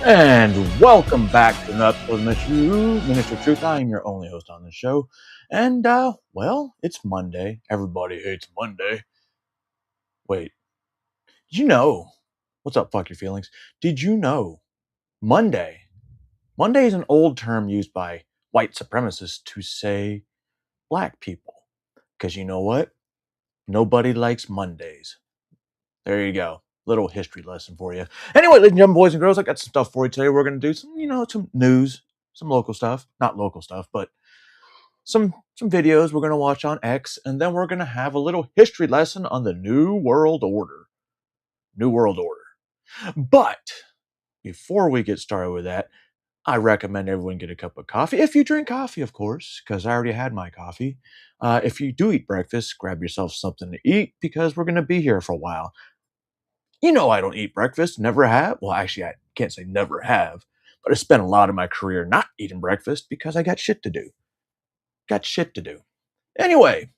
And welcome back to another episode of Minister of Truth. I am your only host on the show. And, it's Monday. Everybody hates Monday. Wait, did you know? What's up, fuck your feelings? Did you know Monday? Monday is an old term used by white supremacists to say black people. Because you know what? Nobody likes Mondays. There you go. Little history lesson for you. Anyway, ladies and gentlemen, boys and girls, I got some stuff for you today. We're going to do some news, some local stuff. Not local stuff, but some videos we're going to watch on X. And then we're going to have a little history lesson on the New World Order. New World Order. But before we get started with that, I recommend everyone get a cup of coffee. If you drink coffee, of course, because I already had my coffee. If you do eat breakfast, grab yourself something to eat because we're going to be here for a while. You know I don't eat breakfast, never have. Well, actually, I can't say never have, but I spent a lot of my career not eating breakfast because I got shit to do. Anyway,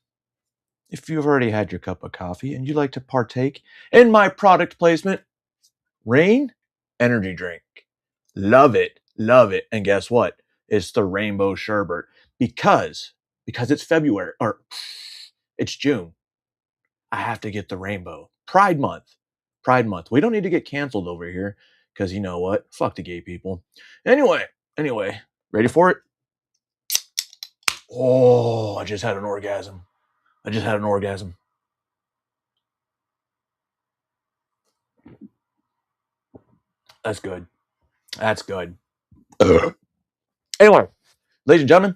if you've already had your cup of coffee and you'd like to partake in my product placement, Reign Energy Drink. Love it. And guess what? It's the Rainbow Sherbet because it's February, or it's June. I have to get the rainbow. Pride Month. We don't need to get canceled over here because you know what? Fuck the gay people. Anyway, ready for it? Oh, I just had an orgasm. That's good. Anyway, ladies and gentlemen,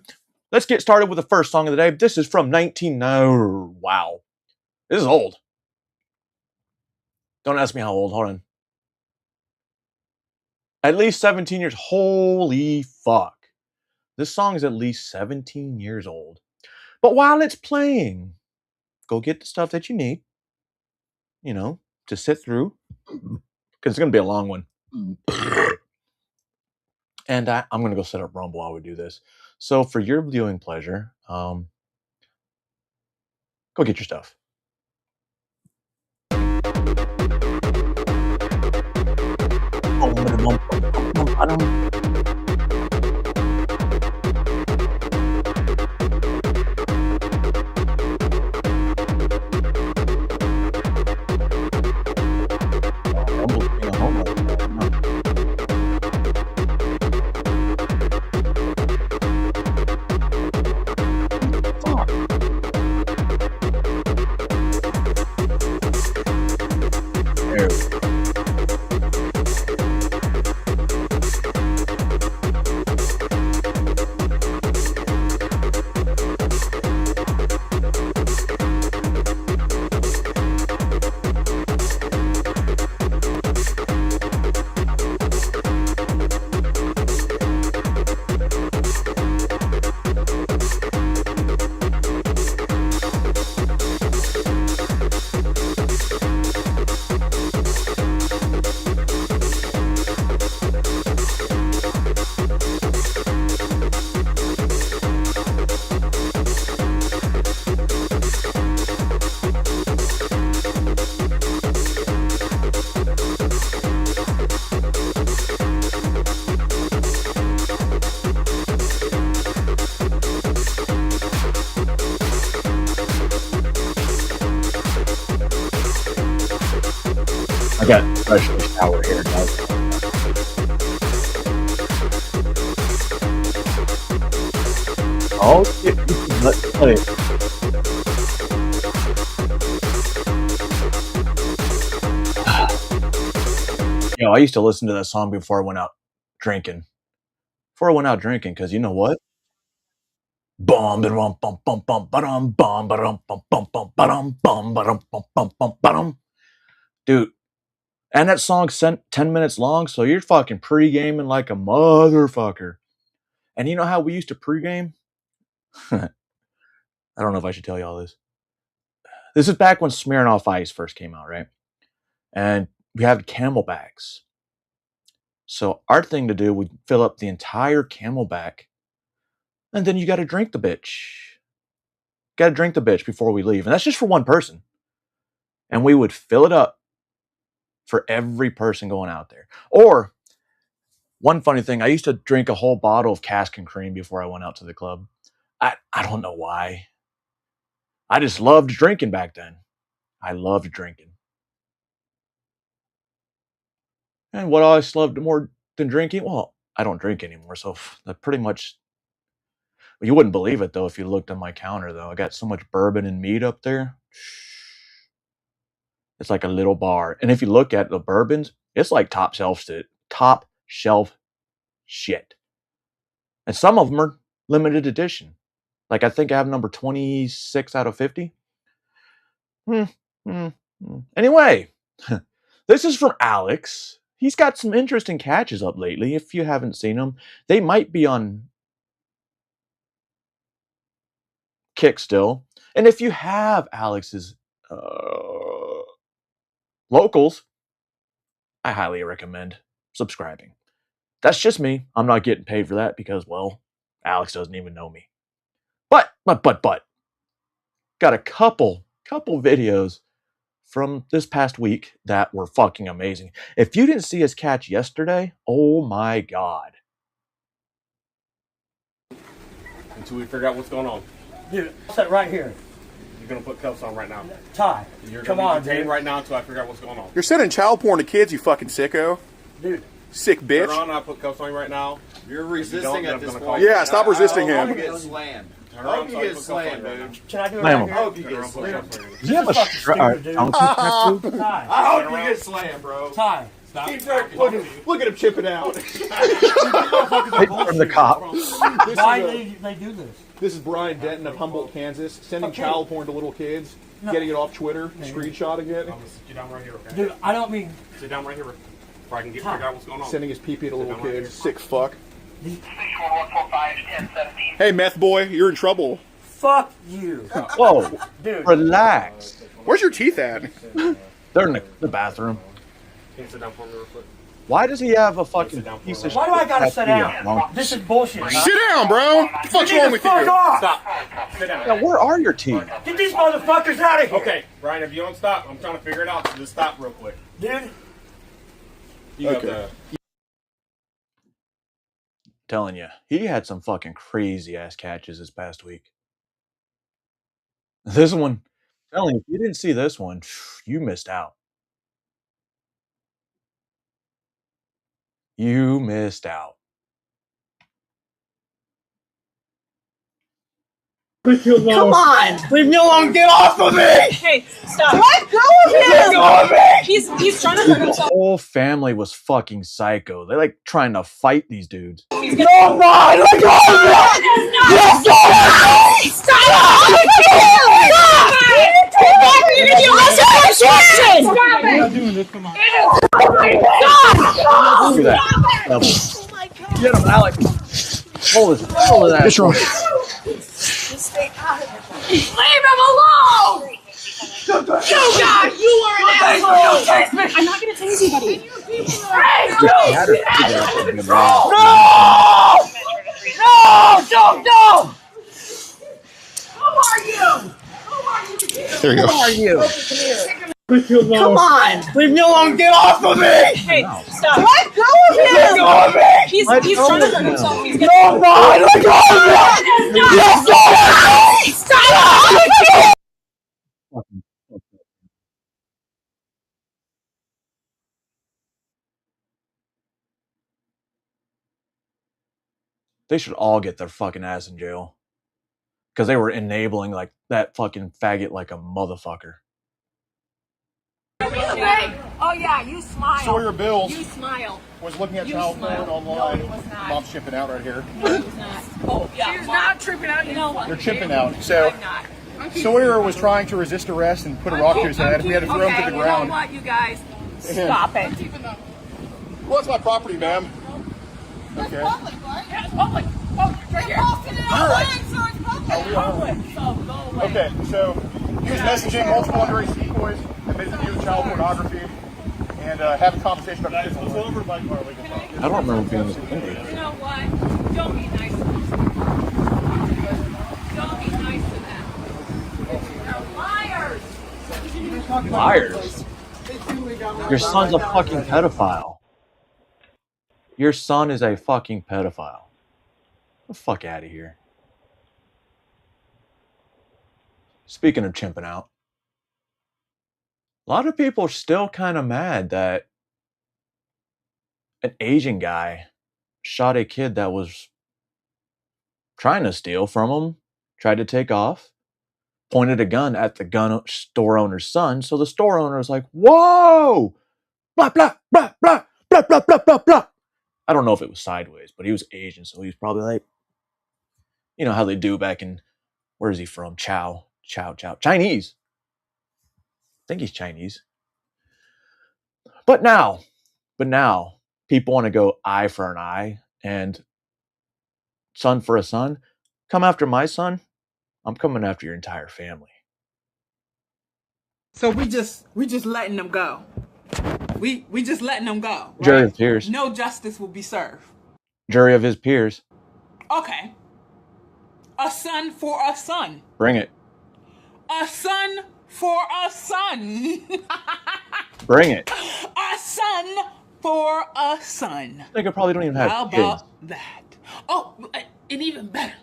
let's get started with the first song of the day. This is from 1990. Wow. This is old. Don't ask me how old. Hold on. At least 17 years. Holy fuck. This song is at least 17 years old. But while it's playing, go get the stuff that you need, to sit through, because it's going to be a long one. And I'm going to go set up Rumble while we do this. So for your viewing pleasure, go get your stuff. I got special shower here, guys. Oh, let's play it. I used to listen to that song before I went out drinking. Because you know what? Bum bum bum bum bum bum bum bum bum bum bum bum bum bum bum bum. Dude, and that song's 10 minutes long, so you're fucking pre-gaming like a motherfucker. And you know how we used to pre-game? I don't know if I should tell you all this. This is back when Smirnoff Ice first came out, right? And we had Camelbacks. So our thing to do would fill up the entire Camelback, and then you got to drink the bitch. Got to drink the bitch before we leave, and that's just for one person. And we would fill it up for every person going out there. Or One funny thing, I used to drink a whole bottle of Cask and Cream before I went out to the club. I don't know why. I just loved drinking back then. I loved drinking. And what I loved more than drinking, well, I don't drink anymore, so that pretty much. You wouldn't believe it though if you looked on my counter though. I got so much bourbon and mead up there. It's like a little bar. And if you look at the bourbons, it's like top shelf shit. And some of them are limited edition. Like I think I have number 26 out of 50. Anyway, this is from Alex. He's got some interesting catches up lately. If you haven't seen them, they might be on Kick still. And if you have Alex's locals, I highly recommend subscribing. That's just me. I'm not getting paid for that because, well, Alex doesn't even know me. But got a couple videos from this past week that were fucking amazing. If you didn't see his catch yesterday, oh my god. Until we figure out what's going on. Dude, sit right here. You're gonna put cuffs on right now. Ty, You're come gonna on, be detained dude. right now until I figure out what's going on. You're sending child porn to kids, you fucking sicko. Dude. Sick bitch. Turn around, I put cuffs on you right now. You're resisting If you at this don't, point. Yeah, stop resisting I hope him. you get slammed. Turn I around, hope so I you put get cuffs on slammed, you right dude. Can I do it Ma'am. right I here? hope you now. get Turn around, put slammed. cuffs on you. Do you have a fucking stupid, dude. donkey tattoo? Ty, I hope you get slammed, bro. Ty, Stop. Look at him chipping out. From the cop. why they do this? This is Brian Denton of Humboldt, Kansas, sending child porn to little kids, getting it off Twitter, screenshotting it, I'm gonna sit you down right here, okay? Dude, I don't mean... Sit down right here. Before I can figure out what's going on. sending his pee-pee to little down right kids. here. Sick fuck. Hey, meth boy, you're in trouble. Fuck you. Whoa, Dude. relax. Where's your teeth at? They're in the bathroom. Can you sit down for me real quick? Why does he have a fucking piece of shit? Why do I gotta sit tattoo down? on? This is bullshit. Huh? Sit down, bro. What the fuck's wrong with Fuck you? off! Stop. Sit down. Yeah, where are your teeth? Get these motherfuckers out of here. Okay, Brian, if you don't stop, I'm trying to figure it out. So just stop real quick. Dude. You Okay. got Telling you, he had some fucking crazy ass catches this past week. This one, telling you, if you didn't see this one, you missed out. You missed out. Come on! Leave me alone. Get off of me. Hey, stop. Let go of him! Let go of me! He's trying to hurt The himself. whole family was fucking psycho. They like trying to fight these dudes. No, Brian, let go of me. Yes, stop! Stop! Stop Look at that. Level. Oh my god! Get him, Alex. Hold of that. What's wrong? Stay out of it. Leave him alone! You guys, you are an asshole! I'm not gonna tase anybody. Hey, you! No! No! Who are you? There you go. Who are you? Come on! Leave me alone. Get off of me. Hey, stop! Let go of him! Let go of me. He's trying to hurt himself. He's No, Brian, let go of me. Yes, stop! They should all get their fucking ass in jail. Because they were enabling like that fucking faggot like a motherfucker. Oh yeah, you smile. Sawyer Bills You smile. was looking at You child smile. porn online. No, it was not. Mom's chipping out right here. No, it was not. Oh yeah. She's not tripping out. You know what? They're chipping out. So I'm not. Sawyer was trying to resist arrest and put a rock to his head. We had to throw him to the You know ground. what, you guys? Stop it. Well, that's my property, ma'am. Okay. Yeah, it's public. Oh, right here. Public. So go away. Okay, so he was messaging multiple underage decoys and basically using child pornography and having conversation about kids. Pull over by car. We can talk. I don't remember being this angry. You know what? Don't be nice to them. Don't be nice to them. They're liars. Liars. Your son's a fucking pedophile. Your son is a fucking pedophile. Get the fuck out of here. Speaking of chimping out, a lot of people are still kind of mad that an Asian guy shot a kid that was trying to steal from him, tried to take off, pointed a gun at the gun store owner's son. So the store owner was like, whoa, blah, blah, blah, blah, blah, blah, blah, blah, blah. I don't know if it was sideways, but he was Asian. So he was probably like, you know how they do back in, where is he from? Chow. Chinese. I think he's Chinese. But now, people want to go eye for an eye and son for a son. Come after my son, I'm coming after your entire family. So we just letting them go. We just letting them go. Right? Jury of peers. No justice will be served. Jury of his peers. Okay. A son for a son. Bring it. A son for a son. Bring it. A son for a son. I think I probably don't even have How kids. about that? Oh, and even better.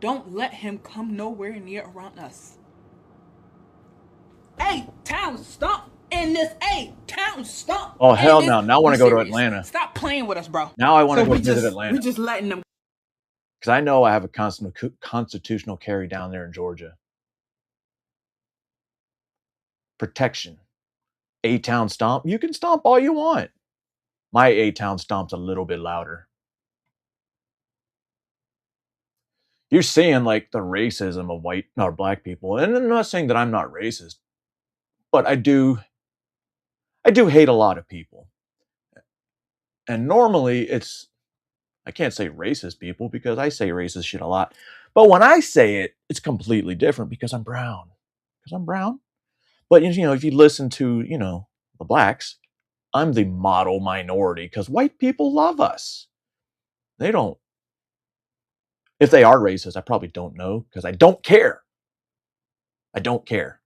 Don't let him come nowhere near around us. A-Town stomp in this A-Town stomp. Oh, hell no. Now I want to go to serious. Atlanta. Stop playing with us, bro. Now I want to So go we visit just- Atlanta. We just letting them. Because I know I have a constitutional carry down there in Georgia. Protection. A-Town stomp. You can stomp all you want. My A-Town stomp's a little bit louder. You're seeing like the racism of white or black people. And I'm not saying that I'm not racist, but I do hate a lot of people. And normally I can't say racist people because I say racist shit a lot. But when I say it, it's completely different because I'm brown. But, you know, if you listen to, you know, the blacks, I'm the model minority because white people love us. They don't. If they are racist, I probably don't know because I don't care. I don't care.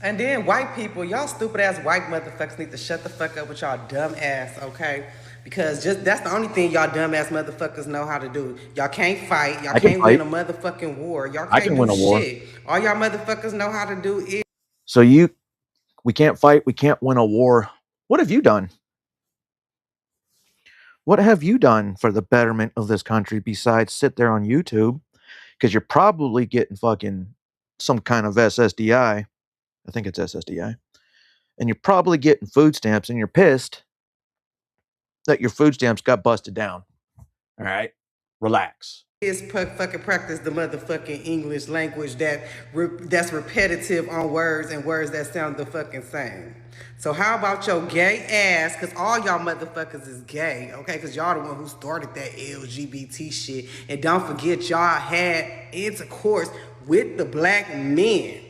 And then white people, y'all stupid ass white motherfuckers need to shut the fuck up with y'all dumb ass, okay? Because just that's the only thing y'all dumb ass motherfuckers know how to do. Y'all can't fight. Y'all can't win a motherfucking war. Y'all can't can win a war. shit. All y'all motherfuckers know how to do is So we can't fight. We can't win a war. What have you done? What have you done for the betterment of this country besides sit there on YouTube? Because you're probably getting fucking some kind of SSDI. I think it's SSDI. And you're probably getting food stamps and you're pissed that your food stamps got busted down. All right? Relax. fucking practice the motherfucking English language that's repetitive on words and words that sound the fucking same. So how about your gay ass, because all y'all motherfuckers is gay, okay? Because y'all the one who started that LGBT shit. And don't forget y'all had intercourse with the black men.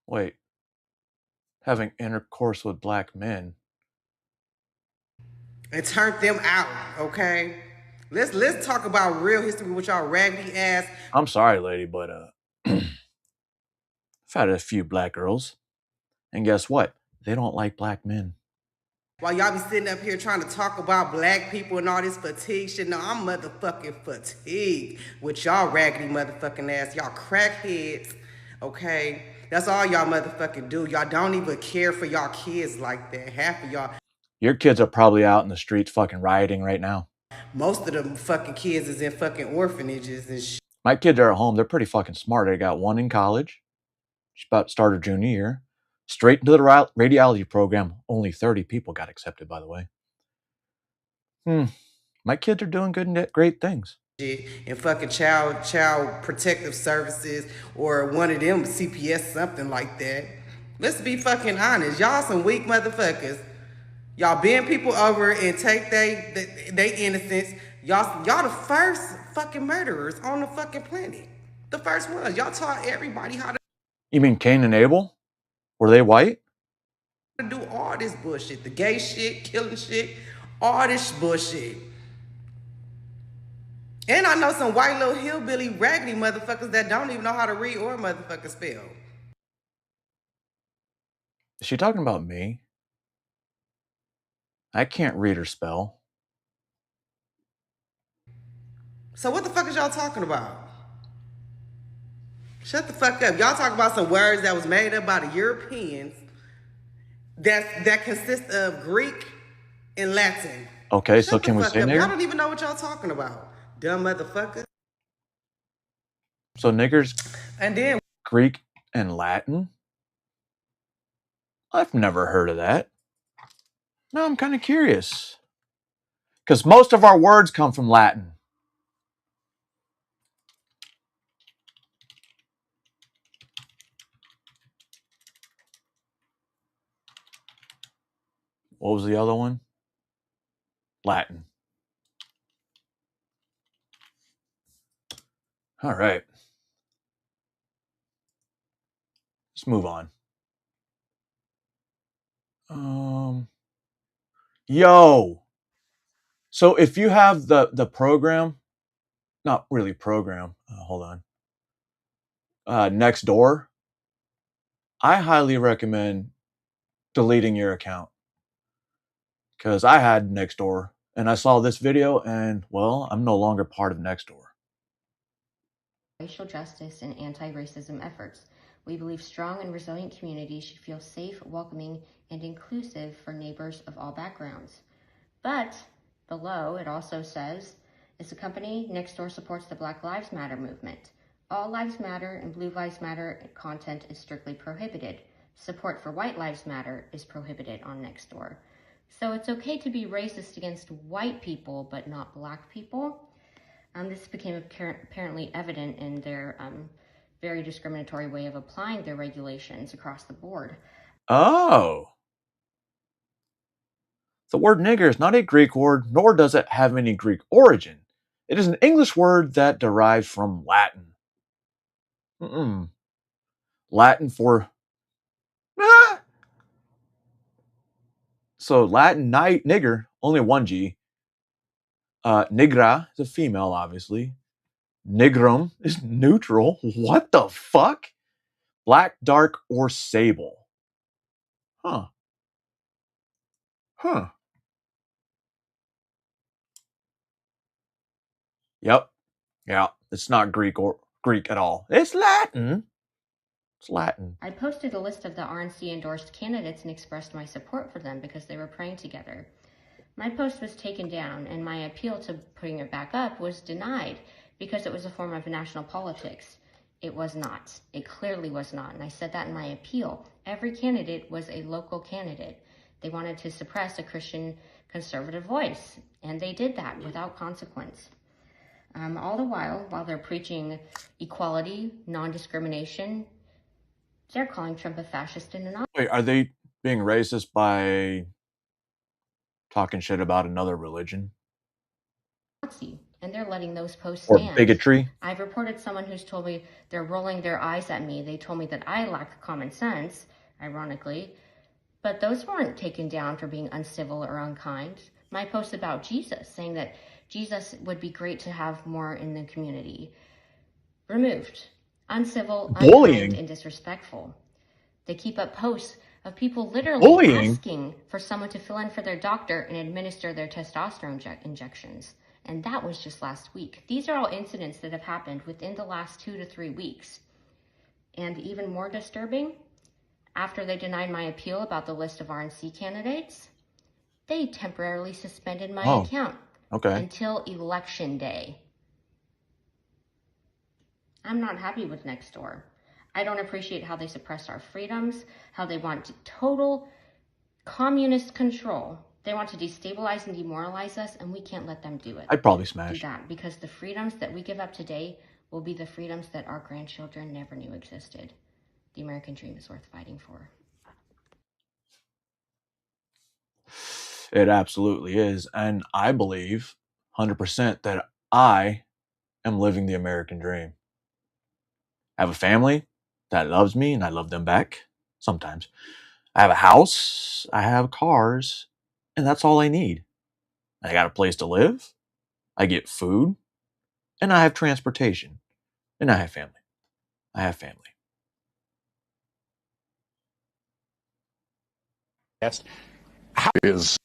Wait. Having intercourse with black men. And turned them out, okay? Let's talk about real history with y'all raggedy ass. I'm sorry, lady, but I've had a few black girls. And guess what? They don't like black men. While y'all be sitting up here trying to talk about black people and all this fatigue shit, no, I'm motherfucking fatigued with y'all raggedy motherfucking ass. Y'all crackheads, okay? That's all y'all motherfucking do. Y'all don't even care for y'all kids like that. Half of y'all. Your kids are probably out in the streets fucking rioting right now. Most of them fucking kids is in fucking orphanages and shit. My kids are at home. They're pretty fucking smart. I got one in college. She's about to start her junior year. Straight into the radiology program. Only 30 people got accepted, by the way. My kids are doing good and great things. And fucking child protective services or one of them CPS, something like that. Let's be fucking honest. Y'all some weak motherfuckers. Y'all bend people over and take they innocence. Y'all the first fucking murderers on the fucking planet. The first ones. Y'all taught everybody how to You mean Cain and Abel? Were they white? do all this bullshit. The gay shit, killing shit, all this bullshit. And I know some white little hillbilly raggedy motherfuckers that don't even know how to read or motherfucking spell. Is she talking about me? I can't read or spell. So what the fuck is y'all talking about? Shut the fuck up. Y'all talk about some words that was made up by the Europeans that consist of Greek and Latin. Okay, so Shut the can we fuck say up. Y'all nigger? don't even know what y'all talking about. Dumb motherfucker. So niggers, And then Greek and Latin? I've never heard of that. Now I'm kind of curious. Because most of our words come from Latin. What was the other one? Latin. All right. Let's move on. Yo. So if you have the program, not really program, hold on. Nextdoor, I highly recommend deleting your account. Because I had Nextdoor and I saw this video and, well, I'm no longer part of Nextdoor. Racial justice and anti-racism efforts. We believe strong and resilient communities should feel safe, welcoming, and inclusive for neighbors of all backgrounds. But below, it also says, as a company, Nextdoor supports the Black Lives Matter movement. All Lives Matter and Blue Lives Matter content is strictly prohibited. Support for White Lives Matter is prohibited on Nextdoor. So it's okay to be racist against white people, but not black people. This became apparently evident in their very discriminatory way of applying their regulations across the board. Oh. The word nigger is not a Greek word, nor does it have any Greek origin. It is an English word that derives from Latin. Latin for... Ah! So Latin nigger, only one G. Nigra is a female, obviously. Nigrum is neutral. What the fuck? Black, dark, or sable. Huh. Yep. Yeah. It's not Greek at all. It's Latin. It's Latin. I posted a list of the RNC endorsed candidates and expressed my support for them because they were praying together. My post was taken down and my appeal to putting it back up was denied because it was a form of national politics. It was not. It clearly was not. And I said that in my appeal. Every candidate was a local candidate. They wanted to suppress a Christian conservative voice, and they did that without consequence. All the while they're preaching equality, non-discrimination, they're calling Trump a fascist and an Wait, are they being racist by talking shit about another religion? Nazi, and they're letting those posts Or stand. bigotry? I've reported someone who's told me they're rolling their eyes at me. They told me that I lack common sense, ironically, but those weren't taken down for being uncivil or unkind. My post about Jesus, saying that Jesus would be great to have more in the community, removed. Uncivil, Bullying. unkind, and disrespectful. They keep up posts of people literally asking for someone to fill in for their doctor and administer their testosterone injections. And that was just last week. These are all incidents that have happened within the last 2 to 3 weeks. And even more disturbing, after they denied my appeal about the list of RNC candidates, they temporarily suspended my account until Election Day. I'm not happy with Nextdoor. I don't appreciate how they suppress our freedoms, how they want total communist control. They want to destabilize and demoralize us, and we can't let them do it. I'd probably smash. Do that, because the freedoms that we give up today will be the freedoms that our grandchildren never knew existed. The American dream is worth fighting for. It absolutely is. And I believe 100% that I am living the American dream. I have a family that loves me and I love them back sometimes. I have a house, I have cars, and that's all I need. I got a place to live, I get food, and I have transportation, and I have family. I have family. Is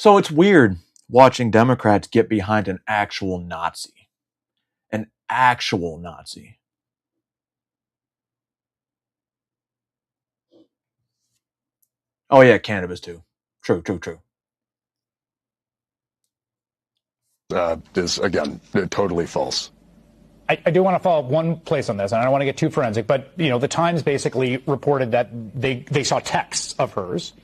So it's weird watching Democrats get behind an actual Nazi. An actual Nazi. Oh yeah, cannabis too. True. Is, again, totally false. I do want to follow up one place on this, and I don't want to get too forensic, but the Times basically reported that they saw texts of hers,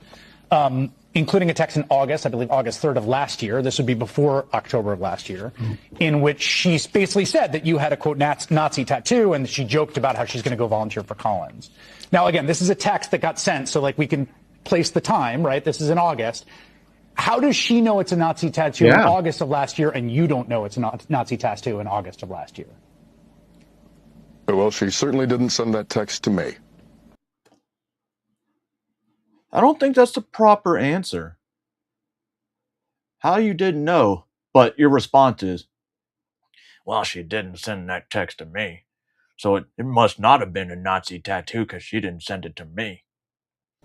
including a text in August, I believe August 3rd of last year. This would be before October of last year, in which she basically said that you had a, quote, Nazi tattoo, and she joked about how she's going to go volunteer for Collins. Now, again, this is a text that got sent, so we can place the time, right? This is in August. How does she know it's a Nazi tattoo in August of last year, and you don't know it's a Nazi tattoo in August of last year? Well, she certainly didn't send that text to me. I don't think that's the proper answer. How you didn't know, but your response is, well, she didn't send that text to me. So it must not have been a Nazi tattoo because she didn't send it to me.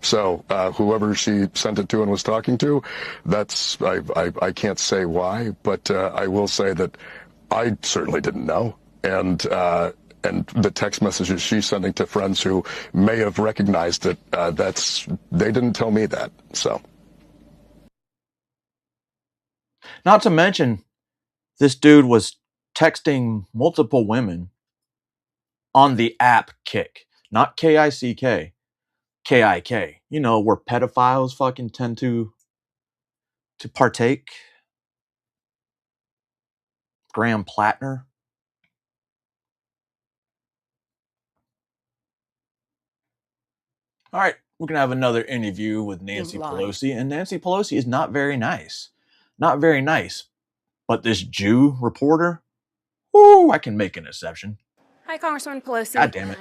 So whoever she sent it to and was talking to, that's, I can't say why, but I will say that I certainly didn't know. And the text messages she's sending to friends who may have recognized it, they didn't tell me that, so. Not to mention, this dude was texting multiple women on the app Kik, not K-I-C-K, K-I-K. You know, where pedophiles fucking tend to partake. Graham Plattner. All right, we're going to have another interview with Nancy Pelosi, and Nancy Pelosi is not very nice. Not very nice. But this Jew reporter, ooh, I can make an exception. Hi, Congresswoman Pelosi. God damn it.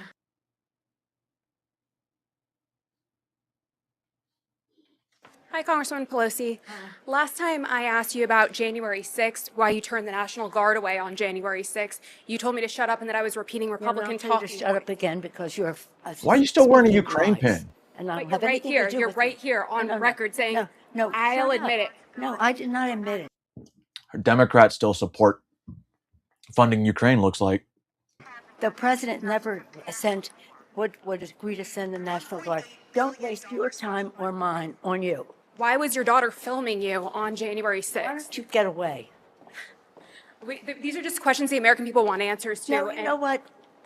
Hi, Congresswoman Pelosi. Last time I asked you about January 6th, why you turned the National Guard away on January 6th, you told me to shut up and that I was repeating Republican talk. To shut up again because you're. Why are you still wearing a Ukraine pin? And I but you're right here. You're right here on the record saying, no, I'll admit it. No, I did not admit it. Democrats still support funding Ukraine, looks like. The president never would agree to send the National Guard. Don't waste your time or mine on you. Why was your daughter filming you on January 6th? Why don't you get away? These are just questions the American people want answers to. No, you know what?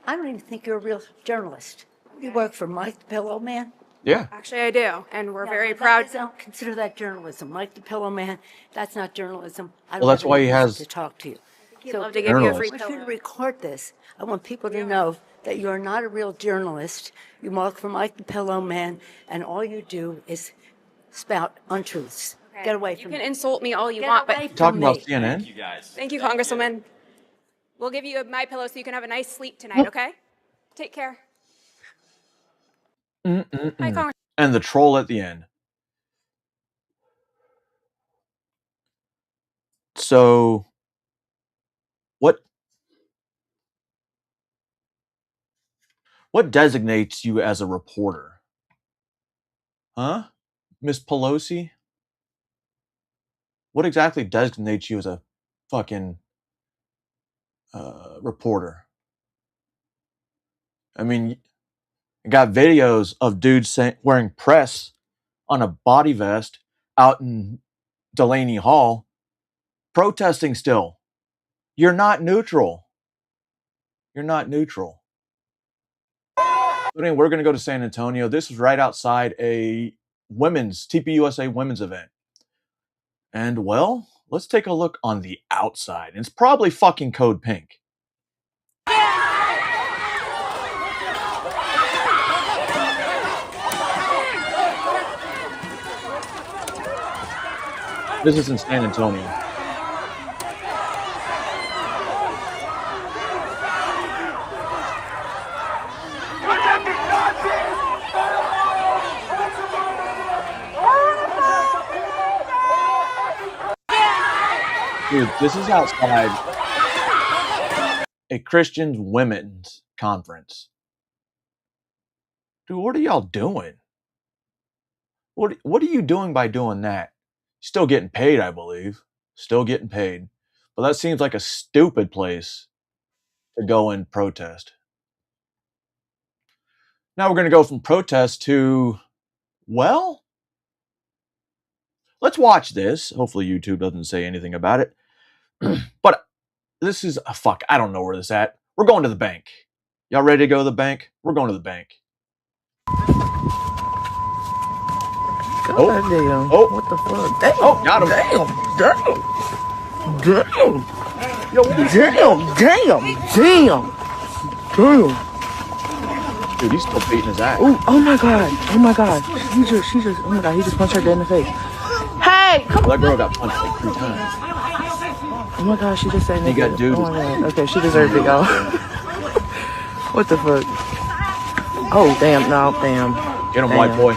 I don't even think you're a real journalist. You work for Mike the Pillow Man? Yeah. Actually, I do, and we're very proud. I don't consider that journalism. Mike the Pillow Man, that's not journalism. I Well, that's why he has to talk to you. He'd love to give you a free I want pillow. you to record this. I want people to know that you're not a real journalist. You work for Mike the Pillow Man, and all you do is spout untruths. Okay. Get away from me. You can insult me all you Get want, away but from Talking about me. CNN? Thank you guys. thank you, Congresswoman. We'll give you my pillow so you can have a nice sleep tonight, okay? Take care. Hi, Congresswoman. And the troll at the end. So, what designates you as a reporter? Huh? Miss Pelosi? What exactly designates you as a fucking reporter? I mean, I got videos of dudes wearing press on a body vest out in Delaney Hall protesting still. You're not neutral. You're not neutral. But anyway, we're going to go to San Antonio. This is right outside a TPUSA women's event. And, well, let's take a look on the outside. It's probably fucking Code Pink. This is in San Antonio. Dude, this is outside a Christian women's conference. Dude, what are y'all doing? What are you doing by doing that? Still getting paid, I believe. Still getting paid. But that seems like a stupid place to go and protest. Now we're going to go from protest to, well, let's watch this. Hopefully YouTube doesn't say anything about it. But this is a fuck. I don't know where this is at. We're going to the bank. Y'all ready to go to the bank? We're going to the bank. God damn. Oh. What the fuck? Damn. Oh, got him. Damn. Yo, what is Damn. Dude, he's still beating his ass. Ooh, oh my god. She just, oh my god, he just punched her dead in the face. Hey, come Well, that girl got punched like 3 times. Oh my god, she just said He got nigga. dude. Oh my god. Okay, she deserved it, y'all. What the fuck? Oh, damn, no, damn. Get him, Damn. white boy.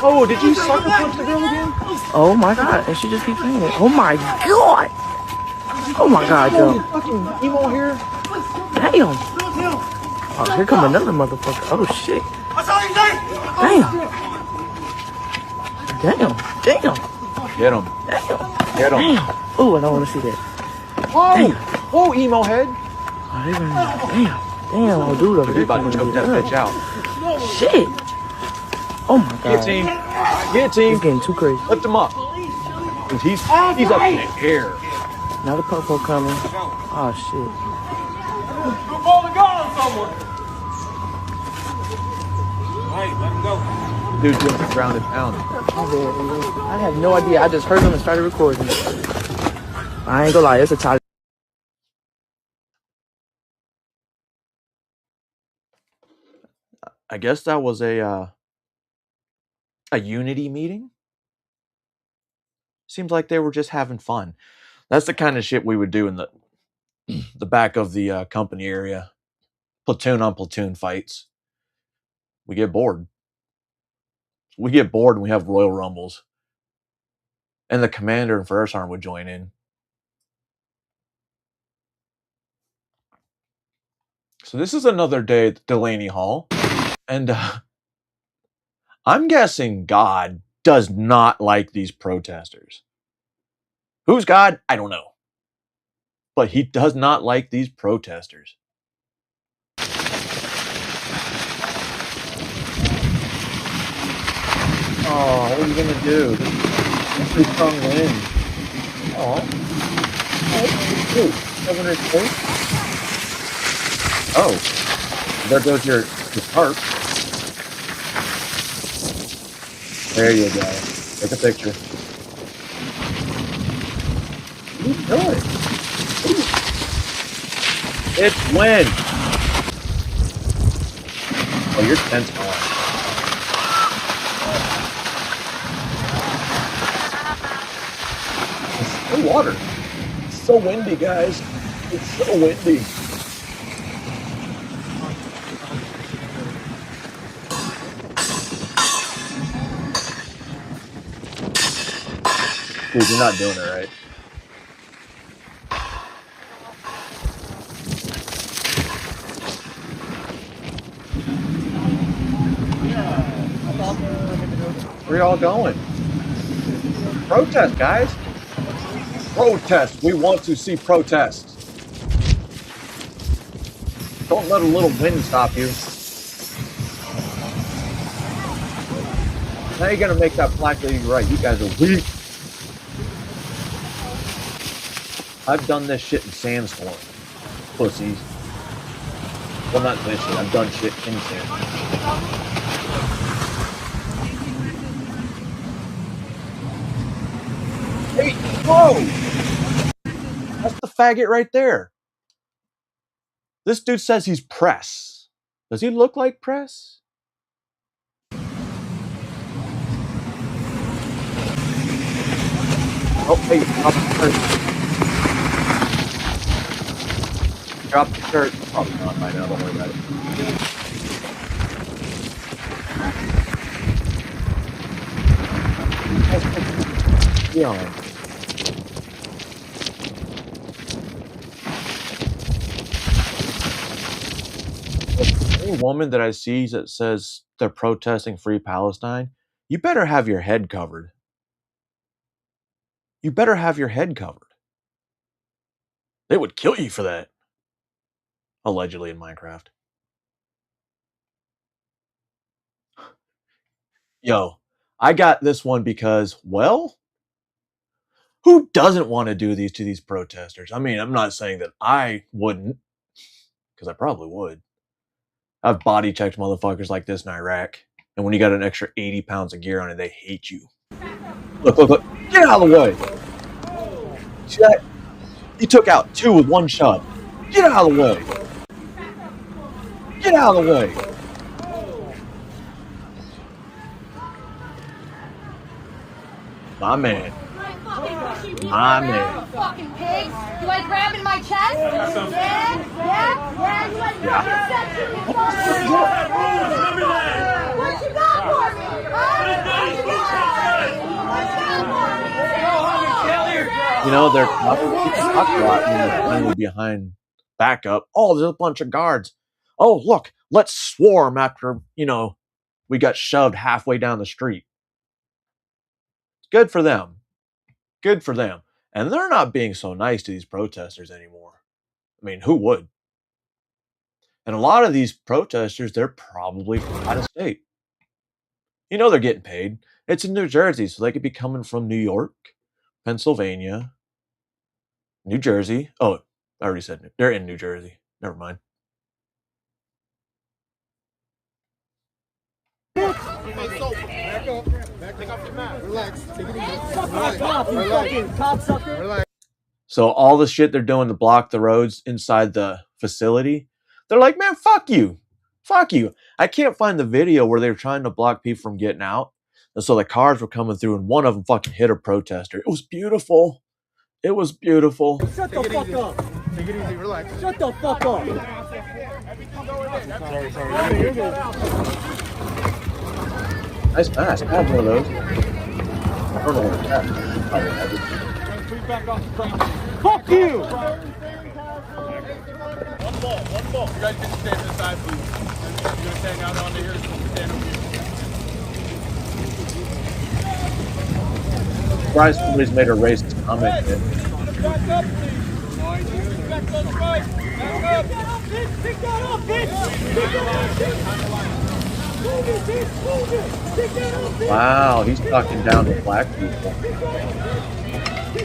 Oh, did you sucker punch the girl again? Oh my god, and she just keeps saying it. Oh my god! Oh my god, yo. Fucking emo here. Damn! Oh, here come another motherfucker. Oh shit. Damn. Get him. Get him. Damn. Oh, I don't want to see that. Whoa! Whoa, emo head. Oh, they damn. Oh, dude, over He's there. about to choke that bitch out. Shit. Oh my god. Guillotine. He's getting too crazy. Lift him up. He's up in the air. Now the purple coming. Oh shit. Who pulled the gun on someone? Hey, let him go. Dude's doing a grounded pound. I had no idea. I just heard them and started recording. I ain't gonna lie, it's a tie. I guess that was a unity meeting. Seems like they were just having fun. That's the kind of shit we would do in the back of the company area. Platoon on platoon fights. We get bored. We get bored and we have Royal Rumbles. And the commander and first arm would join in. So this is another day at Delaney Hall. And I'm guessing God does not like these protesters. Who's God? I don't know. But he does not like these protesters. Oh, what are you gonna do? This is strong wind. Oh. Governor's Court? Oh. There goes your tarp. There you go. Take a picture. What are you doing? It's wind. Oh, your tent's gone. It's still water. It's so windy, guys. It's so windy. Dude, you're not doing it right. Where y'all going? Protest, guys. Protest. We want to see protests. Don't let a little wind stop you. Now you're gonna make that black lady right. You guys are weak. I've done this shit in sandstorm. Pussies. Well, not this shit. I've done shit in sandstorm. Hey, whoa! That's the faggot right there. This dude says he's press. Does he look like press? Oh, hey, drop the shirt. Drop the shirt. Probably not by now, don't worry about it. Yeah. Any woman that I see that says they're protesting Free Palestine, you better have your head covered. you better have your head covered. They would kill you for that. Allegedly in Minecraft. Yo, I got this one because, well, who doesn't want to do these to these protesters? I mean, I'm not saying that I wouldn't, because I probably would. I've body checked motherfuckers like this in Iraq, and when you got an extra 80 pounds of gear on it, they hate you. Look, look, look. Get out of the way. See that? He took out 2 with 1 shot. Get out of the way. Get out of the way. My man. My man. Fucking pigs! You like grabbing my chest? Yeah? Yeah? You like grabbing my chest? What you got for me? You know, they're talk a lot when they're behind backup. Oh, there's a bunch of guards. Oh, look, let's swarm after, we got shoved halfway down the street. Good for them. Good for them. And they're not being so nice to these protesters anymore. I mean, who would? And a lot of these protesters, they're probably from out of state. You know they're getting paid. It's in New Jersey, so they could be coming from New York, Pennsylvania, New Jersey. Oh, I already said they're in New Jersey. Never mind. So all the shit they're doing to block the roads inside the facility, they're like, man, fuck you. Fuck you. I can't find the video where they were trying to block people from getting out. And so the cars were coming through and one of them fucking hit a protester. It was beautiful. It was beautiful. Shut the fuck up. Take it easy, relax. Shut the fuck up. Sorry. Nice mask. I have one of those. I don't know where it's at. Fuck you! One ball. You guys can stand to the side, please. You're gonna stand out on here, stand over here. Surprised somebody's made a racist comment. Back up, please. Back up, Back up. Pick that up, bitch. Pick that up, bitch. Move it, bitch. Move it. Pick that up, bitch. Wow, he's talking down to black people. Here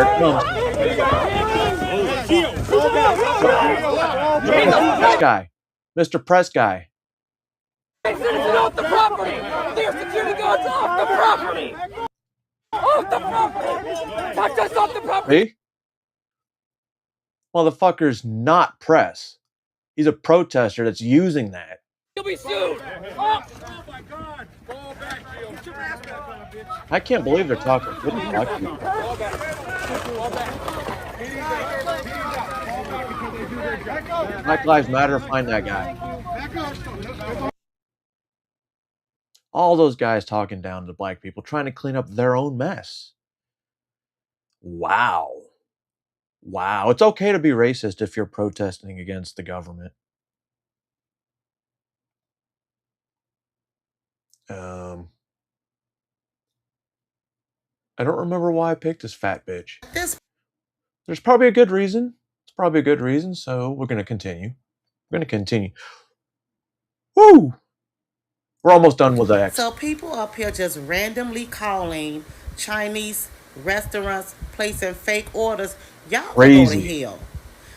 it comes. Press guy. Mr. Press guy. Citizen off the property! Their security guards off the property! Off the property! Touch us off the property! See? Motherfucker's not press. He's a protester that's using that. You'll be sued! Oh my God! Fall back, Gio. Get your ass back on, bitch. I can't believe they're talking good black people. Fall back. Black Lives Matter, find that guy. All those guys talking down to black people, trying to clean up their own mess. Wow. Wow. It's okay to be racist if you're protesting against the government. I don't remember why I picked this fat bitch. There's probably a good reason. It's probably a good reason, so we're going to continue. Woo! We're almost done with that. So people up here just randomly calling Chinese restaurants, placing fake orders. Y'all can go to hell.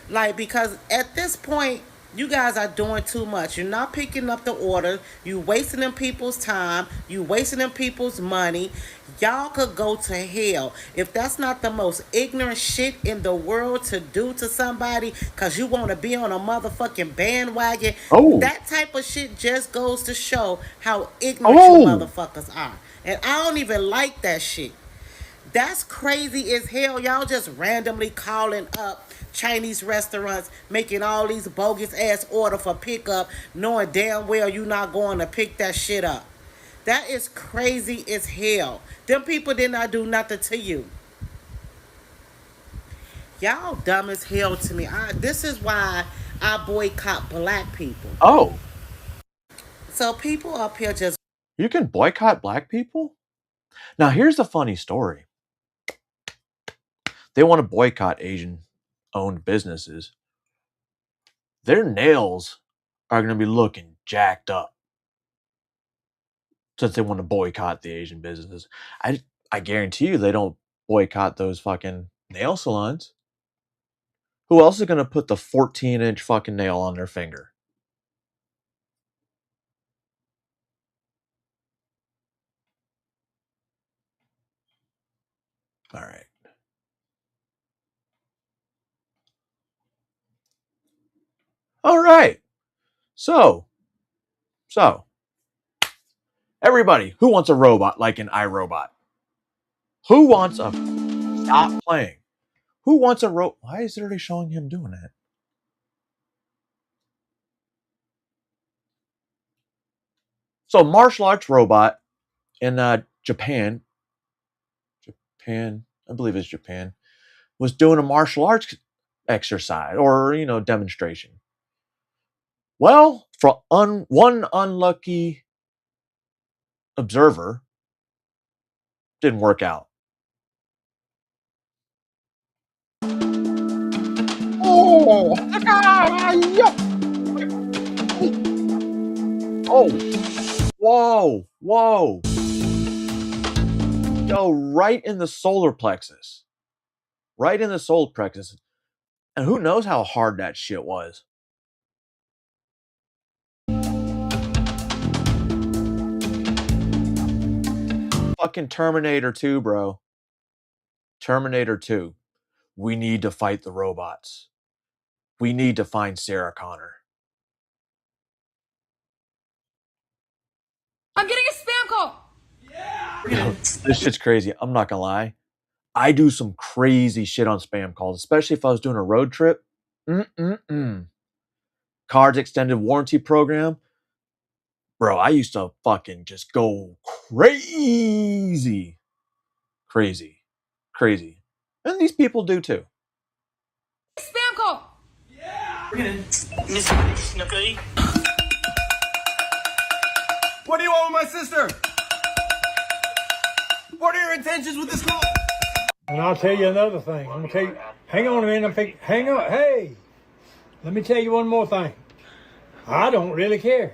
Like, because at this point, you guys are doing too much. You're not picking up the order. You wasting them people's time. You wasting them people's money. Y'all could go to hell. If that's not the most ignorant shit in the world to do to somebody because you want to be on a motherfucking bandwagon, that type of shit just goes to show how ignorant you motherfuckers are. And I don't even like that shit. That's crazy as hell. Y'all just randomly calling up Chinese restaurants, making all these bogus ass order for pickup, knowing damn well you're not going to pick that shit up. That is crazy as hell. Them people did not do nothing to you. Y'all dumb as hell to me. This is why I boycott black people. Oh. So people up here just... You can boycott black people? Now here's the funny story. They want to boycott Asian-owned businesses. Their nails are going to be looking jacked up since they want to boycott the Asian businesses. I guarantee you they don't boycott those fucking nail salons. Who else is going to put the 14-inch fucking nail on their finger? All right. All right. So, everybody, who wants a robot like an iRobot? Who wants a... Stop playing. Who wants a robot? Why is it already showing him doing that? So, martial arts robot in Japan, I believe it's Japan, was doing a martial arts exercise or, demonstration. Well, for one unlucky observer, didn't work out. Oh, whoa. Yo, right in the solar plexus. Right in the solar plexus. And who knows how hard that shit was. Fucking Terminator 2, bro. Terminator 2. We need to fight the robots. We need to find Sarah Connor. I'm getting a spam call. This shit's crazy. I'm not gonna lie. I do some crazy shit on spam calls, especially if I was doing a road trip. Cards extended warranty program. Bro, I used to fucking just go crazy. Crazy. And these people do too. Spam call. What do you want with my sister? What are your intentions with this call? And I'll tell you another thing. I'm gonna tell you. Hang on a minute. Hang on. Hey, let me tell you one more thing. I don't really care.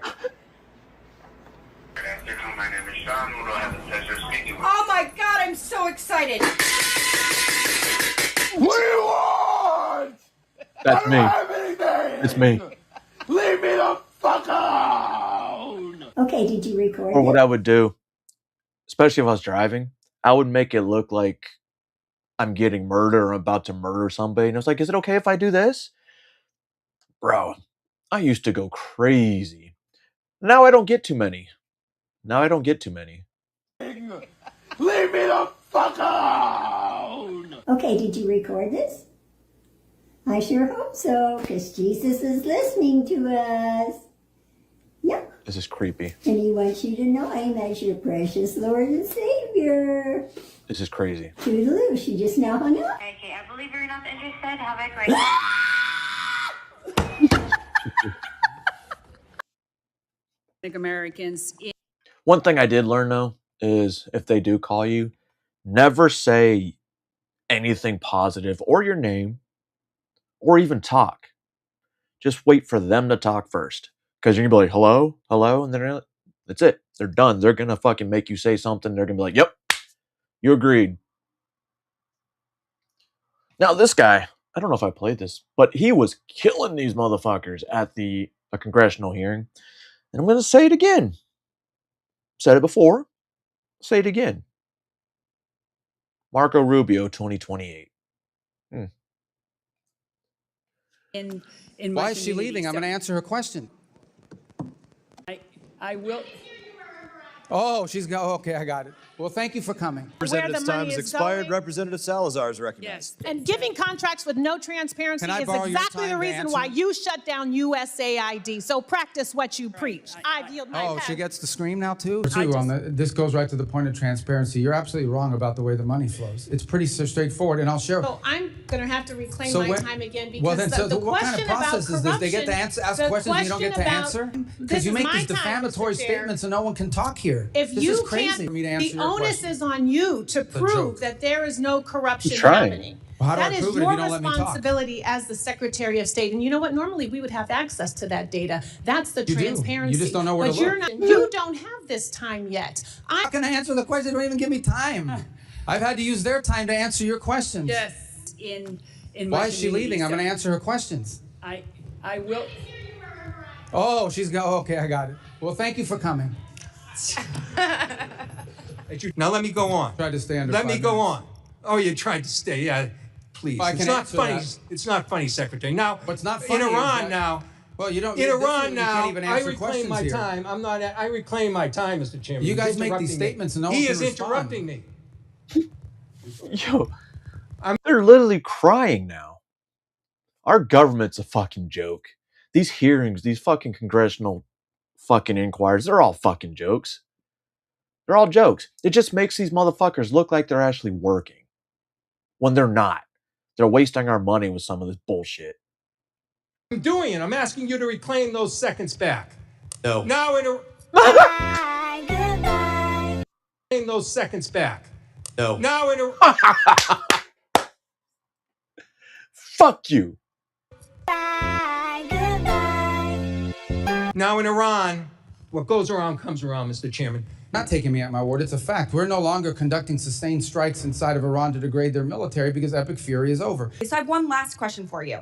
Oh my God, I'm so excited. What do you want? That's me. It's me. Leave me the fuck alone. Okay, did you record Or what it? I would do, especially if I was driving, I would make it look like I'm getting murdered or I'm about to murder somebody. And I was like, is it okay if I do this? Bro, I used to go crazy. Now I don't get too many. Leave me the fuck alone. Okay, did you record this? I sure hope so, because Jesus is listening to us. Yep, This is creepy. and he wants you to know him as your precious Lord and Savior. This is crazy. Toodaloo, she just now hung up. Okay, I believe you're not interested. Have a great Americans. One thing I did learn though is if they do call you, never say anything positive or your name or even talk. Just wait for them to talk first. Because you're going to be like, hello, and then that's it. They're done. They're going to fucking make you say something. They're going to be like, yep, you agreed. Now this guy, I don't know if I played this, but he was killing these motherfuckers at a congressional hearing. And I'm going to say it again. Said it before. Say it again. Marco Rubio, 2028. In Why is she leaving? I'm going to answer her question. I will. Oh, she's going. Okay, I got it. Well, thank you for coming. Representative's time has expired. Representative Salazar is recognized. Yes, and giving contracts with no transparency Can I is borrow your exactly the time to reason answer? why you shut down USAID. So practice what you preach. I yield my Oh, time. she gets to scream now too? This goes right to the point of transparency. You're absolutely wrong about the way the money flows. It's pretty straightforward, and I'll share. So I'm going to have to reclaim So my when- time again because well, then, the what kind question of process about is this? They get to corruption- ask the questions and you don't get to question about- answer? This Because you is make my these time, defamatory Mr. Chair. statements and no one can talk here. If This you is crazy can't, for me to answer the your onus question. is on you to prove joke. that there is no corruption He's trying. happening. Well, how do That I is prove it if your you don't let me talk? responsibility as the Secretary of State. And you know what? Normally we would have access to that data. That's the You do. transparency. You just don't know where but to you're look. not. You don't have this time yet. How can I answer the question? They don't even give me time. I've had to use their time to answer your questions. Yes. In Why my is she community, leaving? I'm so going to answer her questions. I will. Oh, she's going. Okay, I got it. Well, thank you for coming. Now let me go on. Tried to stay under Let 5 me go minutes. on. Oh, you tried to stay. Yeah, please. Well, I It's can not answer funny. that. It's not funny, Secretary. Now, What's not funny in is Iran that- now. Well, you don't. In this Iran is- you now, can't even I answer reclaim questions my here. time. I reclaim my time, Mr. Chairman. You He's guys make these interrupting me. statements and no He one is can respond. interrupting me. Yo, they're literally crying now. Our government's a fucking joke. These hearings, these fucking congressional fucking inquiries, they're all fucking jokes. They're all jokes. It just makes these motherfuckers look like they're actually working when they're not. They're wasting our money with some of this bullshit. I'm doing it. I'm asking you to reclaim those seconds back. No. Now in reclaim those seconds back. No. Now in Fuck you. Now in Iran, what goes around comes around, Mr. Chairman. Not taking me at my word. It's a fact. We're no longer conducting sustained strikes inside of Iran to degrade their military because Epic Fury is over. So I have one last question for you.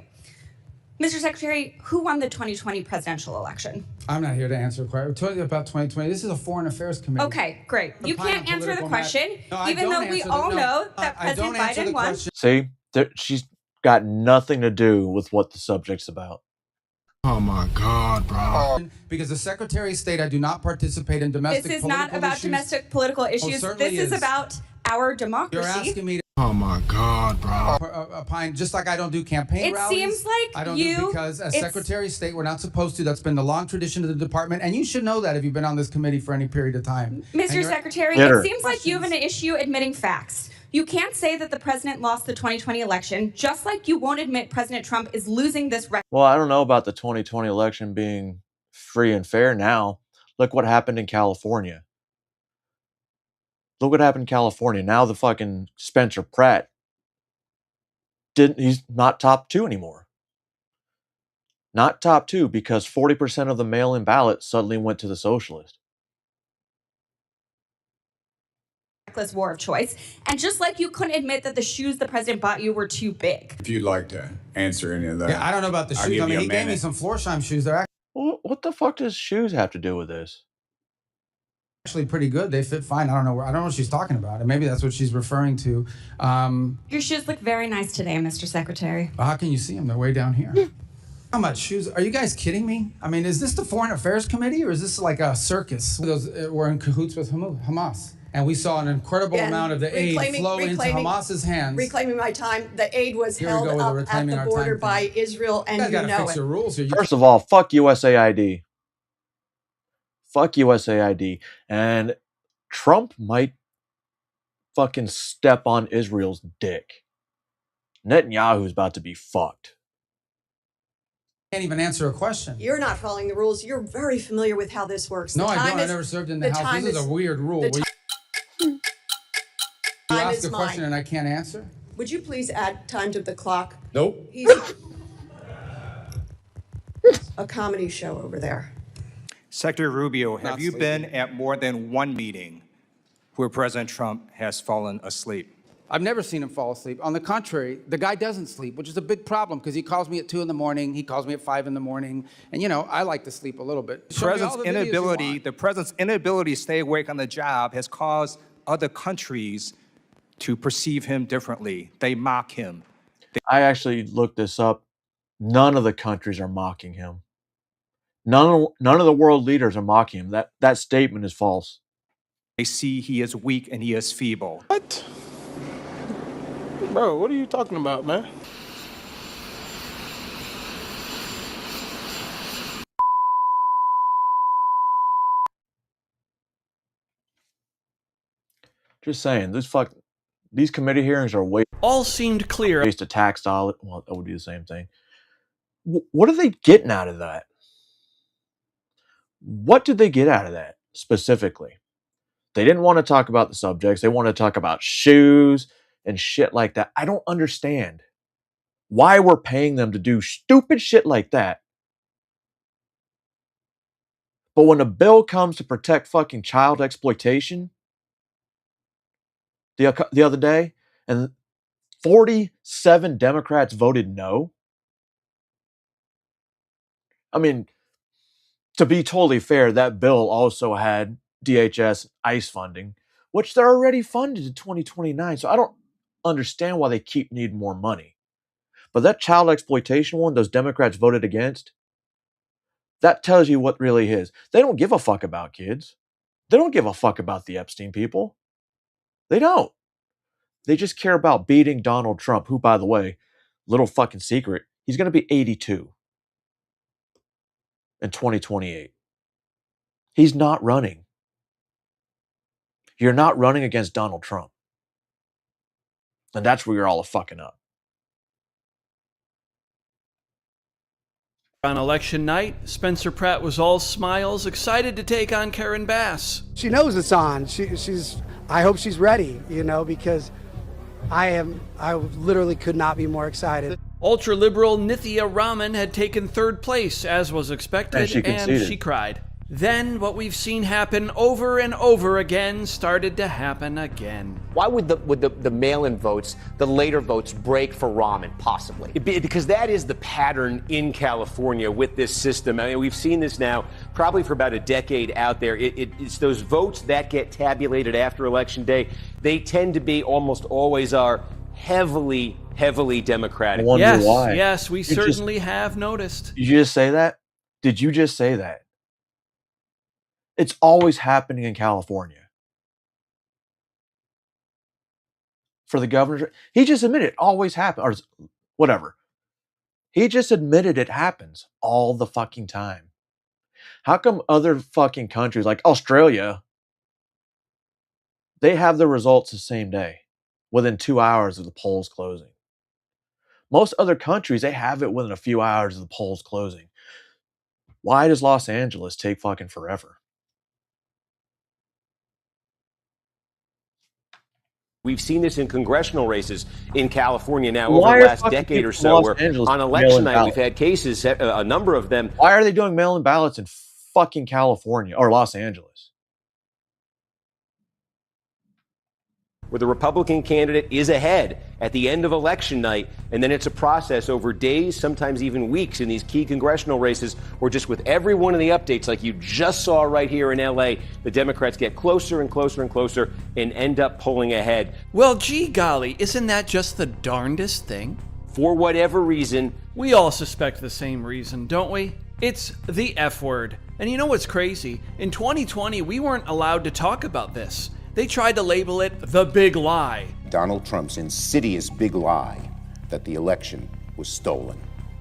Mr. Secretary, who won the 2020 presidential election? I'm not here to answer a question about 2020. This is a foreign affairs committee. Okay, great. You Applying can't answer the political question, No, I even don't though we answer the- all no, know that I don't President answer the Biden won. question. See, she's got nothing to do with what the subject's about. Oh my God, bro. Because the Secretary of State, I do not participate in domestic This is political not about issues. domestic political issues. certainly This is is. about our You're democracy. asking me to. Oh my God, bro. Opine, just like I don't do campaign It rallies. seems like I don't you- do because as it's- Secretary of State, we're not supposed to. That's been the long tradition of the department, and you should know that if you've been on this committee for any period of time. And Mr. you're- Secretary, Get her. it seems like you have an issue admitting facts. You can't say that the president lost the 2020 election, just like you won't admit President Trump is losing this Well, I don't know about the 2020 election being free and fair now. Look what happened in California. Look what happened in California. Now the fucking Spencer Pratt he's not top 2 anymore. Not top 2 because 40% of the mail-in ballots suddenly went to the socialist. reckless war of choice. And just like you couldn't admit that the shoes the president bought you were too big. If you'd like to answer any of that. Yeah, I don't know about the I'll shoes. give I mean, you a he gave me minute. some Florsheim shoes. They're What the fuck does shoes have to do with this? actually pretty good. They fit fine. I don't know what she's talking about, and maybe that's what she's referring to. Your shoes look very nice today, Mr. Secretary. How can you see them? They're way down here. How much shoes? Are you guys kidding me? I mean, is this the Foreign Affairs Committee or is this like a circus? Those were in cahoots with Hamas. And we saw an incredible amount of the aid flow into Hamas's hands. Reclaiming my time. The aid was Here we held go with the up at reclaiming the our border time by thing. Israel, and You guys you gotta know fix it. your rules here. First of all, fuck USAID. Fuck USAID. And Trump might fucking step on Israel's dick. Netanyahu's about to be fucked. Can't even answer a question. You're not following the rules. You're very familiar with how this works. No, The I time don't. I is- never served in the House. time This is a weird rule. the where you time ask is a question mine. and I can't answer? Would you please add time to the clock? Nope. He's a comedy show over there. Secretary Rubio, have Not you sleeping. been at more than one meeting where President Trump has fallen asleep? I've never seen him fall asleep. On the contrary, the guy doesn't sleep, which is a big problem because he calls me at 2 in the morning. He calls me at 5 in the morning. And, you know, I like to sleep a little bit. Show me all the videos you want. The president's inability to stay awake on the job has caused other countries to perceive him differently. They mock him. I actually looked this up. None of the countries are mocking him. None of the world leaders are mocking him. That statement is false. They see he is weak and he is feeble. What? Bro, what are you talking about, man? Just saying, these committee hearings are all seemed clear. Waste of tax dollars. Well, that would be the same thing. What are they getting out of that? What did they get out of that specifically? They didn't want to talk about the subjects. They wanted to talk about shoes, and shit like that. I don't understand why we're paying them to do stupid shit like that. But when a bill comes to protect fucking child exploitation the other day, and 47 Democrats voted no. I mean, to be totally fair, that bill also had DHS ICE funding, which they're already funded in 2029. So I don't understand why they keep needing more money. But that child exploitation one, those Democrats voted against, that tells you what really is. They don't give a fuck about kids. They don't give a fuck about the Epstein people. They don't. They just care about beating Donald Trump, who, by the way, little fucking secret, he's going to be 82 in 2028. He's not running. You're not running against Donald Trump. And that's where you're all fucking up. On election night, Spencer Pratt was all smiles, excited to take on Karen Bass. She knows it's on. She's. I hope she's ready, because I literally could not be more excited. Ultra-liberal Nithya Raman had taken third place, as was expected, and she cried. Then what we've seen happen over and over again started to happen again. Why would the mail-in votes, the later votes, break for Raman, possibly? Because that is the pattern in California with this system. I mean, we've seen this now probably for about a decade out there. It's those votes that get tabulated after Election Day. They tend to be, almost always are, heavily Democratic. Yes, we certainly have noticed. Did you just say that? Did you just say that? It's always happening in California. For the governor, he just admitted it always happens, or whatever. He just admitted it happens all the fucking time. How come other fucking countries like Australia, they have the results the same day, within 2 hours of the polls closing? Most other countries, they have it within a few hours of the polls closing. Why does Los Angeles take fucking forever? We've seen this in congressional races in California now over the last decade or so, where on election night we've had cases, a number of them. Why are they doing mail-in ballots in fucking California or Los Angeles? Where the Republican candidate is ahead at the end of election night, and then it's a process over days, sometimes even weeks in these key congressional races, where just with every one of the updates, like you just saw right here in LA, the Democrats get closer and closer and closer and end up pulling ahead. Well, gee golly, isn't that just the darndest thing? For whatever reason. We all suspect the same reason, don't we? It's the F word. And you know what's crazy? In 2020, we weren't allowed to talk about this. They tried to label it the big lie. Donald Trump's insidious big lie that the election was stolen.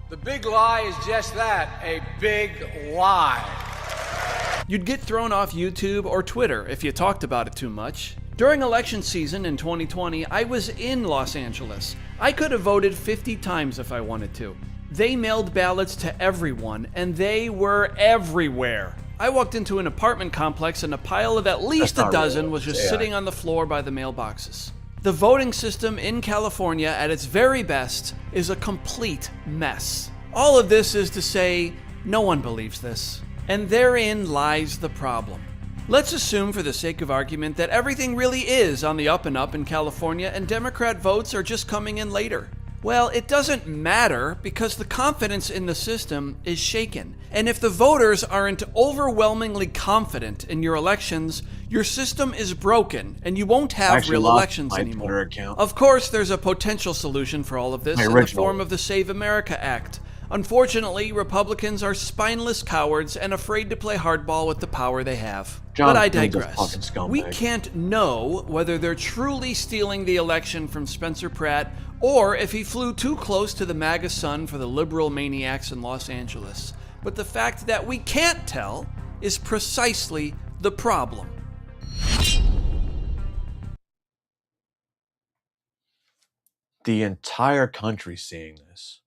The big lie is just that, a big lie. You'd get thrown off YouTube or Twitter if you talked about it too much. During election season in 2020, I was in Los Angeles. I could have voted 50 times if I wanted to. They mailed ballots to everyone, and they were everywhere. I walked into an apartment complex and a pile of at least a dozen was just sitting on the floor by the mailboxes. The voting system in California at its very best is a complete mess. All of this is to say, no one believes this. And therein lies the problem. Let's assume for the sake of argument that everything really is on the up and up in California and Democrat votes are just coming in later. Well, it doesn't matter because the confidence in the system is shaken. And if the voters aren't overwhelmingly confident in your elections, your system is broken and you won't have real elections anymore. Of course, there's a potential solution for all of this in the form of the Save America Act. Unfortunately, Republicans are spineless cowards and afraid to play hardball with the power they have. But I digress. We can't know whether they're truly stealing the election from Spencer Pratt or if he flew too close to the MAGA sun for the liberal maniacs in Los Angeles. But the fact that we can't tell is precisely the problem. The entire country's seeing this.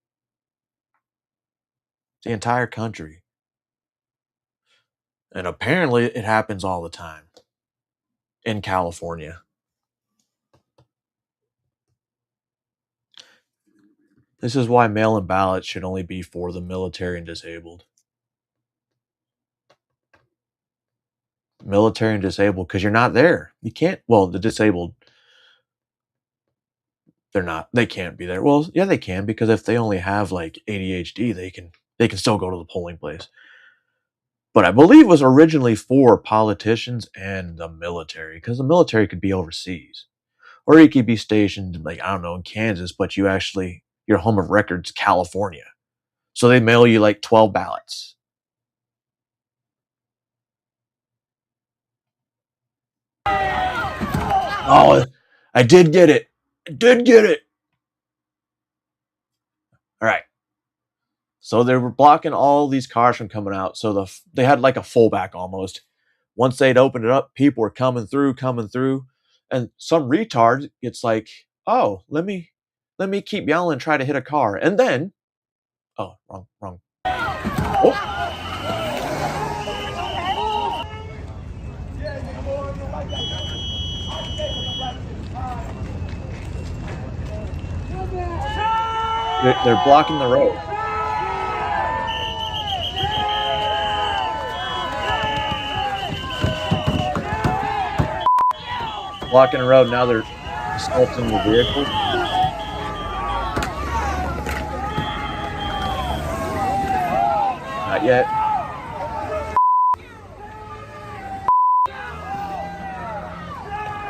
The entire country. And apparently it happens all the time in California. This is why mail-in ballots should only be for the military and disabled. Military and disabled, because you're not there. You can't, well, the disabled, they can't be there. Well, yeah, they can, because if they only have like ADHD, they can still go to the polling place. But I believe it was originally for politicians and the military, because the military could be overseas. Or you could be stationed, like, I don't know, in Kansas, but your home of record's California. So they mail you like 12 ballots. Oh, I did get it. I did get it. All right. So they were blocking all these cars from coming out. So they had like a fullback almost. Once they'd opened it up, people were coming through. And some retard gets like, oh, let me keep yelling and try to hit a car. And then, oh, wrong. Oh. They're blocking the road. Blocking the road, now they're assaulting the vehicle. Not yet.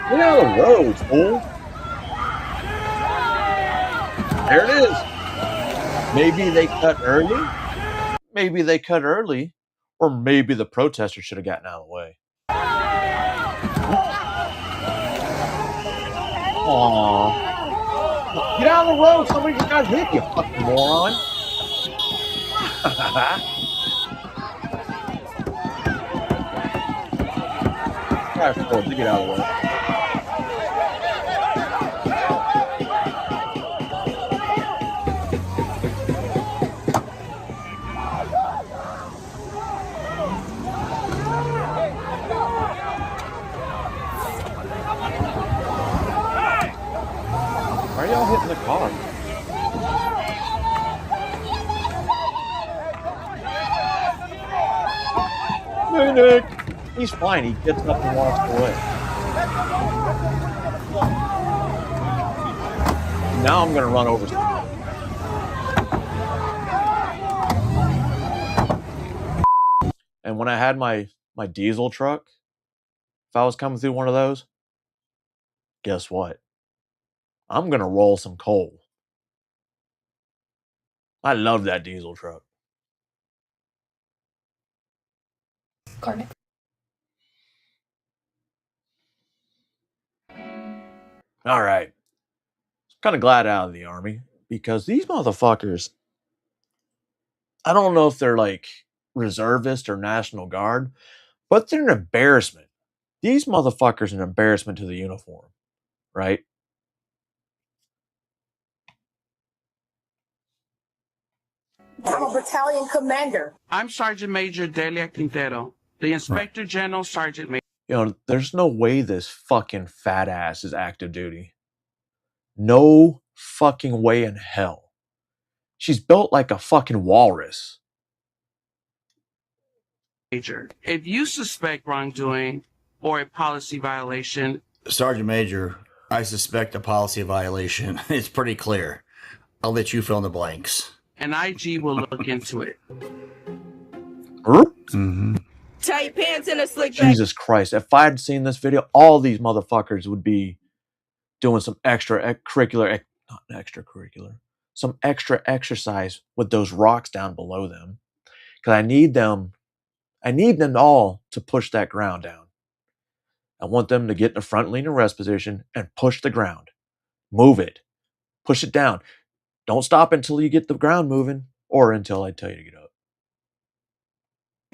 Get out of the road, fool. There it is. Maybe they cut early. Or maybe the protesters should have gotten out of the way. Aww. Get out of the road. Somebody just got hit, you fucking moron. Fast forward to get out of the way. Why are y'all hitting the car? Hey, Nick. He's fine. He gets up and walks away. Now I'm going to run over. And when I had my diesel truck, if I was coming through one of those, guess what? I'm going to roll some coal. I love that diesel truck. Garnet. All right. Kind of glad out of the Army because these motherfuckers, I don't know if they're like reservist or National Guard, but they're an embarrassment. These motherfuckers are an embarrassment to the uniform, right? I'm a battalion commander. I'm Sergeant Major Delia Quintero, the Inspector General Sergeant Major. You know, there's no way this fucking fat ass is active duty. No fucking way in hell. She's built like a fucking walrus. Major, if you suspect wrongdoing or a policy violation, Sergeant Major, I suspect a policy violation. It's pretty clear. I'll let you fill in the blanks. an IG will look into it. Mm-hmm. Tight pants and a slick back. Jesus Christ. If I had seen this video, all these motherfuckers would be doing some extra exercise with those rocks down below them. Because I need them all to push that ground down. I want them to get in the front lean and rest position and push the ground. Move it. Push it down. Don't stop until you get the ground moving or until I tell you to get up.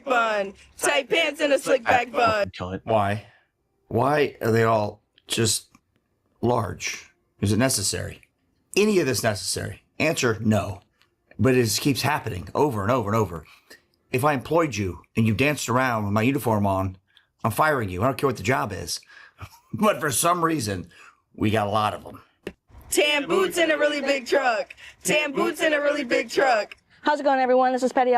Bun. Tight pants and a slick back bun. Why? Why are they all just large? Is it necessary? Any of this necessary? Answer, no. But it just keeps happening over and over and over. If I employed you and you danced around with my uniform on, I'm firing you. I don't care what the job is. But for some reason, we got a lot of them. Tan boots in a really big truck. Tan boots in a really big truck. How's it going, everyone? This is Petty.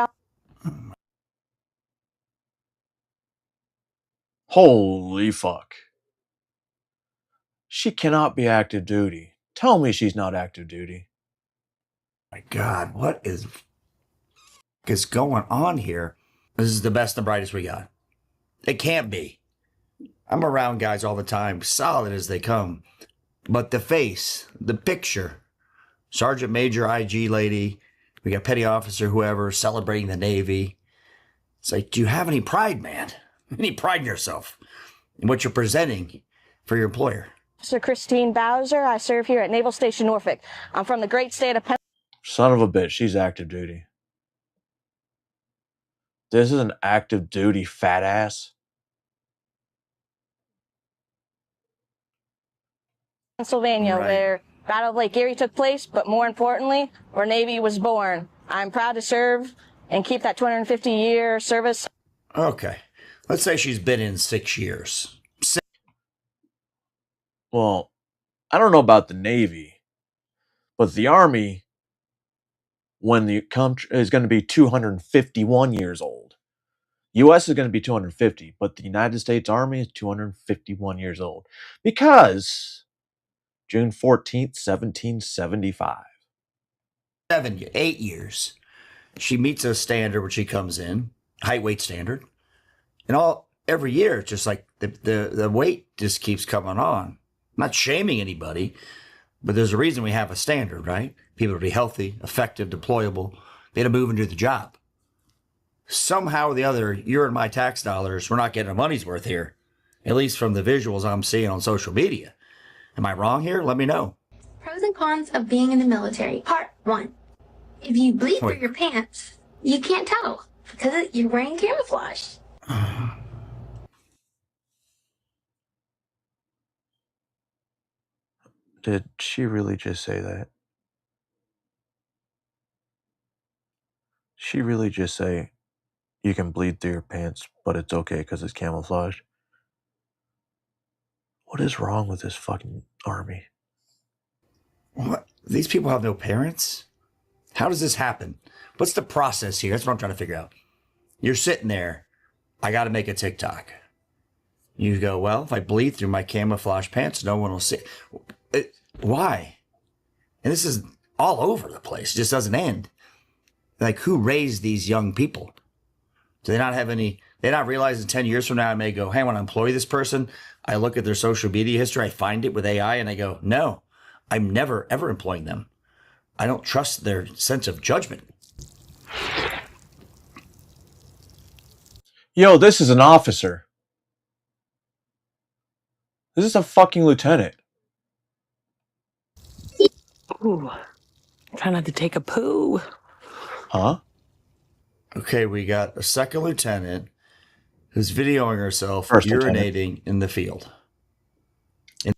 Holy fuck. She cannot be active duty. Tell me she's not active duty. My God, what is going on here? This is the best and brightest we got. It can't be. I'm around guys all the time, solid as they come. But the face, the picture, Sergeant Major IG lady, we got petty officer, whoever, celebrating the Navy. It's like, do you have any pride, man? Any pride in yourself in what you're presenting for your employer? Officer Christine Bowser. I serve here at Naval Station Norfolk. I'm from the great state of Pennsylvania. Son of a bitch, she's active duty. This is an active duty fat ass. Where Battle of Lake Erie took place, but more importantly, where Navy was born. I'm proud to serve and keep that 250-year service. Okay. Let's say she's been in 6 years. Well, I don't know about the Navy, but the Army, when the country is going to be 251 years old. U.S. is going to be 250, but the United States Army is 251 years old. Because June 14th, 1775. 8 years. She meets a standard when she comes in, height weight standard. And every year, it's just like the weight just keeps coming on. I'm not shaming anybody, but there's a reason we have a standard, right? People to be healthy, effective, deployable, they to move and do the job. Somehow or the other, you're in my tax dollars, we're not getting our money's worth here. At least from the visuals I'm seeing on social media. Am I wrong here? Let me know. Pros and cons of being in the military. Part 1. If you bleed through your pants, you can't tell because you're wearing camouflage. Did she really just say that? She really just say, you can bleed through your pants, but it's okay because it's camouflage? What is wrong with this fucking Army? What? These people have no parents? How does this happen? What's the process here? That's what I'm trying to figure out. You're sitting there. I got to make a TikTok. You go, well, if I bleed through my camouflage pants, no one will see. Why? And this is all over the place. It just doesn't end. Like, who raised these young people? Do they not have any... They not realize in 10 years from now, I may go, hey, I want to employ this person. I look at their social media history. I find it with AI, and I go, no, I'm never, ever employing them. I don't trust their sense of judgment. Yo, this is an officer. This is a fucking lieutenant. Ooh, try not to take a poo. Huh? Okay, we got a second lieutenant who's videoing herself First urinating lieutenant. in the field.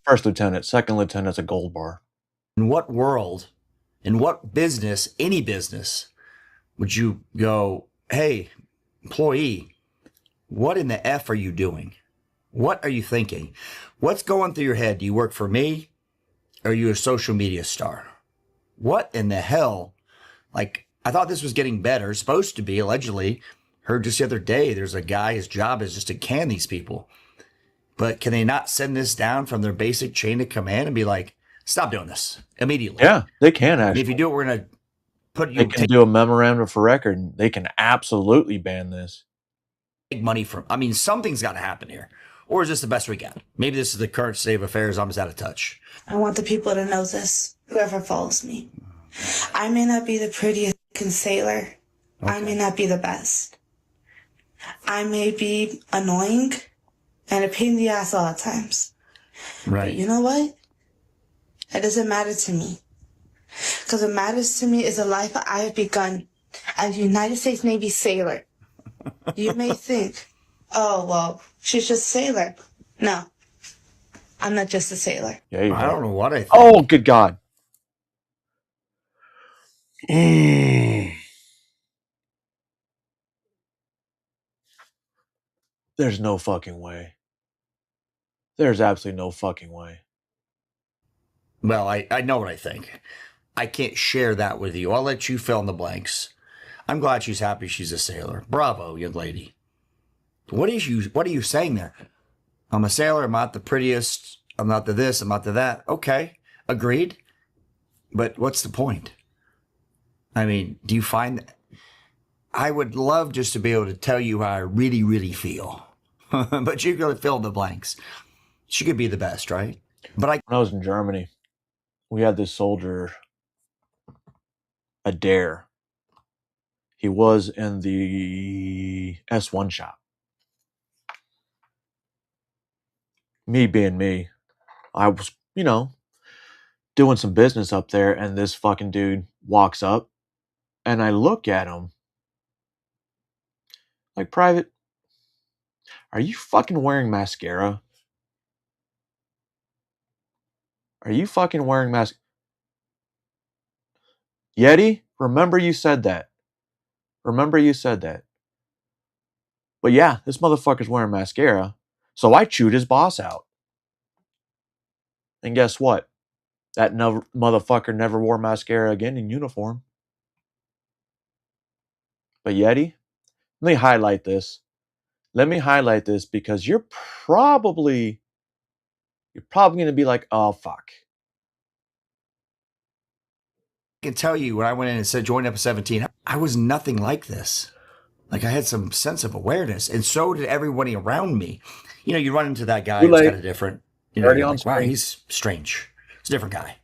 First lieutenant. Second lieutenant's a gold bar. In what world, in what business, any business, would you go, hey, employee, what in the F are you doing? What are you thinking? What's going through your head? Do you work for me? Or are you a social media star? What in the hell? Like, I thought this was getting better. Supposed to be, allegedly. Heard just the other day, there's a guy, his job is just to can these people. But can they not send this down from their basic chain of command and be like, stop doing this immediately? Yeah, they can And actually. if you do it, we're going to put you They can do a memorandum for record. They can absolutely ban this. take money from. I mean, something's got to happen here. Or is this the best we got? Maybe this is the current state of affairs. I'm just out of touch. I want the people to know this, whoever follows me. I may not be the prettiest sailor. I may not be the best. I may be annoying and a pain in the ass a lot of times. Right. But you know what? It doesn't matter to me. Because what matters to me is the life I have begun as a United States Navy sailor. You may think, oh, well, she's just a sailor. No, I'm not just a sailor. Yeah, you I don't know what I think. Oh, good God. There's no fucking way. There's absolutely no fucking way. Well, I know what I think. I can't share that with you. I'll let you fill in the blanks. I'm glad she's happy she's a sailor. Bravo, young lady. What are you saying there? I'm a sailor. I'm not the prettiest. I'm not the this. I'm not the that. Okay, agreed. But what's the point? I mean, do you find... I would love just to be able to tell you how I really, really feel. But you gotta fill in the blanks. She could be the best, right? But when I was in Germany, we had this soldier, Adair. He was in the S1 shop. Me being me, I was, doing some business up there, and this fucking dude walks up, and I look at him like, Private, are you fucking wearing mascara? Are you fucking wearing Yeti, remember you said that. Remember you said that. But yeah, this motherfucker's wearing mascara. So I chewed his boss out. And guess what? That motherfucker never wore mascara again in uniform. But Yeti, let me highlight this. Let me highlight this because you're probably going to be like, oh, fuck. I can tell you when I went in and said join up at 17, I was nothing like this. Like I had some sense of awareness, and so did everybody around me. You run into that guy who's kind of different. You're like, wow, he's strange. It's a different guy.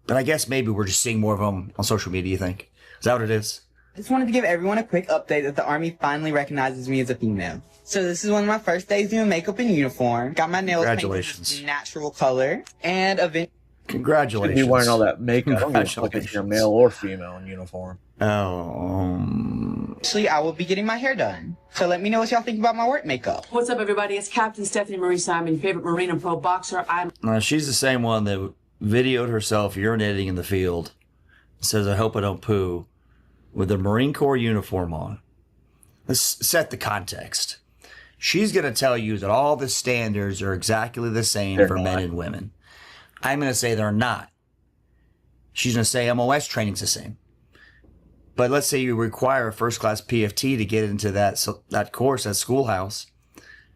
But I guess maybe we're just seeing more of them on social media, you think? Is that what it is? I just wanted to give everyone a quick update that the Army finally recognizes me as a female. So this is one of my first days doing makeup and uniform. Got my nails painted natural color, and eventually... Congratulations. You'd be wearing all that makeup. I don't give a fuck if you're male or female in uniform. Actually, I will be getting my hair done. So let me know what y'all think about my work makeup. What's up, everybody? It's Captain Stephanie Marie Simon, favorite Marine and pro boxer. She's the same one that videoed herself urinating in the field. Says, I hope I don't poo, with a Marine Corps uniform on. Let's set the context. She's going to tell you that all the standards are exactly the same for men and women. I'm going to say they're not. She's going to say MOS training's the same. But let's say you require a first-class PFT to get into that course at schoolhouse.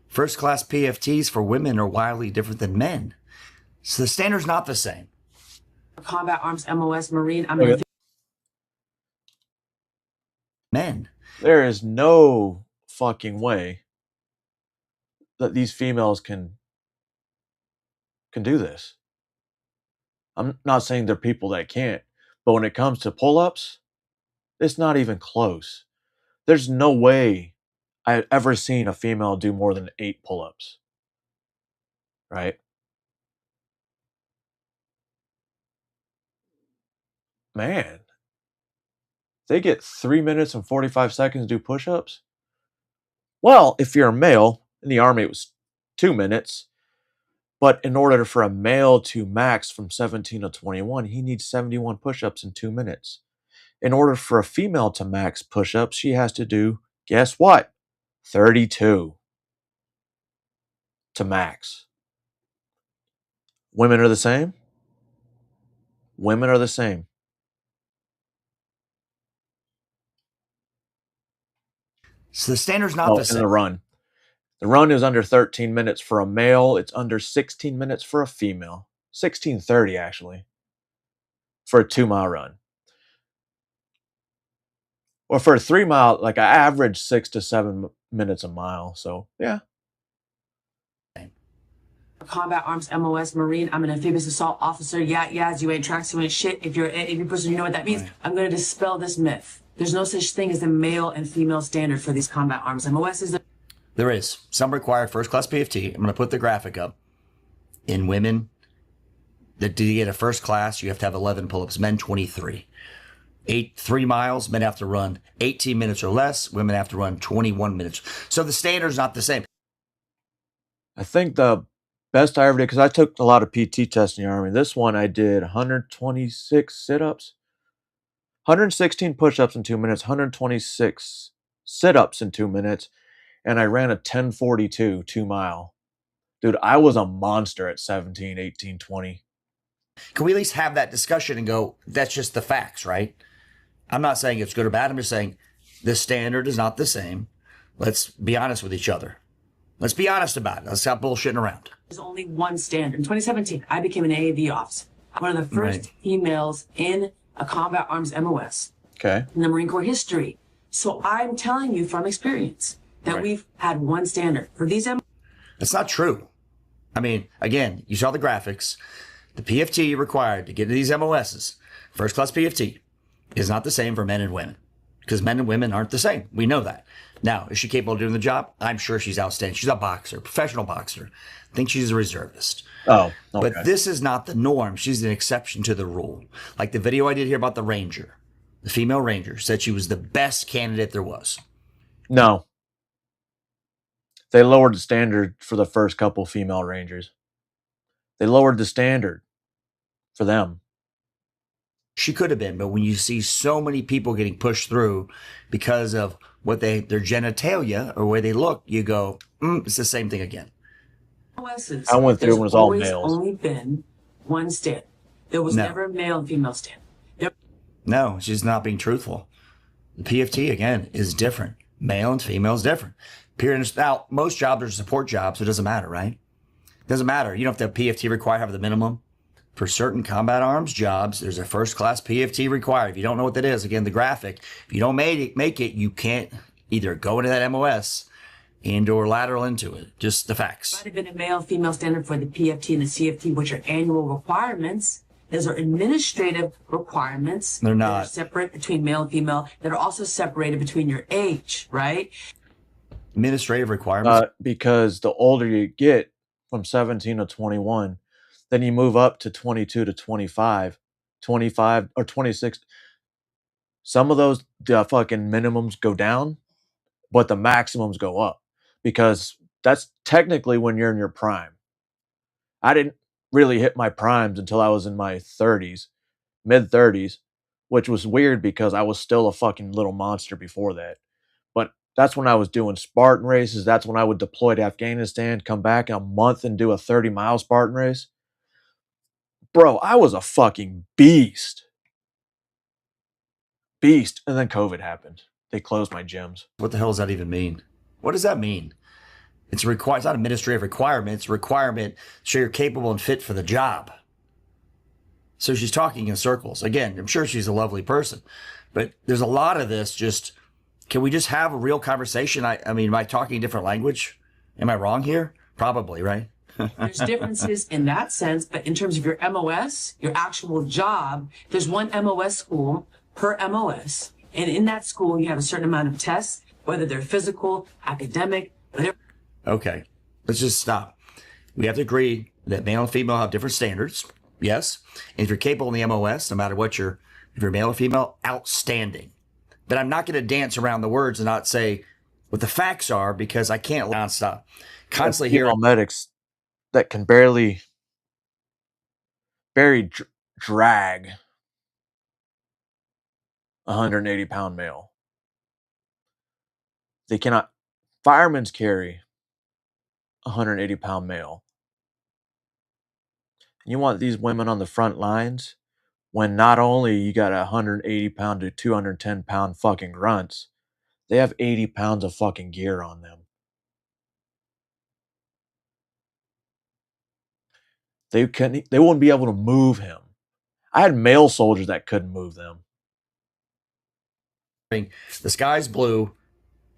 First-class PFTs for women are wildly different than men. So the standard's not the same. Combat Arms, MOS, Marine. Men. There is no fucking way that these females can do this. I'm not saying there are people that can't, but when it comes to pull-ups, it's not even close. There's no way I've ever seen a female do more than 8 pull-ups. Right? Man. They get 3 minutes and 45 seconds to do push-ups? Well, if you're a male, in the Army it was 2 minutes. But in order for a male to max from 17 to 21, he needs 71 push-ups in 2 minutes. In order for a female to max push-ups, she has to do, guess what? 32 to max. Women are the same? Women are the same. So the standard's not the same. The run. The run is under 13 minutes for a male. It's under 16 minutes for a female. 16:30 actually. For a 2-mile run. Or for a 3-mile, like I average 6 to 7 minutes a mile. So yeah. Combat Arms, MOS, Marine. I'm an amphibious assault officer. Yeah, you ain't tracks, you ain't shit. If you're an Navy person, you know what that means. Right. I'm going to dispel this myth. There's no such thing as a male and female standard for these combat arms. MOS is There is. Some require first-class PFT. I'm going to put the graphic up. In women, to get a first class, you have to have 11 pull-ups. Men, 23. 3 miles, men have to run 18 minutes or less. Women have to run 21 minutes. So the standard's not the same. I think the best I ever did, because I took a lot of PT tests in the Army. This one I did 126 sit-ups, 116 push-ups in 2 minutes, 126 sit-ups in 2 minutes, and I ran a 10:42 2-mile. Dude, I was a monster at 17, 18, 20. Can we at least have that discussion and go, that's just the facts, right? I'm not saying it's good or bad. I'm just saying the standard is not the same. Let's be honest with each other. Let's be honest about it. Let's stop bullshitting around. There's only one standard. In 2017, I became an AAV officer. I'm one of the first females in a combat arms MOS Okay. in the Marine Corps history. So I'm telling you from experience that we've had one standard for these MOS. That's not true. I mean, again, you saw the graphics. The PFT required to get to these MOSs, first class PFT, is not the same for men and women. Because men and women aren't the same. We know that. Now, is she capable of doing the job? I'm sure she's outstanding. She's a boxer, professional boxer. I think she's a reservist. Oh, okay. But this is not the norm. She's an exception to the rule. Like the video I did here about the Ranger, the female Ranger, said she was the best candidate there was. No. They lowered the standard for the first couple female Rangers. They lowered the standard for them. She could have been, but when you see so many people getting pushed through because of what their genitalia or where they look, you go, it's the same thing again. MOSs, I went through there's when it was all always males. only been one standard. There was never a male and female standard. No, she's not being truthful. The PFT, again, is different. Male and female is different. Now, most jobs are support jobs, so it doesn't matter, right? It doesn't matter. You don't have to have PFT required, have the minimum. For certain combat arms jobs, there's a first class PFT required. If you don't know what that is, again, the graphic, if you don't make it, you can't either go into that MOS and or lateral into it. Just the facts. Might have been a male female standard for the PFT and the CFT, which are annual requirements. Those are administrative requirements. They're not. That are separate between male and female, that are also separated between your age, right? Administrative requirements? Because the older you get, from 17 to 21, then you move up to 22 to 25, 25 or 26. Some of those fucking minimums go down, but the maximums go up because that's technically when you're in your prime. I didn't really hit my primes until I was in my 30s, mid 30s, which was weird because I was still a fucking little monster before that. But that's when I was doing Spartan races. That's when I would deploy to Afghanistan, come back in a month and do a 30-mile Spartan race. Bro, I was a fucking beast. Beast. And then COVID happened. They closed my gyms. What the hell does that even mean? What does that mean? It's not an administrative requirement. It's a requirement so you're capable and fit for the job. So she's talking in circles. Again, I'm sure she's a lovely person. But there's a lot of this just, can we just have a real conversation? I mean, am I talking a different language? Am I wrong here? Probably, right? There's differences in that sense, but in terms of your MOS, your actual job, there's one MOS school per MOS. And in that school, you have a certain amount of tests, whether they're physical, academic, whatever. Okay, let's just stop. We have to agree that male and female have different standards. Yes. And if you're capable in the MOS, no matter what if you're male or female, outstanding. But I'm not going to dance around the words and not say what the facts are because I can't stop. Constantly hear medics that can barely drag a 180-pound male. They cannot. Firemen's carry a 180-pound male. You want these women on the front lines when not only you got 180-pound to 210-pound fucking grunts, they have 80 pounds of fucking gear on them. They won't be able to move him. I had male soldiers that couldn't move them. The sky's blue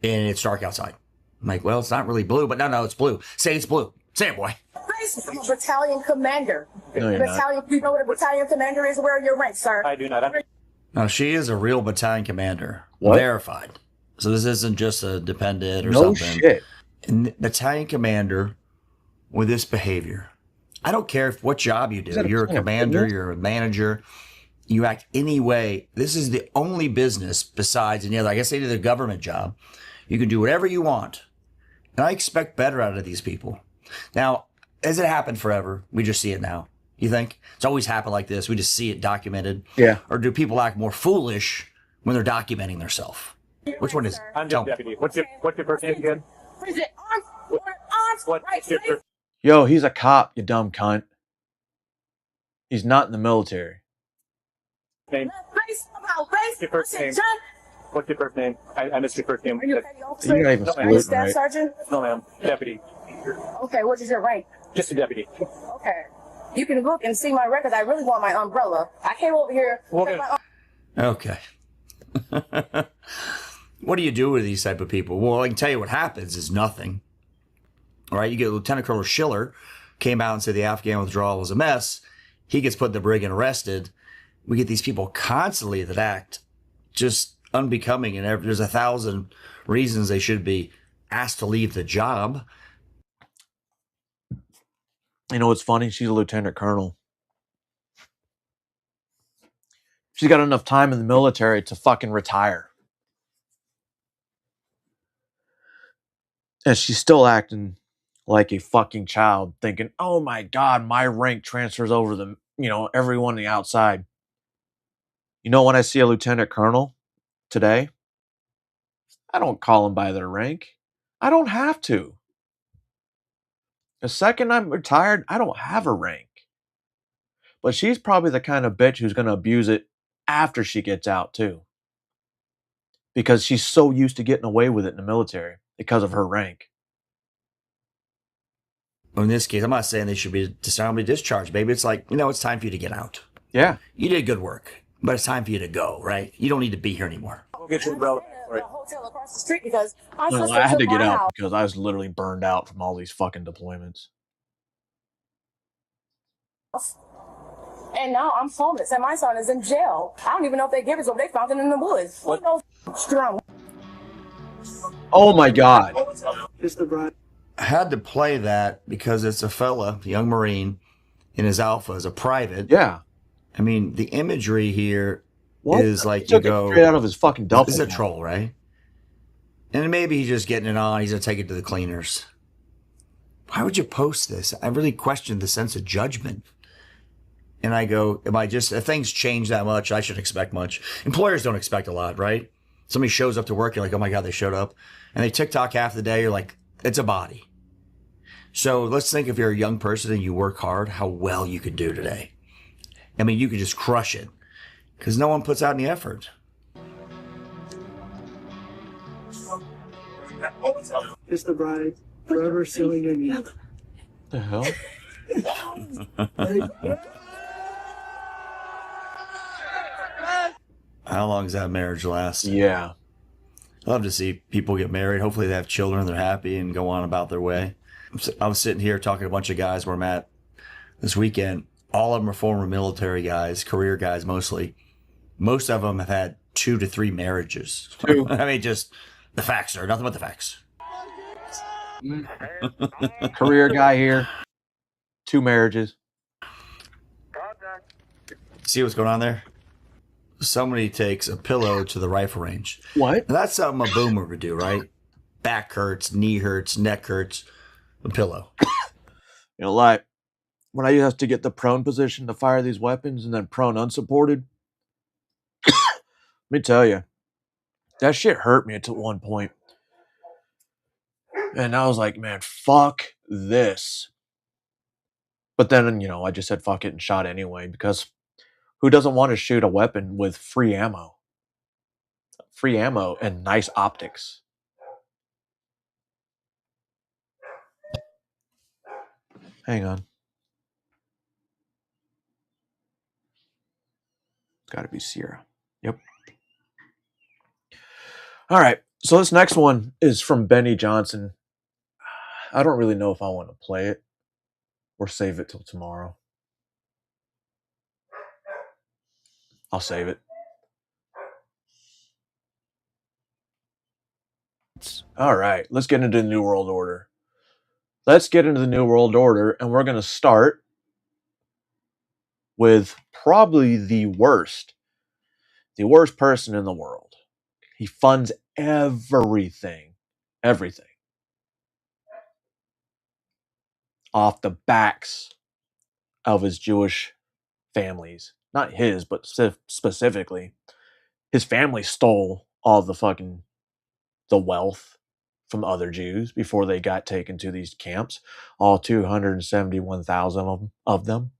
and it's dark outside. I'm like, well, it's not really blue, but no, it's blue. Say it's blue. Say it, boy. I'm a battalion commander. No, you're not. You know what a battalion commander is? Where are your ranks, sir? I do not. No, she is a real battalion commander. What? Verified. So this isn't just a dependent or No something. shit. And battalion commander with this behavior. I don't care what job you do. You're a commander, you're a manager, you act any way. This is the only business besides any other. I guess they did a government job. You can do whatever you want. And I expect better out of these people. Now, has it happened forever? We just see it now. You think? It's always happened like this. We just see it documented. Yeah. Or do people act more foolish when they're documenting themselves? Which one is it? I'm just deputy. What's your first name again? What's your Yo, he's a cop, you dumb cunt. He's not in the military. Name. Race about race. Your first name. What's your first name? I missed your first name. Are you a petty officer? You're not even Are you a saluting, staff right? sergeant? No, ma'am. Deputy. Okay, what is your rank? Just a deputy. Okay. You can look and see my records. I really want my umbrella. I came over here. Okay. What do you do with these type of people? Well, I can tell you what happens is nothing. All right, you get Lieutenant Colonel Schiller came out and said the Afghan withdrawal was a mess. He gets put in the brig and arrested. We get these people constantly that act just unbecoming, and there's 1,000 reasons they should be asked to leave the job. You know what's funny? She's a lieutenant colonel. She's got enough time in the military to fucking retire. And she's still acting like a fucking child, thinking, oh my God, my rank transfers over the, everyone on the outside. You know, when I see a lieutenant colonel today, I don't call them by their rank. I don't have to. The second I'm retired, I don't have a rank. But she's probably the kind of bitch who's going to abuse it after she gets out too. Because she's so used to getting away with it in the military because of her rank. In this case, I'm not saying they should be dishonorably discharged, baby. It's like, it's time for you to get out. Yeah. You did good work, but it's time for you to go, right? You don't need to be here anymore. We'll get your umbrella. The hotel across the street because our No, sister I had to took get my out house. because I was literally burned out from all these fucking deployments. And now I'm homeless, and my son is in jail. I don't even know if they give it, so they found it in the woods. What? No strong. Oh my God. I had to play that because it's a fella, a young Marine, in his alpha as a private. Yeah. I mean, the imagery here is like He took it straight out of his fucking double. This is a troll, right? And maybe he's just getting it on. He's going to take it to the cleaners. Why would you post this? I really questioned the sense of judgment. And I go, if things change that much, I shouldn't expect much. Employers don't expect a lot, right? Somebody shows up to work, you're like, oh my God, they showed up. And they TikTok half the day, you're like, it's a body. So let's think if you're a young person and you work hard, how well you could do today. I mean, you could just crush it because no one puts out any effort. It's the bride, forever sealing your knee. The hell? How long does that marriage last? Yeah. I love to see people get married. Hopefully they have children, they're happy, and go on about their way. I was sitting here talking to a bunch of guys where I'm at this weekend. All of them are former military guys, career guys mostly. Most of them have had 2 to 3 marriages. I mean, just the facts are nothing but the facts. Career guy here. 2 marriages. See what's going on there? Somebody takes a pillow to the rifle range. What? Now, that's something a boomer would do, right? Back hurts, knee hurts, neck hurts. A pillow. Like when I used to get the prone position to fire these weapons and then prone unsupported. Let me tell you, that shit hurt me at one point. And I was like, man, fuck this. But then, I just said fuck it and shot anyway because who doesn't want to shoot a weapon with free ammo? Free ammo and nice optics. Hang on. It's got to be Sierra. Yep. All right. So this next one is from Benny Johnson. I don't really know if I want to play it or save it till tomorrow. I'll save it. All right. Let's get into the New World Order. Let's get into the New World Order, and we're going to start with probably the worst person in the world. He funds everything off the backs of his Jewish families. Not his, but specifically. His family stole all the wealth from other Jews before they got taken to these camps, all 271,000 of them.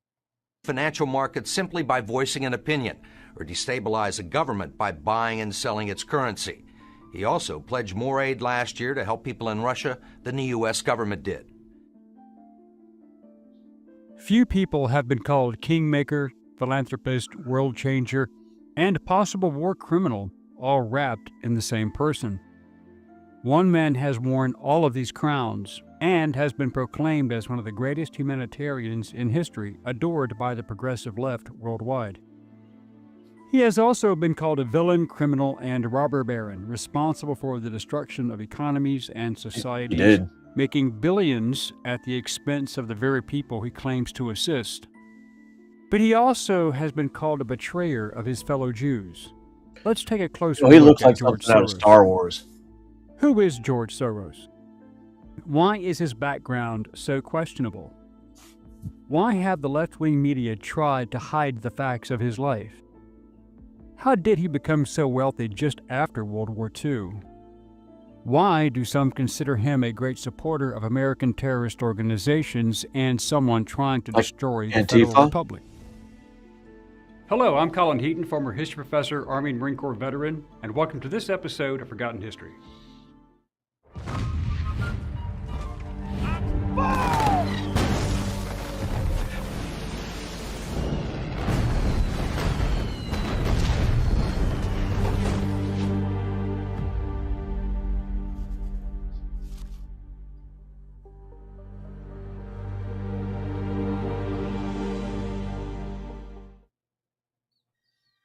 financial markets simply by voicing an opinion, or destabilize a government by buying and selling its currency. He also pledged more aid last year to help people in Russia than the U.S. government did. Few people have been called kingmaker, philanthropist, world changer, and possible war criminal, all wrapped in the same person. One man has worn all of these crowns and has been proclaimed as one of the greatest humanitarians in history, adored by the progressive left worldwide. He has also been called a villain, criminal, and robber baron, responsible for the destruction of economies and societies, making billions at the expense of the very people he claims to assist. But he also has been called a betrayer of his fellow Jews. Let's take a closer look he looks at like George something out of Soros. Star Wars. Who is George Soros? Why is his background so questionable? Why have the left-wing media tried to hide the facts of his life? How did he become so wealthy just after World War II? Why do some consider him a great supporter of American terrorist organizations and someone trying to destroy the Federal Republic? Hello, I'm Colin Heaton, former history professor, Army and Marine Corps veteran, and welcome to this episode of Forgotten History.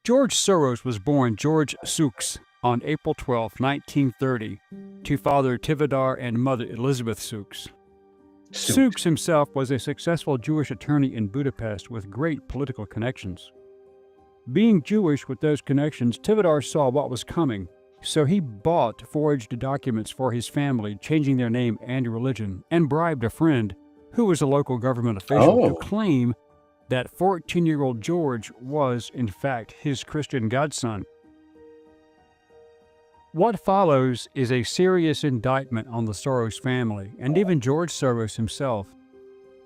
George Soros was born George Sukes on April 12, 1930, to father Tivadar and mother Elizabeth Sukes. Sukes himself was a successful Jewish attorney in Budapest with great political connections. Being Jewish with those connections, Tivadar saw what was coming, so he bought forged documents for his family, changing their name and religion, and bribed a friend, who was a local government official, to claim that 14-year-old George was, in fact, his Christian godson. What follows is a serious indictment on the Soros family, and even George Soros himself.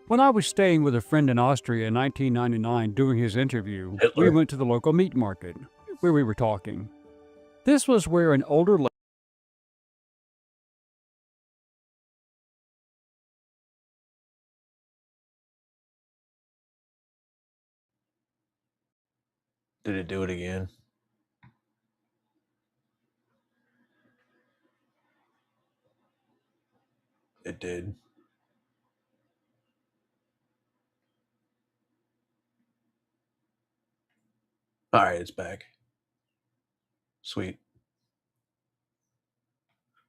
When I was staying with a friend in Austria in 1999 doing his interview, we went to the local meat market, where we were talking. This was where an older lady Did it do it again? It did. All right, it's back. Sweet.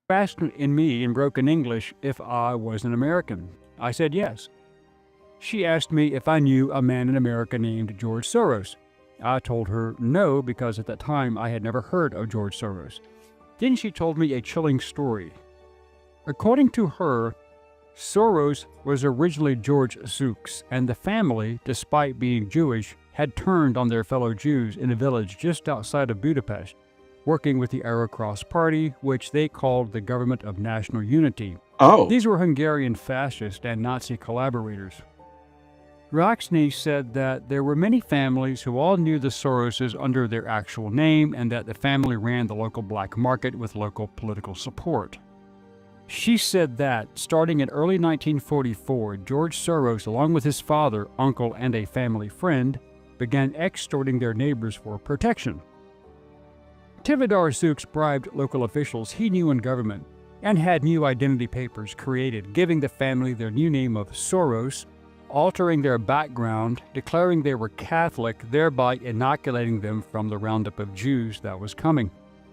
asked me in broken English if I was an American. I said yes. She asked me if I knew a man in America named George Soros. I told her no, because at that time I had never heard of George Soros. Then she told me a chilling story. According to her, Soros was originally George Sukes, and the family, despite being Jewish, had turned on their fellow Jews in a village just outside of Budapest, working with the Arrow-Cross Party, which they called the Government of National Unity. These were Hungarian fascist and Nazi collaborators. Roxney said that there were many families who all knew the Soroses under their actual name, and that the family ran the local black market with local political support. She said that, starting in early 1944, George Soros, along with his father, uncle, and a family friend, began extorting their neighbors for protection. Tivadar Sukes bribed local officials he knew in government and had new identity papers created, giving the family their new name of Soros, altering their background, declaring they were Catholic, thereby inoculating them from the roundup of Jews that was coming,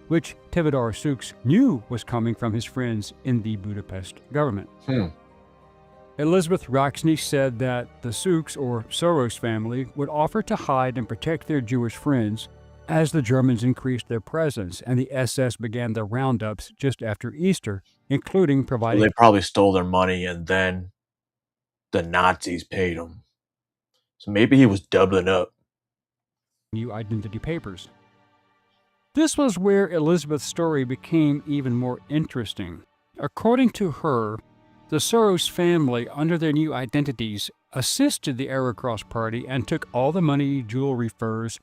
which Tivadar Sukes knew was coming from his friends in the Budapest government. Elizabeth Roxney said that the Sukes, or Soros family, would offer to hide and protect their Jewish friends as the Germans increased their presence and the SS began their roundups just after Easter, including providing... Well, they probably stole their money and then the Nazis paid them. So maybe he was doubling up. New identity papers. This was where Elizabeth's story became even more interesting. According to her, the Soros family, under their new identities, assisted the Arrow Cross Party and took all the money, jewelry, furs,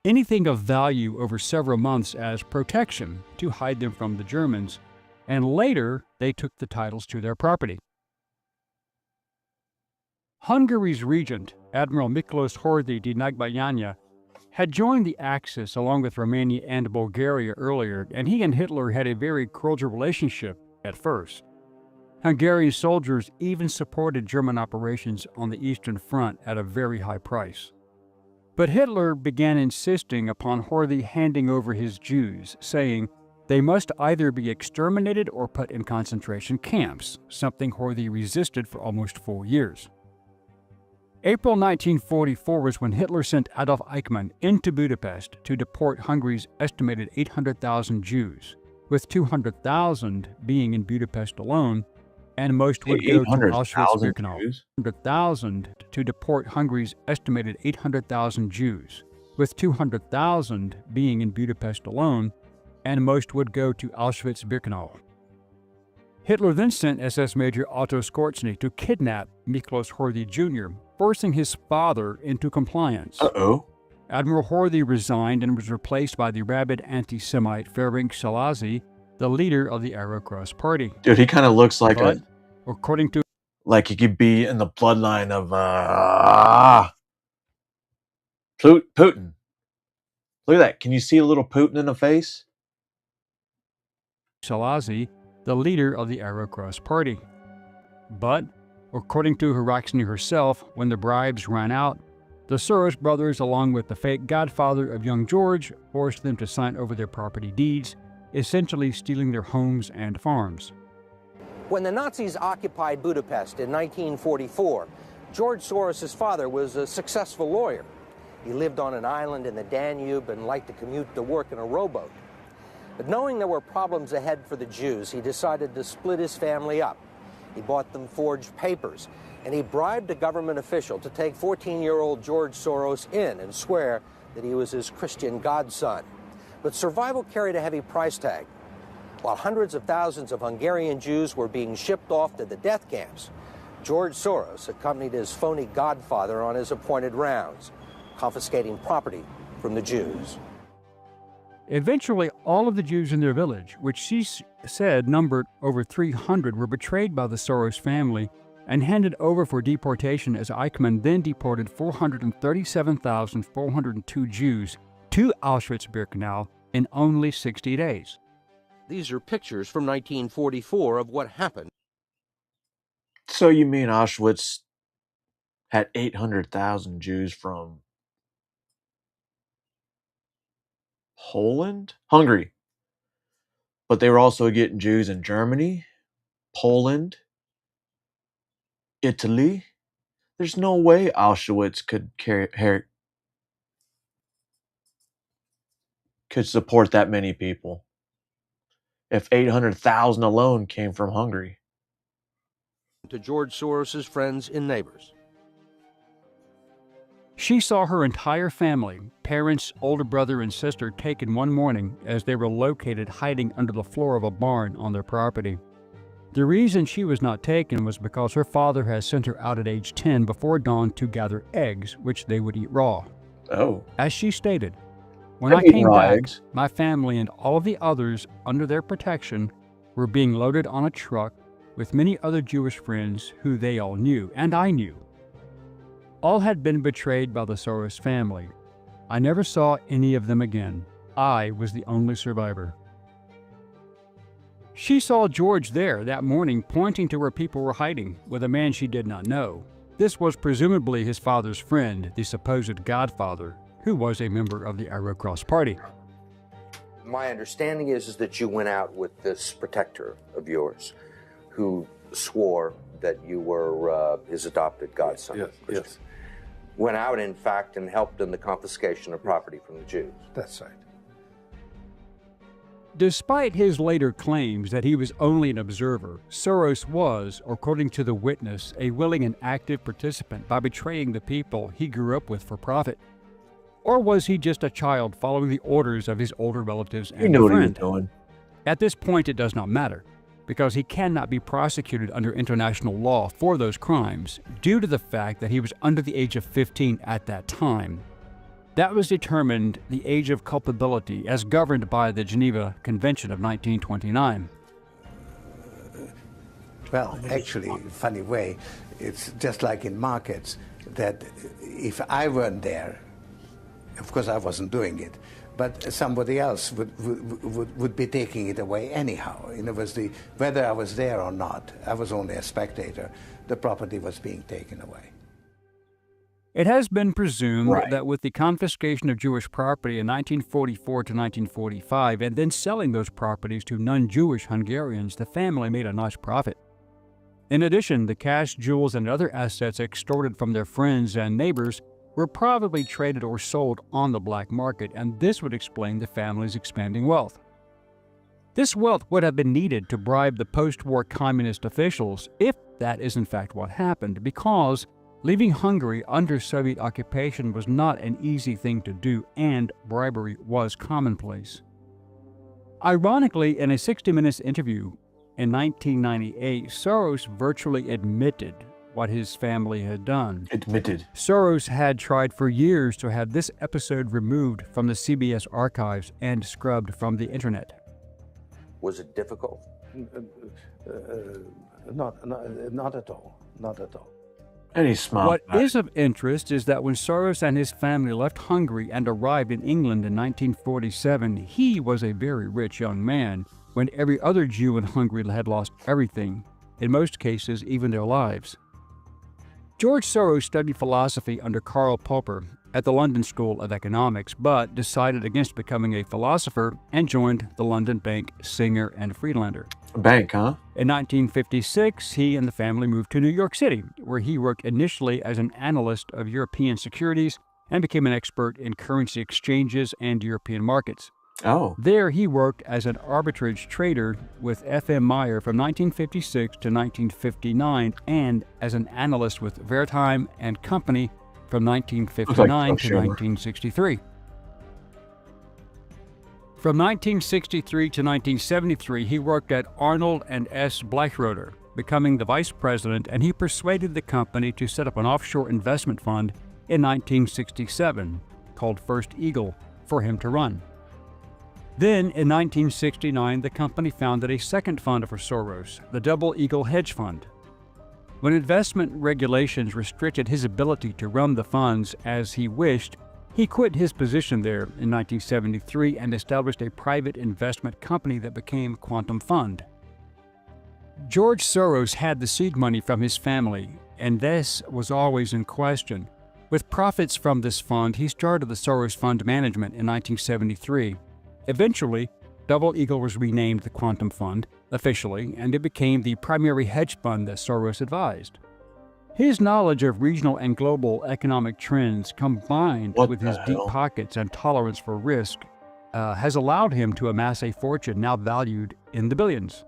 anything of value over several months as protection to hide them from the Germans, and later they took the titles to their property. Hungary's regent, Admiral Miklos Horthy di Nagybányai, had joined the Axis along with Romania and Bulgaria earlier, and he and Hitler had a very cordial relationship at first. Hungarian soldiers even supported German operations on the Eastern Front at a very high price. But Hitler began insisting upon Horthy handing over his Jews, saying they must either be exterminated or put in concentration camps, something Horthy resisted for almost 4 years. April 1944 was when Hitler sent Adolf Eichmann into Budapest to deport Hungary's estimated 800,000 Jews, with 200,000 being in Budapest alone, and most would go to Auschwitz-Birkenau. 100,000 to deport Hungary's estimated 800,000 Jews, with 200,000 being in Budapest alone, and most would go to Auschwitz-Birkenau. Hitler then sent SS Major Otto Skorzeny to kidnap Miklos Horthy Jr., forcing his father into compliance. Admiral Horthy resigned and was replaced by the rabid anti-Semite Ferenc Szálasi, the leader of the Arrow Cross Party. Dude, he kind of looks like according to like he could be in the bloodline of Putin. Look at that. Can you see a little Putin in the face? Szálasi, the leader of the Arrow Cross Party. But, according to Haraksny herself, when the bribes ran out, the Soros brothers, along with the fake godfather of young George, forced them to sign over their property deeds, essentially stealing their homes and farms. When the Nazis occupied Budapest in 1944, George Soros' father was a successful lawyer. He lived on an island in the Danube and liked to commute to work in a rowboat. But knowing there were problems ahead for the Jews, he decided to split his family up. He bought them forged papers, and he bribed a government official to take 14-year-old George Soros in and swear that he was his Christian godson. But survival carried a heavy price tag. While hundreds of thousands of Hungarian Jews were being shipped off to the death camps, George Soros accompanied his phony godfather on his appointed rounds, confiscating property from the Jews. Eventually, all of the Jews in their village, which she said numbered over 300, were betrayed by the Soros family and handed over for deportation, as Eichmann then deported 437,402 Jews to Auschwitz-Birkenau in only 60 days. These are pictures from 1944 of what happened. So you mean Auschwitz had 800,000 Jews from Poland? Hungary. But they were also getting Jews in Germany, Poland, Italy. There's no way Auschwitz could support that many people if 800,000 alone came from Hungary. To George Soros' friends and neighbors. She saw her entire family, parents, older brother, and sister, taken one morning as they were located hiding under the floor of a barn on their property. The reason she was not taken was because her father had sent her out at age 10 before dawn to gather eggs, which they would eat raw. Oh. As she stated, when I came back, my family and all of the others under their protection were being loaded on a truck with many other Jewish friends who they all knew, and I knew. All had been betrayed by the Soros family. I never saw any of them again. I was the only survivor. She saw George there that morning pointing to where people were hiding with a man she did not know. This was presumably his father's friend, the supposed godfather, who was a member of the Arrow Cross Party. My understanding is that you went out with this protector of yours who swore that you were his adopted godson. Yes. Went out, in fact, and helped in the confiscation of property from the Jews. That's right. Despite his later claims that he was only an observer, Soros was, according to the witness, a willing and active participant by betraying the people he grew up with for profit. Or was he just a child following the orders of his older relatives and You knew what he was friend? doing. At this point, it does not matter. because he cannot be prosecuted under international law for those crimes due to the fact that he was under the age of 15 at that time. That was determined the age of culpability as governed by the Geneva Convention of 1929. Well, actually, funny way, it's just like in markets, that if I weren't there, of course I wasn't doing it, but somebody else would be taking it away anyhow. In other words, whether I was there or not, I was only a spectator, the property was being taken away. It has been presumed that with the confiscation of Jewish property in 1944 to 1945, and then selling those properties to non-Jewish Hungarians, the family made a nice profit. In addition, the cash, jewels, and other assets extorted from their friends and neighbors were probably traded or sold on the black market, and this would explain the family's expanding wealth. This wealth would have been needed to bribe the post-war communist officials, if that is in fact what happened, because leaving Hungary under Soviet occupation was not an easy thing to do, and bribery was commonplace. Ironically, in a 60 Minutes interview in 1998, Soros virtually admitted what his family had done. Soros had tried for years to have this episode removed from the CBS archives and scrubbed from the internet. Was it difficult? Not at all. Not at all. And he smiled. What is of interest is that when Soros and his family left Hungary and arrived in England in 1947, he was a very rich young man, when every other Jew in Hungary had lost everything, in most cases even their lives. George Soros studied philosophy under Karl Popper at the London School of Economics, but decided against becoming a philosopher and joined the London bank Singer and Friedlander. A bank, huh? In 1956, he and the family moved to New York City, where he worked initially as an analyst of European securities and became an expert in currency exchanges and European markets. Oh. There he worked as an arbitrage trader with F.M. Meyer from 1956 to 1959 and as an analyst with Wertheim and Company from 1959 to 1963. From 1963 to 1973, he worked at Arnold and S. Bleichroeder, becoming the vice president, and he persuaded the company to set up an offshore investment fund in 1967, called First Eagle, for him to run. Then, in 1969, the company founded a second fund for Soros, the Double Eagle Hedge Fund. When investment regulations restricted his ability to run the funds as he wished, he quit his position there in 1973 and established a private investment company that became Quantum Fund. George Soros had the seed money from his family, and this was always in question. With profits from this fund, he started the Soros Fund Management in 1973. Eventually, Double Eagle was renamed the Quantum Fund officially, and it became the primary hedge fund that Soros advised. His knowledge of regional and global economic trends, combined with his deep pockets and tolerance for risk, has allowed him to amass a fortune now valued in the billions.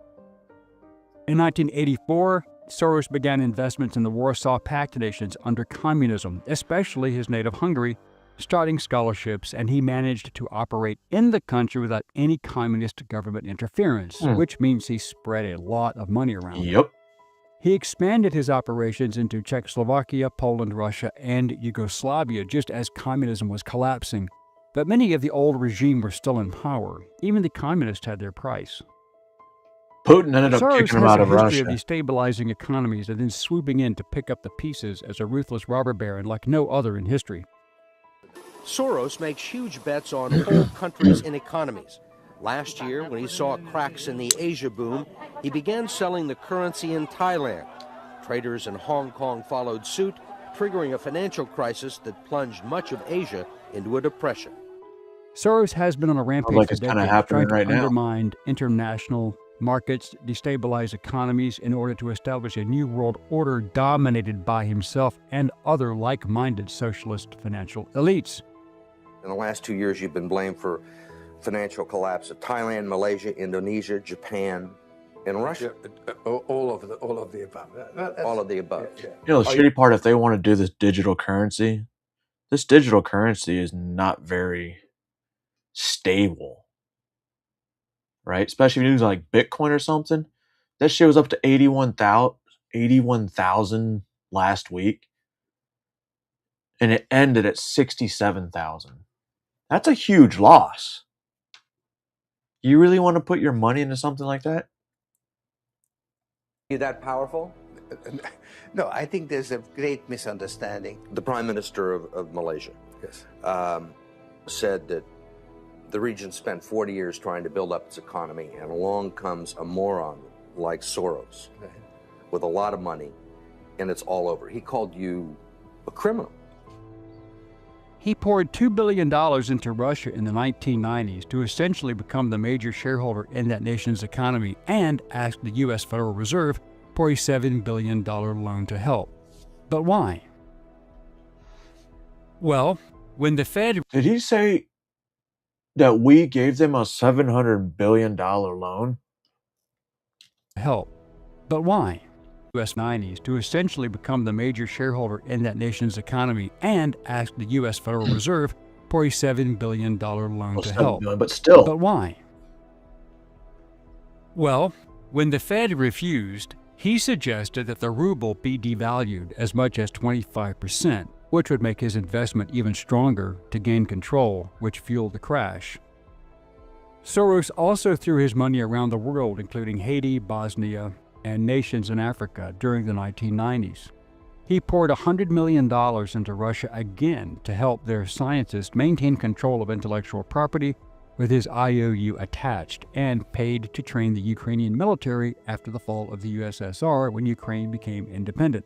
In 1984, Soros began investments in the Warsaw Pact nations under communism, especially his native Hungary, starting scholarships, and he managed to operate in the country without any communist government interference, which means he spread a lot of money around. Yep. He expanded his operations into Czechoslovakia, Poland, Russia, and Yugoslavia just as communism was collapsing. But many of the old regime were still in power. Even the communists had their price. Putin ended up kicking him out of Soros has a history Russia. of destabilizing economies and then swooping in to pick up the pieces as a ruthless robber baron like no other in history. Soros makes huge bets on whole countries and economies. Last year, when he saw cracks in the Asia boom, he began selling the currency in Thailand. Traders in Hong Kong followed suit, triggering a financial crisis that plunged much of Asia into a depression. Soros has been on a rampage like for it's kinda decades, happening trying right to now. undermine international markets, destabilize economies in order to establish a new world order dominated by himself and other like-minded socialist financial elites. In the last 2 years, you've been blamed for financial collapse of Thailand, Malaysia, Indonesia, Japan, and Russia. All of the above. All of the above. You know, the shitty part, if they want to do this digital currency is not very stable, right? Especially if you use like Bitcoin or something. That shit was up to 81,000 last week. And it ended at 67,000. That's a huge loss. You really want to put your money into something like that? You that powerful? No, I think there's a great misunderstanding. The Prime Minister of Malaysia said that the region spent 40 years trying to build up its economy, and along comes a moron like Soros with a lot of money, and it's all over. He called you a criminal. He poured $2 billion into Russia in the 1990s to essentially become the major shareholder in that nation's economy and asked the U.S. Federal Reserve for a $7 billion loan to help. But why? Well, when the Fed... Did he say that we gave them a $700 billion loan? Help. But why? U.S. 90s to essentially become the major shareholder in that nation's economy and asked the U.S. Federal Reserve for a $7 billion loan to help. But still. But why? Well, when the Fed refused, he suggested that the ruble be devalued as much as 25%, which would make his investment even stronger to gain control, which fueled the crash. Soros also threw his money around the world, including Haiti, Bosnia, and nations in Africa during the 1990s. He poured $100 million into Russia again to help their scientists maintain control of intellectual property with his IOU attached, and paid to train the Ukrainian military after the fall of the USSR when Ukraine became independent.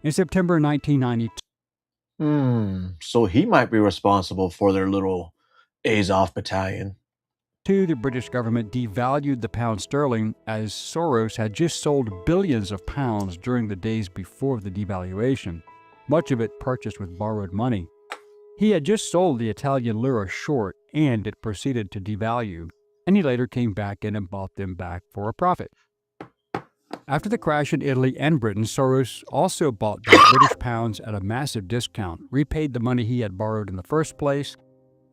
In September 1992, So he might be responsible for their little Azov battalion. the British government devalued the pound sterling as Soros had just sold billions of pounds during the days before the devaluation, much of it purchased with borrowed money. He had just sold the Italian lira short, and it proceeded to devalue, and he later came back in and bought them back for a profit. After the crash in Italy and Britain, Soros also bought the British pounds at a massive discount, repaid the money he had borrowed in the first place,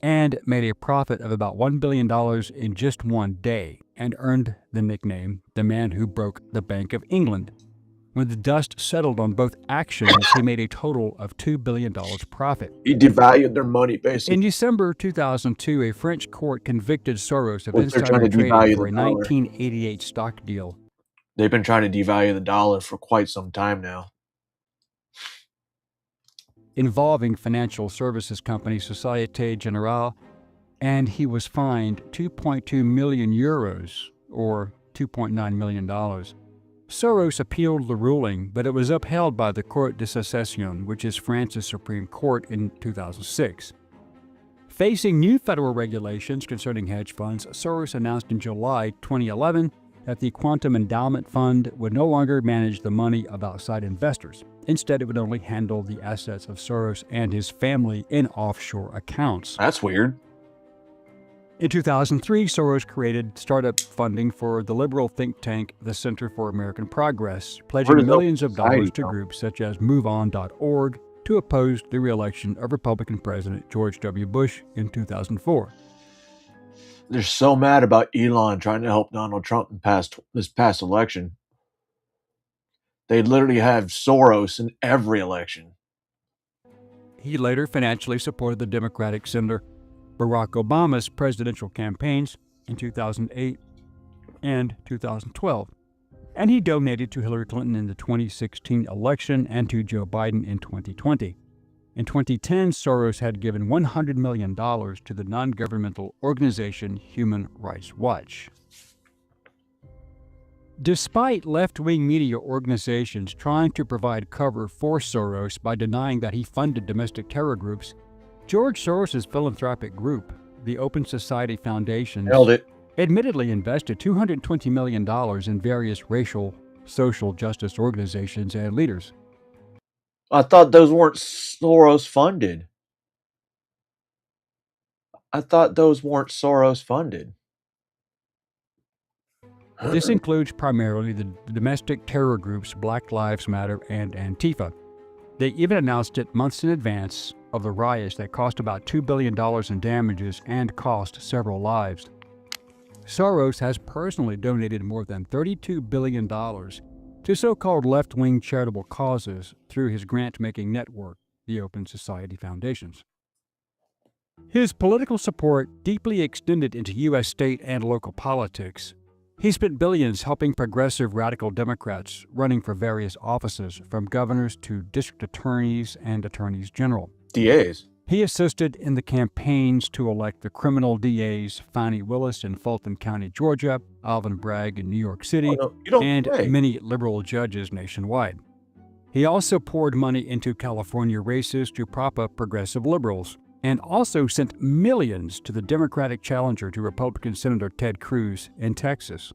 and made a profit of about $1 billion in just one day, and earned the nickname the man who broke the Bank of England. When the dust settled on both actions, he made a total of $2 billion profit. He devalued their money, basically. In December 2002, a French court convicted Soros of Well, they're trying insider to trading devalue for a the dollar. 1988 stock deal. They've been trying to devalue the dollar for quite some time now. Involving financial services company Societe Generale, and he was fined 2.2 million euros, or $2.9 million. Soros appealed the ruling, but it was upheld by the Cour de Cassation, which is France's Supreme Court, in 2006. Facing new federal regulations concerning hedge funds, Soros announced in July 2011 that the Quantum Endowment Fund would no longer manage the money of outside investors. Instead, it would only handle the assets of Soros and his family in offshore accounts. That's weird. In 2003, Soros created startup funding for the liberal think tank, the Center for American Progress, pledging millions of dollars to groups such as MoveOn.org to oppose the re-election of Republican President George W. Bush in 2004. They're so mad about Elon trying to help Donald Trump in this past election. They literally have Soros in every election. He later financially supported the Democratic Senator Barack Obama's presidential campaigns in 2008 and 2012, and he donated to Hillary Clinton in the 2016 election and to Joe Biden in 2020. In 2010, Soros had given $100 million to the non-governmental organization Human Rights Watch. Despite left-wing media organizations trying to provide cover for Soros by denying that he funded domestic terror groups, George Soros' philanthropic group, the Open Society Foundation, admittedly invested $220 million in various racial, social justice organizations and leaders. I thought those weren't Soros funded. This includes primarily the domestic terror groups Black Lives Matter and Antifa. They even announced it months in advance of the riots that cost about $2 billion in damages and cost several lives. Soros has personally donated more than $32 billion to so-called left-wing charitable causes through his grant-making network, the Open Society Foundations. His political support deeply extended into U.S. state and local politics. He spent billions helping progressive radical Democrats running for various offices, from governors to district attorneys and attorneys general. DAs. He assisted in the campaigns to elect the criminal DAs Fani Willis in Fulton County, Georgia, Alvin Bragg in New York City, and many liberal judges nationwide. He also poured money into California races to prop up progressive liberals, and also sent millions to the Democratic challenger to Republican Senator Ted Cruz in Texas.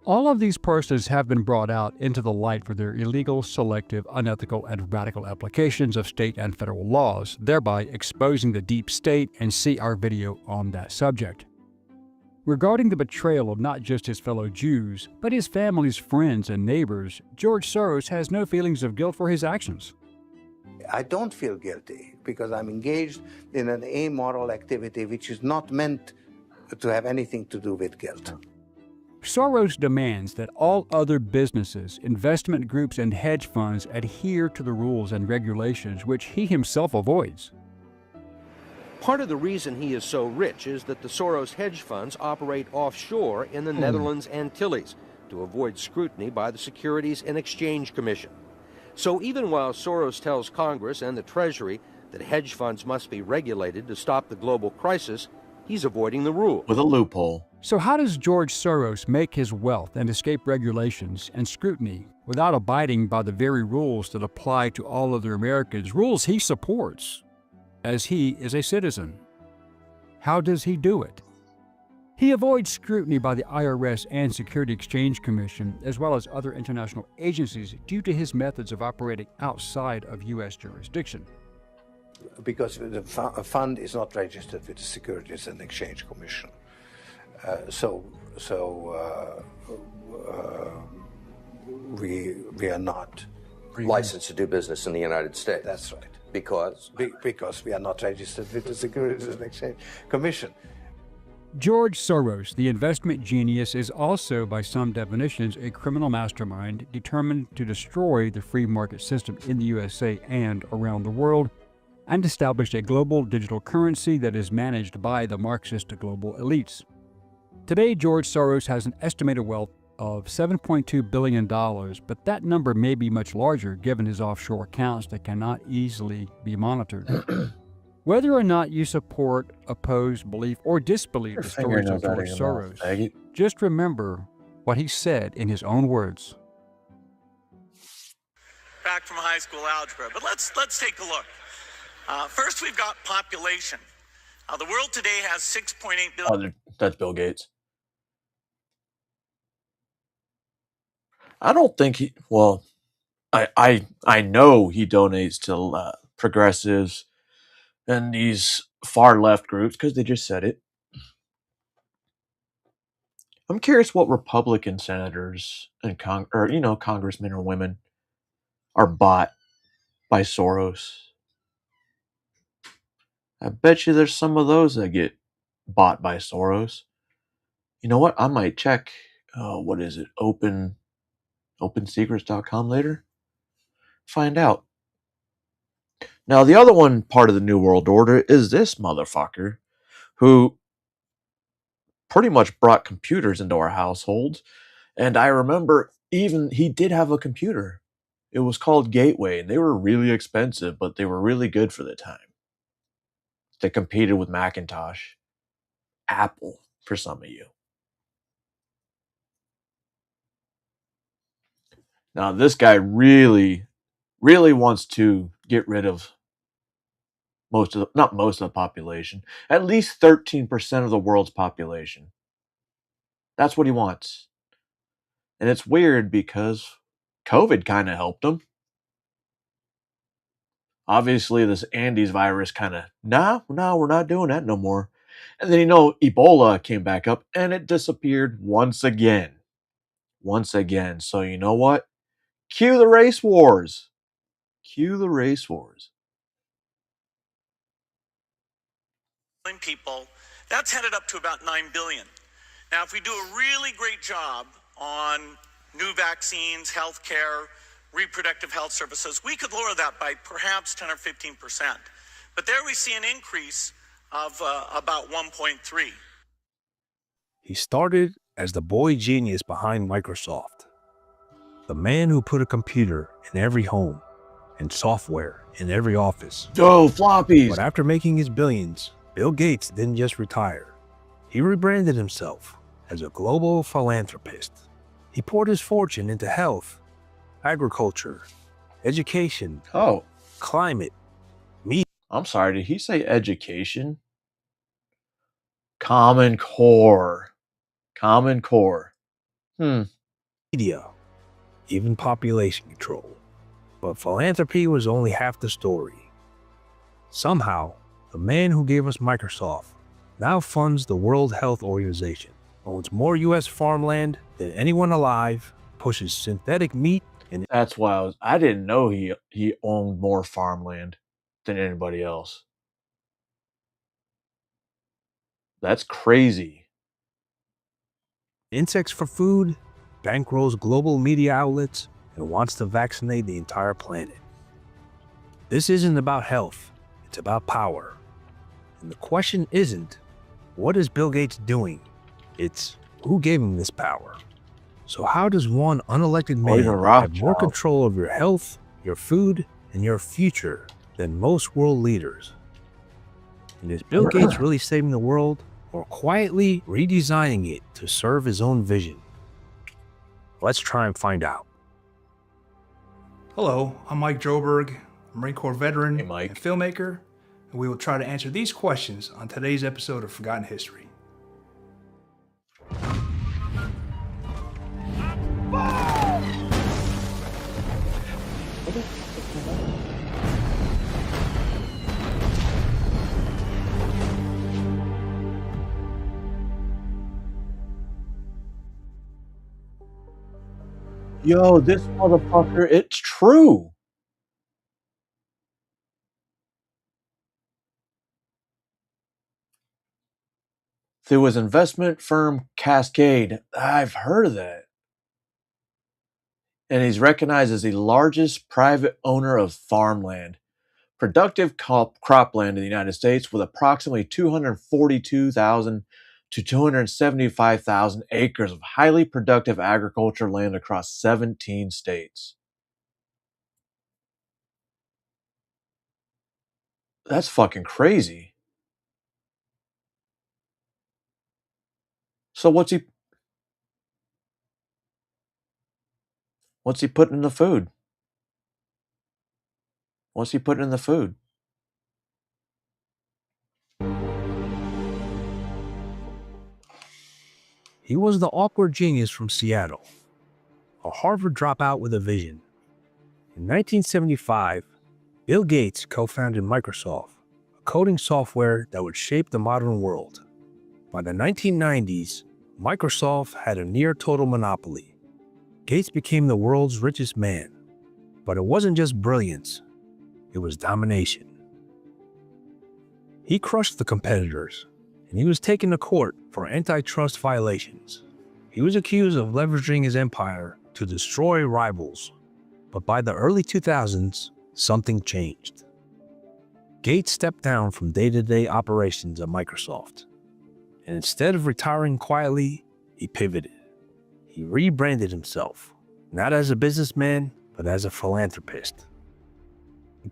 All of these persons have been brought out into the light for their illegal, selective, unethical, and radical applications of state and federal laws, thereby exposing the deep state, and see our video on that subject. Regarding the betrayal of not just his fellow Jews, but his family's friends and neighbors, George Soros has no feelings of guilt for his actions. I don't feel guilty because I'm engaged in an amoral activity which is not meant to have anything to do with guilt. Soros demands that all other businesses, investment groups, and hedge funds adhere to the rules and regulations which he himself avoids. Part of the reason he is so rich is that the Soros hedge funds operate offshore in the Netherlands Antilles to avoid scrutiny by the Securities and Exchange Commission. So even while Soros tells Congress and the Treasury that hedge funds must be regulated to stop the global crisis, he's avoiding the rule. With a loophole. So how does George Soros make his wealth and escape regulations and scrutiny without abiding by the very rules that apply to all other Americans, rules he supports, as he is a citizen? How does he do it? He avoids scrutiny by the IRS and Security Exchange Commission, as well as other international agencies, due to his methods of operating outside of U.S. jurisdiction. Because the fund is not registered with the Securities and Exchange Commission. We are not licensed to do business in the United States. That's right. Because? Because we are not registered with the Securities and Exchange Commission. George Soros, the investment genius, is also, by some definitions, a criminal mastermind determined to destroy the free market system in the USA and around the world, and establish a global digital currency that is managed by the Marxist global elites. Today, George Soros has an estimated wealth of $7.2 billion, but that number may be much larger given his offshore accounts that cannot easily be monitored. Whether or not you support, oppose, believe, or disbelieve the stories of George Soros, just remember what he said in his own words. Back from high school algebra, but let's take a look. First, we've got population. The world today has 6.8 billion. Oh, that's Bill Gates. I don't think he. Well, I know he donates to progressives and these far left groups because they just said it. I'm curious what Republican senators and congressmen or women are bought by Soros. I bet you there's some of those that get bought by Soros. You know what? I might check. What is it? OpenSecrets.com later. Find out. Now, the other one part of the New World Order is this motherfucker who pretty much brought computers into our households. And I remember even he did have a computer. It was called Gateway, and they were really expensive, but they were really good for the time. They competed with Macintosh, Apple, for some of you. Now, this guy really wants to get rid of not most of the population, at least 13% of the world's population. That's what he wants. And it's weird because COVID kind of helped him. Obviously, this Andes virus kind of, no, we're not doing that no more. And then, Ebola came back up and it disappeared once again. So you know what? Cue the race wars. People That's headed up to about $9 billion. Now, if we do a really great job on new vaccines, healthcare, reproductive health services, we could lower that by perhaps 10 or 15%. But there we see an increase of about 1.3. He started as the boy genius behind Microsoft, the man who put a computer in every home and software in every office. Oh, floppies! But after making his billions, Bill Gates didn't just retire. He rebranded himself as a global philanthropist. He poured his fortune into health, agriculture, education, climate, media. I'm sorry, did he say education? Common Core. Common Core. Media, even population control. But philanthropy was only half the story. Somehow, the man who gave us Microsoft now funds the World Health Organization, owns more U.S. farmland than anyone alive, pushes synthetic meat, and that's why I didn't know he owned more farmland than anybody else. That's crazy. Insects for food, bankrolls global media outlets, and wants to vaccinate the entire planet. This isn't about health, it's about power. And the question isn't, what is Bill Gates doing? It's, who gave him this power? So how does one unelected man have more control of your health, your food, and your future than most world leaders? And is Bill Gates really saving the world, or quietly redesigning it to serve his own vision? Let's try and find out. Hello, I'm Mike Droberg, Marine Corps veteran and filmmaker, and we will try to answer these questions on today's episode of Forgotten History. Yo, this motherfucker, it's true. Through his investment firm Cascade, I've heard of that. And he's recognized as the largest private owner of farmland, productive cropland in the United States, with approximately 242,000 to 275,000 acres of highly productive agriculture land across 17 states. That's fucking crazy. So what's he putting in the food? What's he putting in the food? He was the awkward genius from Seattle, a Harvard dropout with a vision. In 1975, Bill Gates co-founded Microsoft, a coding software that would shape the modern world. By the 1990s, Microsoft had a near-total monopoly. Gates became the world's richest man. But it wasn't just brilliance, it was domination. He crushed the competitors, and he was taken to court for antitrust violations. He was accused of leveraging his empire to destroy rivals. But by the early 2000s, something changed. Gates stepped down from day-to-day operations at Microsoft. And instead of retiring quietly, he pivoted. He rebranded himself, not as a businessman, but as a philanthropist.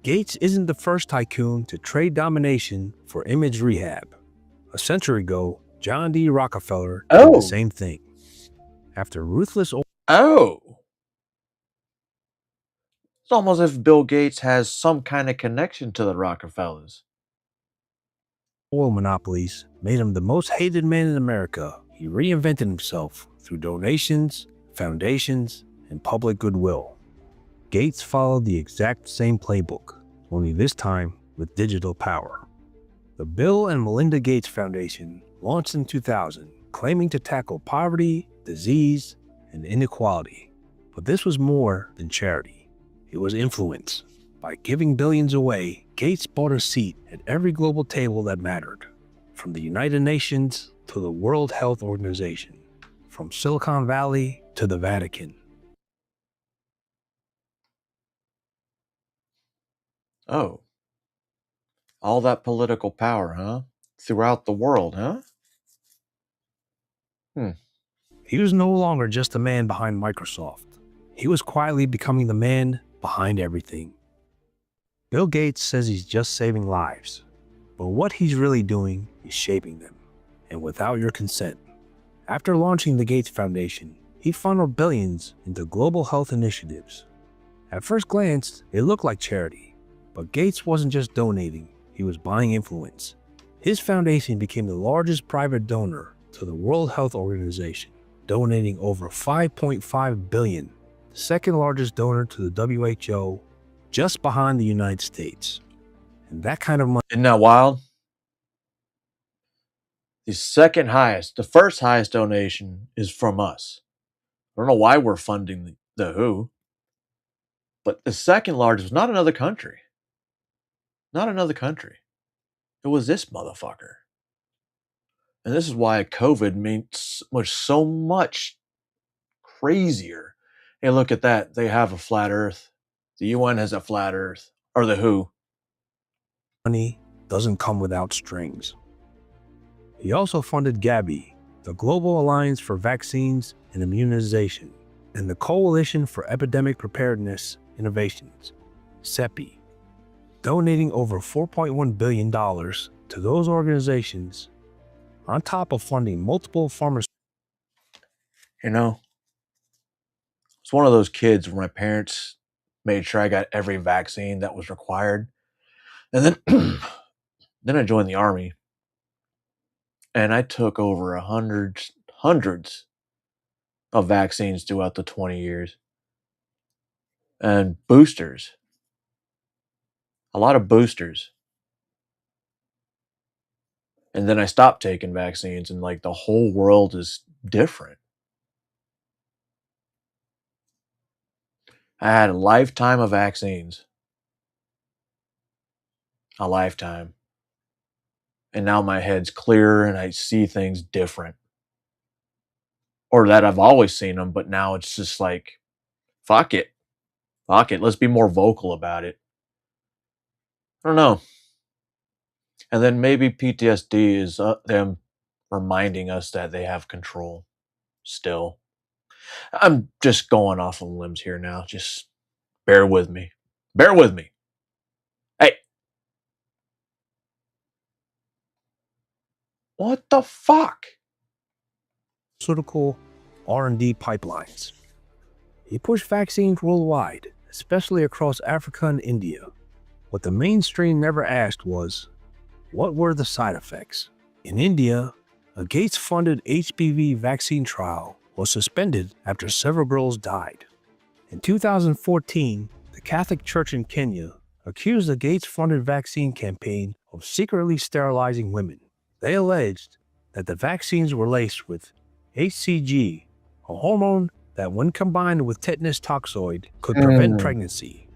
Gates isn't the first tycoon to trade domination for image rehab. A century ago, John D. Rockefeller did the same thing. After ruthless It's almost as if Bill Gates has some kind of connection to the Rockefellers. oil monopolies made him the most hated man in America, he reinvented himself through donations, foundations, and public goodwill. Gates followed the exact same playbook, only this time with digital power. The Bill and Melinda Gates Foundation launched in 2000, claiming to tackle poverty, disease, and inequality. But this was more than charity. It was influence. By giving billions away, Gates bought a seat at every global table that mattered. from the United Nations to the World Health Organization, from Silicon Valley to the Vatican. Oh. All that political power, huh? Throughout the world, huh? He was no longer just the man behind Microsoft. He was quietly becoming the man behind everything. Bill Gates says he's just saving lives, but what he's really doing is shaping them, and without your consent. After launching the Gates Foundation, he funneled billions into global health initiatives. At first glance, it looked like charity, but Gates wasn't just donating, he was buying influence. His foundation became the largest private donor to the World Health Organization, donating over $5.5 billion, the second largest donor to the WHO, just behind the United States. And that kind of money... Isn't that wild? The second highest, the first highest donation is from us. I don't know why we're funding the WHO, but the second largest was not another country. Not another country. It was this motherfucker. And this is why COVID means so much crazier. Hey, look at that. They have a flat earth. The UN has a flat earth. Or the WHO. Money doesn't come without strings. He also funded Gavi, the Global Alliance for Vaccines and Immunization, and the Coalition for Epidemic Preparedness Innovations, CEPI, donating over $4.1 billion to those organizations, on top of funding multiple pharmaceuticals. You know, it's one of those kids where my parents made sure I got every vaccine that was required. And then I joined the Army. And I took over hundreds of vaccines throughout the 20 years. And boosters. A lot of boosters. And then I stopped taking vaccines, and like the whole world is different. I had a lifetime of vaccines. A lifetime. And now my head's clearer and I see things different. Or that I've always seen them, but now it's just like, fuck it. Fuck it. Let's be more vocal about it. I don't know. And then maybe PTSD is them reminding us that they have control still. I'm just going off on limbs here now. Just bear with me. Bear with me. Hey. What the fuck? Pharmaceutical R&D pipelines. He pushed vaccines worldwide, especially across Africa and India. What the mainstream never asked was, what were the side effects? In India, a Gates-funded HPV vaccine trial was suspended after several girls died. In 2014, the Catholic Church in Kenya accused the Gates-funded vaccine campaign of secretly sterilizing women. They alleged that the vaccines were laced with HCG, a hormone that when combined with tetanus toxoid could prevent pregnancy.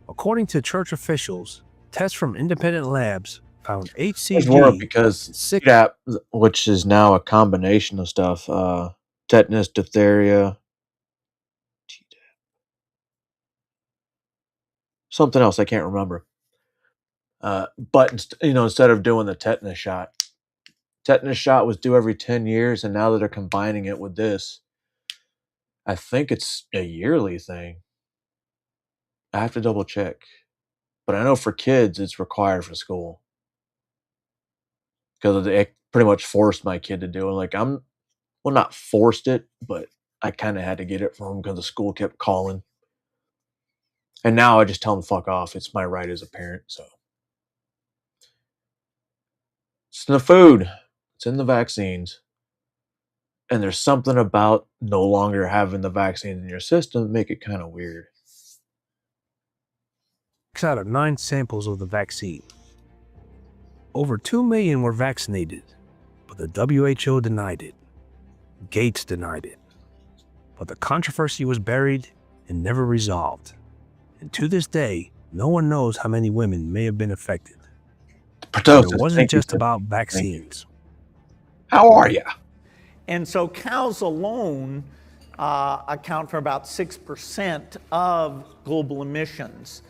According to church officials, tests from independent labs found HCG because that, which is now a combination of stuff, tetanus, diphtheria, something else I can't remember. But instead of doing the tetanus shot was due every 10 years, and now that they're combining it with this, I think it's a yearly thing. I have to double check. But I know for kids, it's required for school. Because they pretty much forced my kid to do it. Like, not forced it, but I kind of had to get it from him because the school kept calling. And now I just tell them fuck off. It's my right as a parent, so. It's in the food. It's in the vaccines. And there's something about no longer having the vaccines in your system that make it kind of weird. 6 out of 9 samples of the vaccine. Over 2 million were vaccinated, but the WHO denied it. Gates denied it. But the controversy was buried and never resolved. And to this day, no one knows how many women may have been affected. It wasn't just about vaccines. How are you? And so cows alone account for about 6% of global emissions.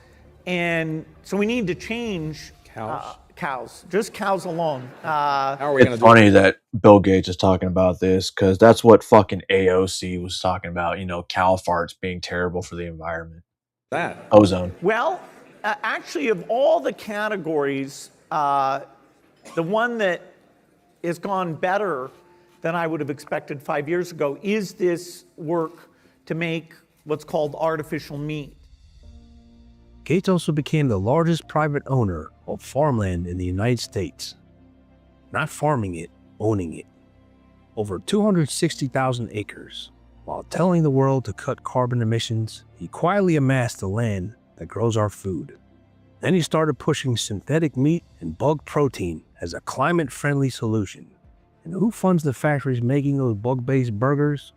And so we need to change cows, just cows alone. How are we it's funny that Bill Gates is talking about this because that's what fucking AOC was talking about, you know, cow farts being terrible for the environment. That ozone. Well, actually, of all the categories, the one that has gone better than I would have expected 5 years ago is this work to make what's called artificial meat. Gates also became the largest private owner of farmland in the United States. Not farming it, owning it. Over 260,000 acres. While telling the world to cut carbon emissions, he quietly amassed the land that grows our food. Then he started pushing synthetic meat and bug protein as a climate-friendly solution. And who funds the factories making those bug-based burgers?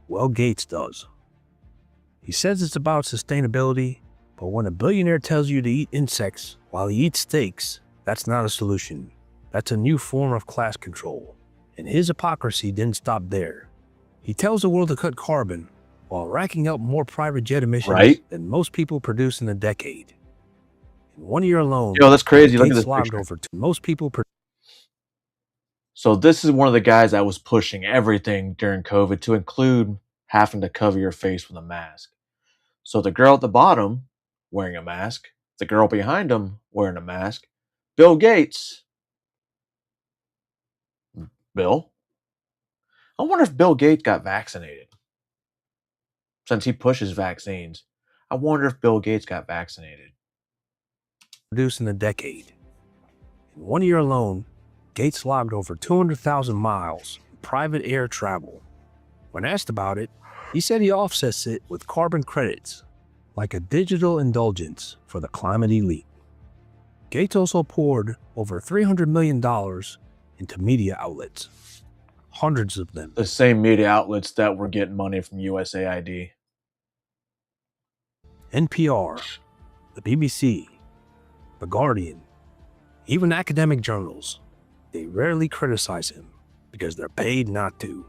Well, Gates does. He says it's about sustainability, but when a billionaire tells you to eat insects while he eats steaks, that's not a solution. That's a new form of class control. And his hypocrisy didn't stop there. He tells the world to cut carbon while racking up more private jet emissions than most people produce in a decade. In 1 year alone, yo, that's crazy. Look at Gates this logged picture. over to most people. So this is one of the guys that was pushing everything during COVID to include having to cover your face with a mask. So the girl at the bottom wearing a mask, the girl behind him wearing a mask, Bill Gates. Bill? I wonder if Bill Gates got vaccinated. Since he pushes vaccines, I wonder if Bill Gates got vaccinated. Produced in a decade. In 1 year alone, Gates logged over 200,000 miles in private air travel. When asked about it, he said he offsets it with carbon credits, like a digital indulgence for the climate elite. Gates also poured over $300 million into media outlets, hundreds of them. The same media outlets that were getting money from USAID. NPR, the BBC, The Guardian, even academic journals. They rarely criticize him because they're paid not to.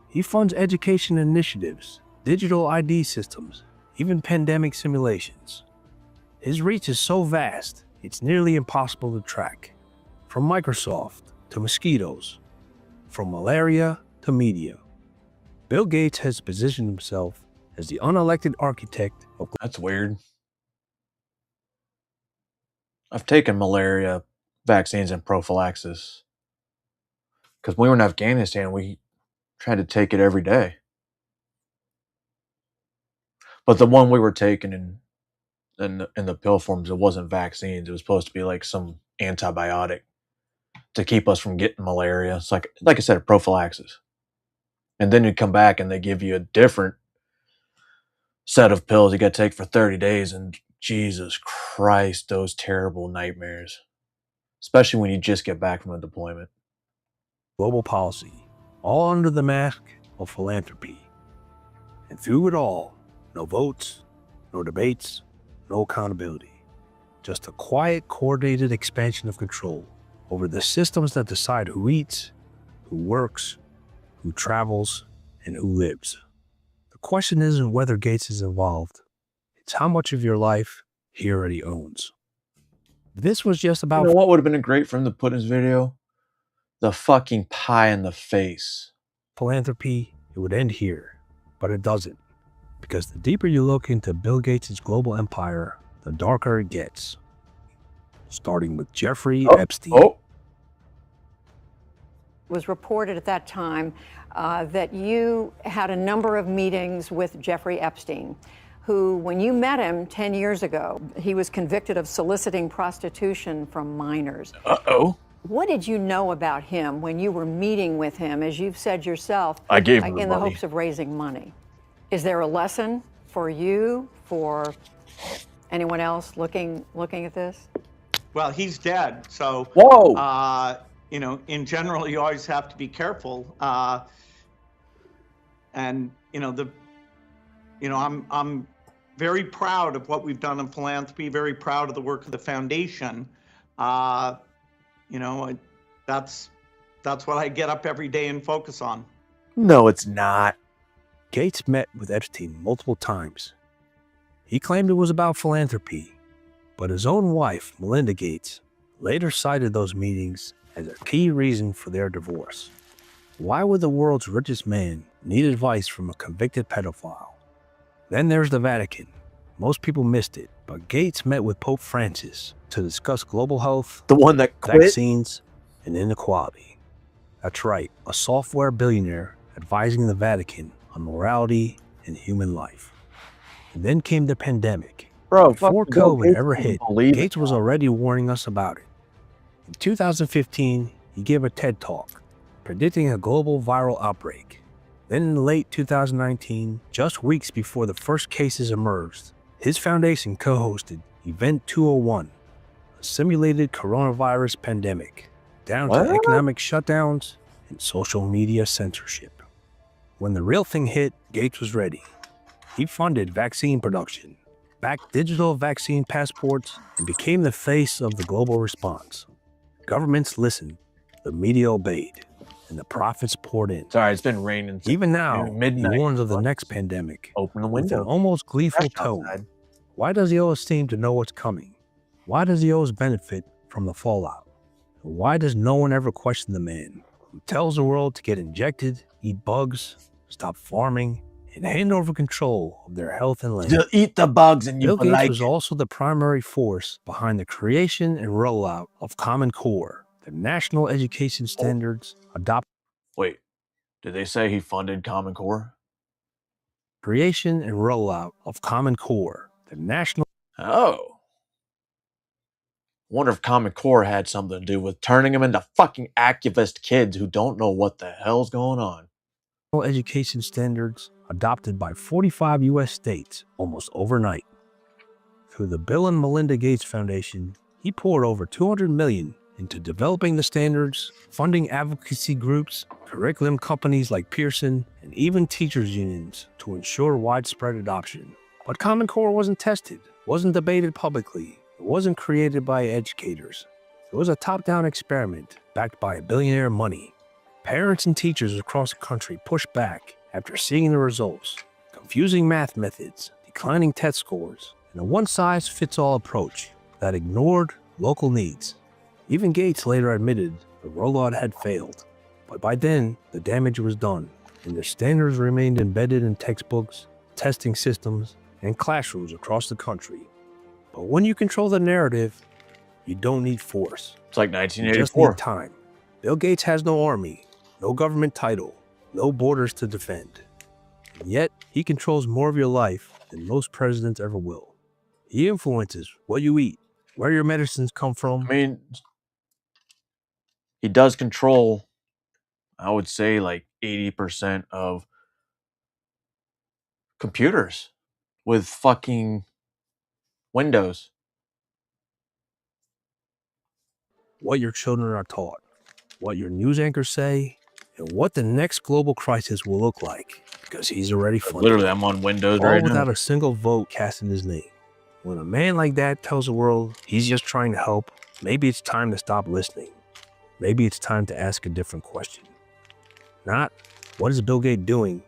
He funds education initiatives, digital ID systems, even pandemic simulations. His reach is so vast, it's nearly impossible to track. From Microsoft to mosquitoes, from malaria to media. Bill Gates has positioned himself as the unelected architect of... That's weird. I've taken malaria vaccines and prophylaxis. Because when we were in Afghanistan, we tried to take it every day. But the one we were taking in the pill forms, it wasn't vaccines. It was supposed to be like some antibiotic to keep us from getting malaria. It's like I said, a prophylaxis. And then you come back and they give you a different set of pills you got to take for 30 days. And Jesus Christ, those terrible nightmares. Especially when you just get back from a deployment. Global policy, all under the mask of philanthropy. And through it all, no votes, no debates, no accountability. Just a quiet, coordinated expansion of control over the systems that decide who eats, who works, who travels, and who lives. The question isn't whether Gates is involved. It's how much of your life he already owns. This was just about... You know what would have been great for him to put in his video? The fucking pie in the face. Philanthropy, it would end here, but it doesn't. Because the deeper you look into Bill Gates' global empire, the darker it gets. Starting with Jeffrey Epstein. It was reported at that time that you had a number of meetings with Jeffrey Epstein, who, when you met him 10 years ago, he was convicted of soliciting prostitution from minors. Uh-oh. What did you know about him when you were meeting with him, as you've said yourself, I gave him in the the money. hopes of raising money? Is there a lesson for you, for anyone else looking at this? Well, he's dead, so whoa. You know, in general, you always have to be careful. And I'm very proud of what we've done in philanthropy. Very proud of the work of the foundation. That's what I get up every day and focus on. No, it's not. Gates met with Epstein multiple times. He claimed it was about philanthropy, but his own wife, Melinda Gates, later cited those meetings as a key reason for their divorce. Why would the world's richest man need advice from a convicted pedophile? Then there's the Vatican. Most people missed it, but Gates met with Pope Francis to discuss global health, The one that quit? vaccines, and inequality. That's right, a software billionaire advising the Vatican on morality and human life. And then came the pandemic. Bro, Before fucking Bill COVID Gates ever couldn't hit, believe it. Gates was already warning us about it. In 2015, he gave a TED Talk predicting a global viral outbreak. Then in late 2019, just weeks before the first cases emerged, his foundation co-hosted Event 201, a simulated coronavirus pandemic, down What? to economic shutdowns and social media censorship. When the real thing hit, Gates was ready. He funded vaccine production, backed digital vaccine passports, and became the face of the global response. Governments listened, the media obeyed, and the profits poured in. Sorry, it's been raining. Even now, midnight. he warns of the next pandemic. Open the With an window. almost gleeful Fresh tone. outside. Why does he always seem to know what's coming? Why does he always benefit from the fallout? And why does no one ever question the man who tells the world to get injected, eat bugs, stop farming, and hand over control of their health and land? To eat the bugs and you Bill will Gates like was it. also the primary force behind the creation and rollout of Common Core, the national education standards adopted. Wait, did they say he funded Common Core? Creation and rollout of Common Core, the national. Oh. Wonder if Common Core had something to do with turning them into fucking activist kids who don't know what the hell's going on. Education standards adopted by 45 U.S. states almost overnight. Through the Bill and Melinda Gates Foundation, he poured over $200 million into developing the standards, funding advocacy groups, curriculum companies like Pearson, and even teachers' unions to ensure widespread adoption. But Common Core wasn't tested, wasn't debated publicly, it wasn't created by educators. It was a top-down experiment backed by billionaire money. Parents and teachers across the country pushed back after seeing the results, confusing math methods, declining test scores, and a one-size-fits-all approach that ignored local needs. Even Gates later admitted the rollout had failed, but by then the damage was done, and the standards remained embedded in textbooks, testing systems, and classrooms across the country. But when you control the narrative, you don't need force. It's like You just 1984. need time. Bill Gates has no army, no government title, no borders to defend. And yet, he controls more of your life than most presidents ever will. He influences what you eat, where your medicines come from. I mean, he does control, I would say, like 80% of computers with fucking Windows. What your children are taught, what your news anchors say, and what the next global crisis will look like, because he's already funded. Literally, I'm on Windows All right without now. a single vote cast in his name. When a man like that tells the world he's just trying to help, maybe it's time to stop listening. Maybe it's time to ask a different question. Not, what is Bill Gates doing,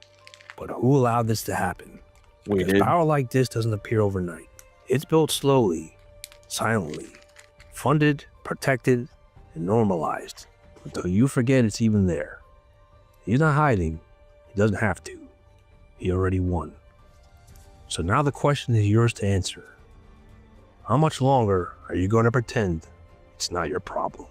but who allowed this to happen? We Because did. power like this doesn't appear overnight. It's built slowly, silently, funded, protected, and normalized until you forget it's even there. He's not hiding. He doesn't have to. He already won. So now the question is yours to answer. How much longer are you going to pretend it's not your problem?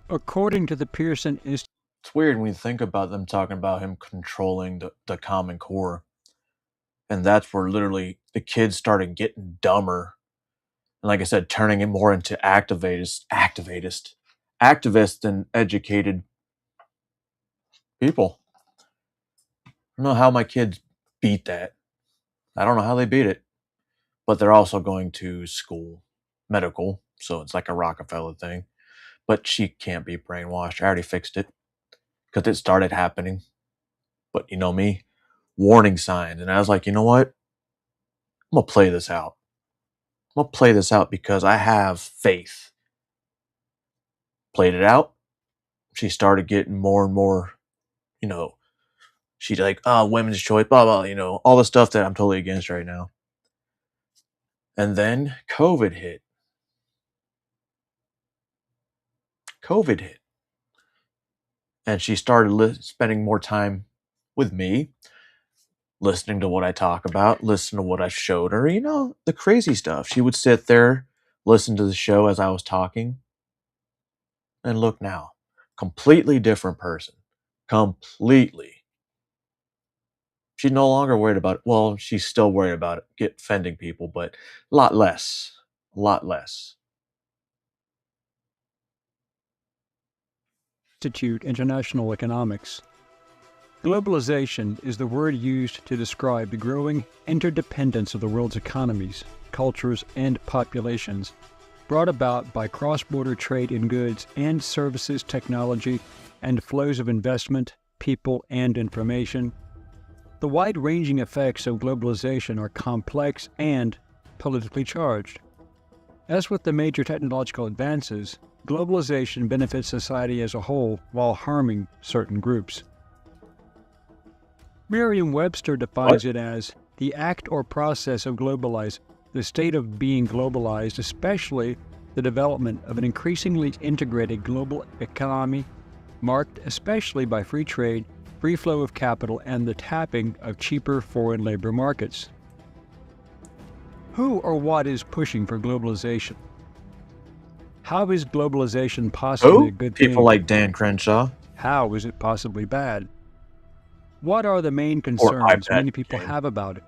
According to the Pearson Institute, It's weird when you think about them talking about him controlling the Common Core. And that's where literally the kids started getting dumber. And like I said, turning it more into activists than educated people. I don't know how my kids beat that. I don't know how they beat it. But they're also going to school, medical, so it's like a Rockefeller thing. But she can't be brainwashed. I already fixed it because it started happening. But you know me, warning signs. And I was like, you know what? I'm going to play this out. going to play this out because I have faith. Played it out. She started getting more and more, she's like, women's choice, blah, blah, all the stuff that I'm totally against right now. And then COVID hit. And she started spending more time with me, listening to what I talk about, listening to what I showed her, the crazy stuff. She would sit there, listen to the show as I was talking. And look now, completely different person. Completely. She's no longer worried about it. Well, she's still worried about it, offending people, but a lot less. A lot less. Institute International Economics. Globalization is the word used to describe the growing interdependence of the world's economies, cultures, and populations, brought about by cross-border trade in goods and services, technology, and flows of investment, people, and information. The wide-ranging effects of globalization are complex and politically charged. As with the major technological advances, globalization benefits society as a whole while harming certain groups. Merriam-Webster defines it as the act or process of globalizing, the state of being globalized, especially the development of an increasingly integrated global economy marked especially by free trade, free flow of capital, and the tapping of cheaper foreign labor markets. Who or what is pushing for globalization? How is globalization possibly a good thing? People like Dan Crenshaw. How is it possibly bad? What are the main concerns many people have about it?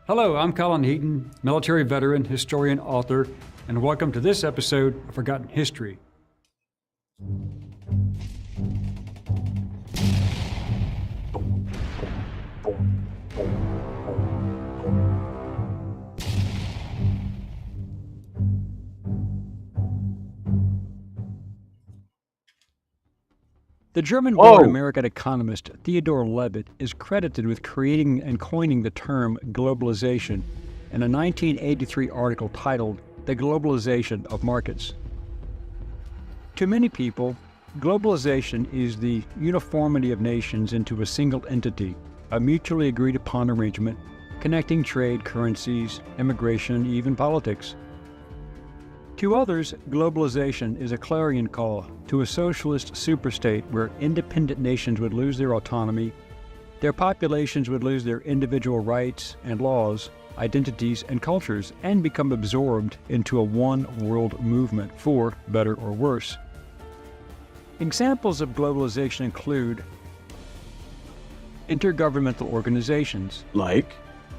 Hello, I'm Colin Heaton, military veteran, historian, author, and welcome to this episode of Forgotten History. The German-born American economist Theodore Levitt is credited with creating and coining the term globalization in a 1983 article titled The Globalization of Markets. To many people, globalization is the uniformity of nations into a single entity, a mutually agreed upon arrangement connecting trade, currencies, immigration, even politics. To others, globalization is a clarion call to a socialist superstate where independent nations would lose their autonomy, their populations would lose their individual rights and laws, identities and cultures, and become absorbed into a one-world movement for better or worse. Examples of globalization include intergovernmental organizations. Like?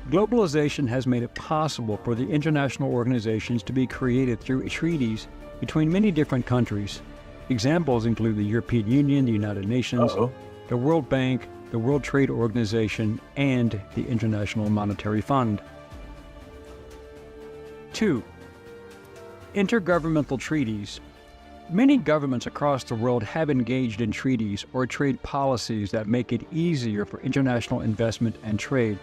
Globalization has made it possible for the international organizations to be created through treaties between many different countries. Examples include the European Union, the United Nations, the World Bank, the World Trade Organization, and the International Monetary Fund. 2. Intergovernmental treaties. Many governments across the world have engaged in treaties or trade policies that make it easier for international investment and trade.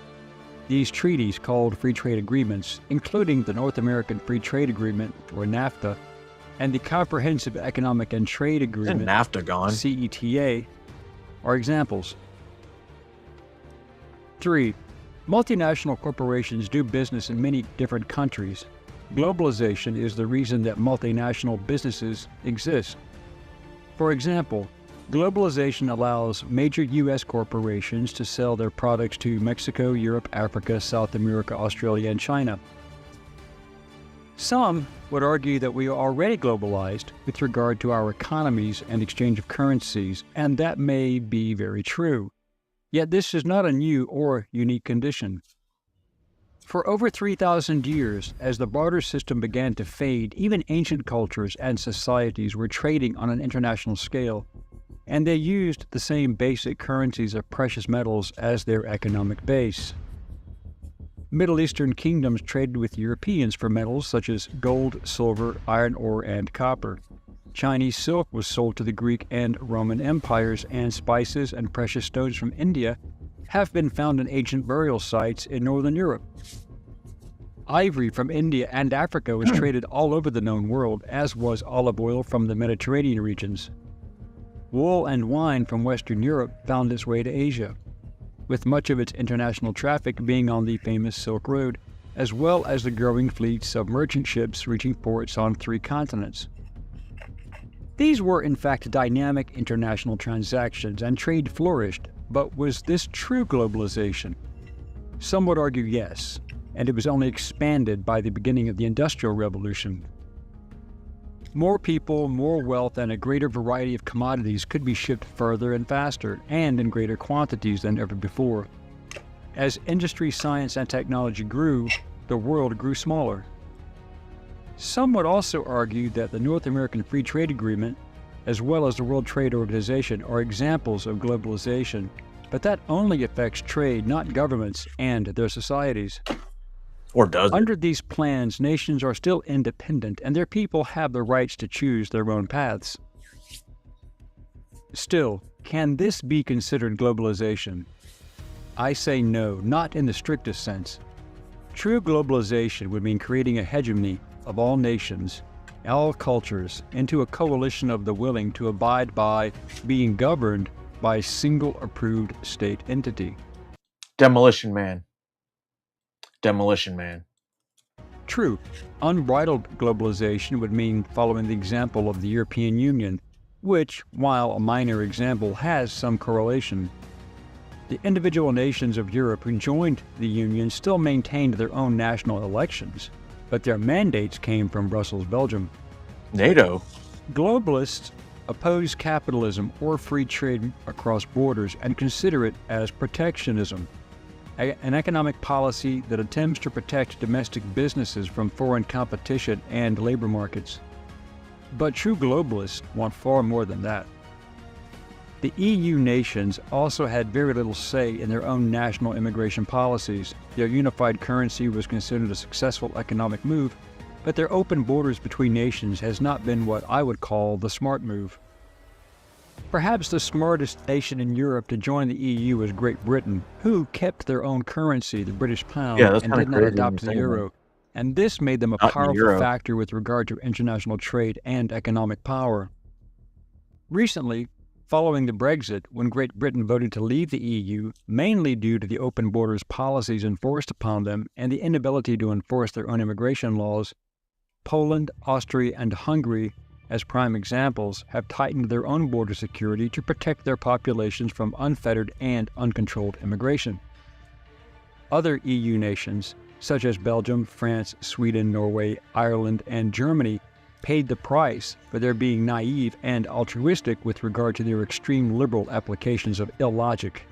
These treaties, called Free Trade Agreements, including the North American Free Trade Agreement, or NAFTA, and the Comprehensive Economic and Trade Agreement, NAFTA gone. CETA, are examples. 3. Multinational corporations do business in many different countries. Globalization is the reason that multinational businesses exist. For example, globalization allows major U.S. corporations to sell their products to Mexico, Europe, Africa, South America, Australia, and China. Some would argue that we are already globalized with regard to our economies and exchange of currencies, and that may be very true. Yet this is not a new or unique condition. For over 3,000 years, as the barter system began to fade, even ancient cultures and societies were trading on an international scale, and they used the same basic currencies of precious metals as their economic base. Middle Eastern kingdoms traded with Europeans for metals such as gold, silver, iron ore, and copper. Chinese silk was sold to the Greek and Roman empires, and spices and precious stones from India have been found in ancient burial sites in Northern Europe. Ivory from India and Africa was traded all over the known world, as was olive oil from the Mediterranean regions. Wool and wine from Western Europe found its way to Asia, with much of its international traffic being on the famous Silk Road, as well as the growing fleets of merchant ships reaching ports on 3 continents. These were in fact dynamic international transactions, and trade flourished, but was this true globalization? Some would argue yes, and it was only expanded by the beginning of the Industrial Revolution. More people, more wealth, and a greater variety of commodities could be shipped further and faster, and in greater quantities than ever before. As industry, science, and technology grew, the world grew smaller. Some would also argue that the North American Free Trade Agreement, as well as the World Trade Organization, are examples of globalization, but that only affects trade, not governments and their societies. Or does it? Under these plans, nations are still independent, and their people have the rights to choose their own paths. Still, can this be considered globalization? I say no, not in the strictest sense. True globalization would mean creating a hegemony of all nations, all cultures, into a coalition of the willing to abide by being governed by a single approved state entity. Demolition Man. Demolition Man. True, unbridled globalization would mean following the example of the European Union, which, while a minor example, has some correlation. The individual nations of Europe who joined the Union still maintained their own national elections, but their mandates came from Brussels, Belgium. NATO? Globalists oppose capitalism or free trade across borders and consider it as protectionism, an economic policy that attempts to protect domestic businesses from foreign competition and labor markets. But true globalists want far more than that. The EU nations also had very little say in their own national immigration policies. Their unified currency was considered a successful economic move, but their open borders between nations has not been what I would call the smart move. Perhaps the smartest nation in Europe to join the EU was Great Britain, who kept their own currency, the British pound, and did not adopt the euro. And this made them a powerful factor with regard to international trade and economic power. Recently, following the Brexit, when Great Britain voted to leave the EU, mainly due to the open borders policies enforced upon them and the inability to enforce their own immigration laws, Poland, Austria, and Hungary, as prime examples, have tightened their own border security to protect their populations from unfettered and uncontrolled immigration. Other EU nations, such as Belgium, France, Sweden, Norway, Ireland, and Germany, paid the price for their being naive and altruistic with regard to their extreme liberal applications of illogic.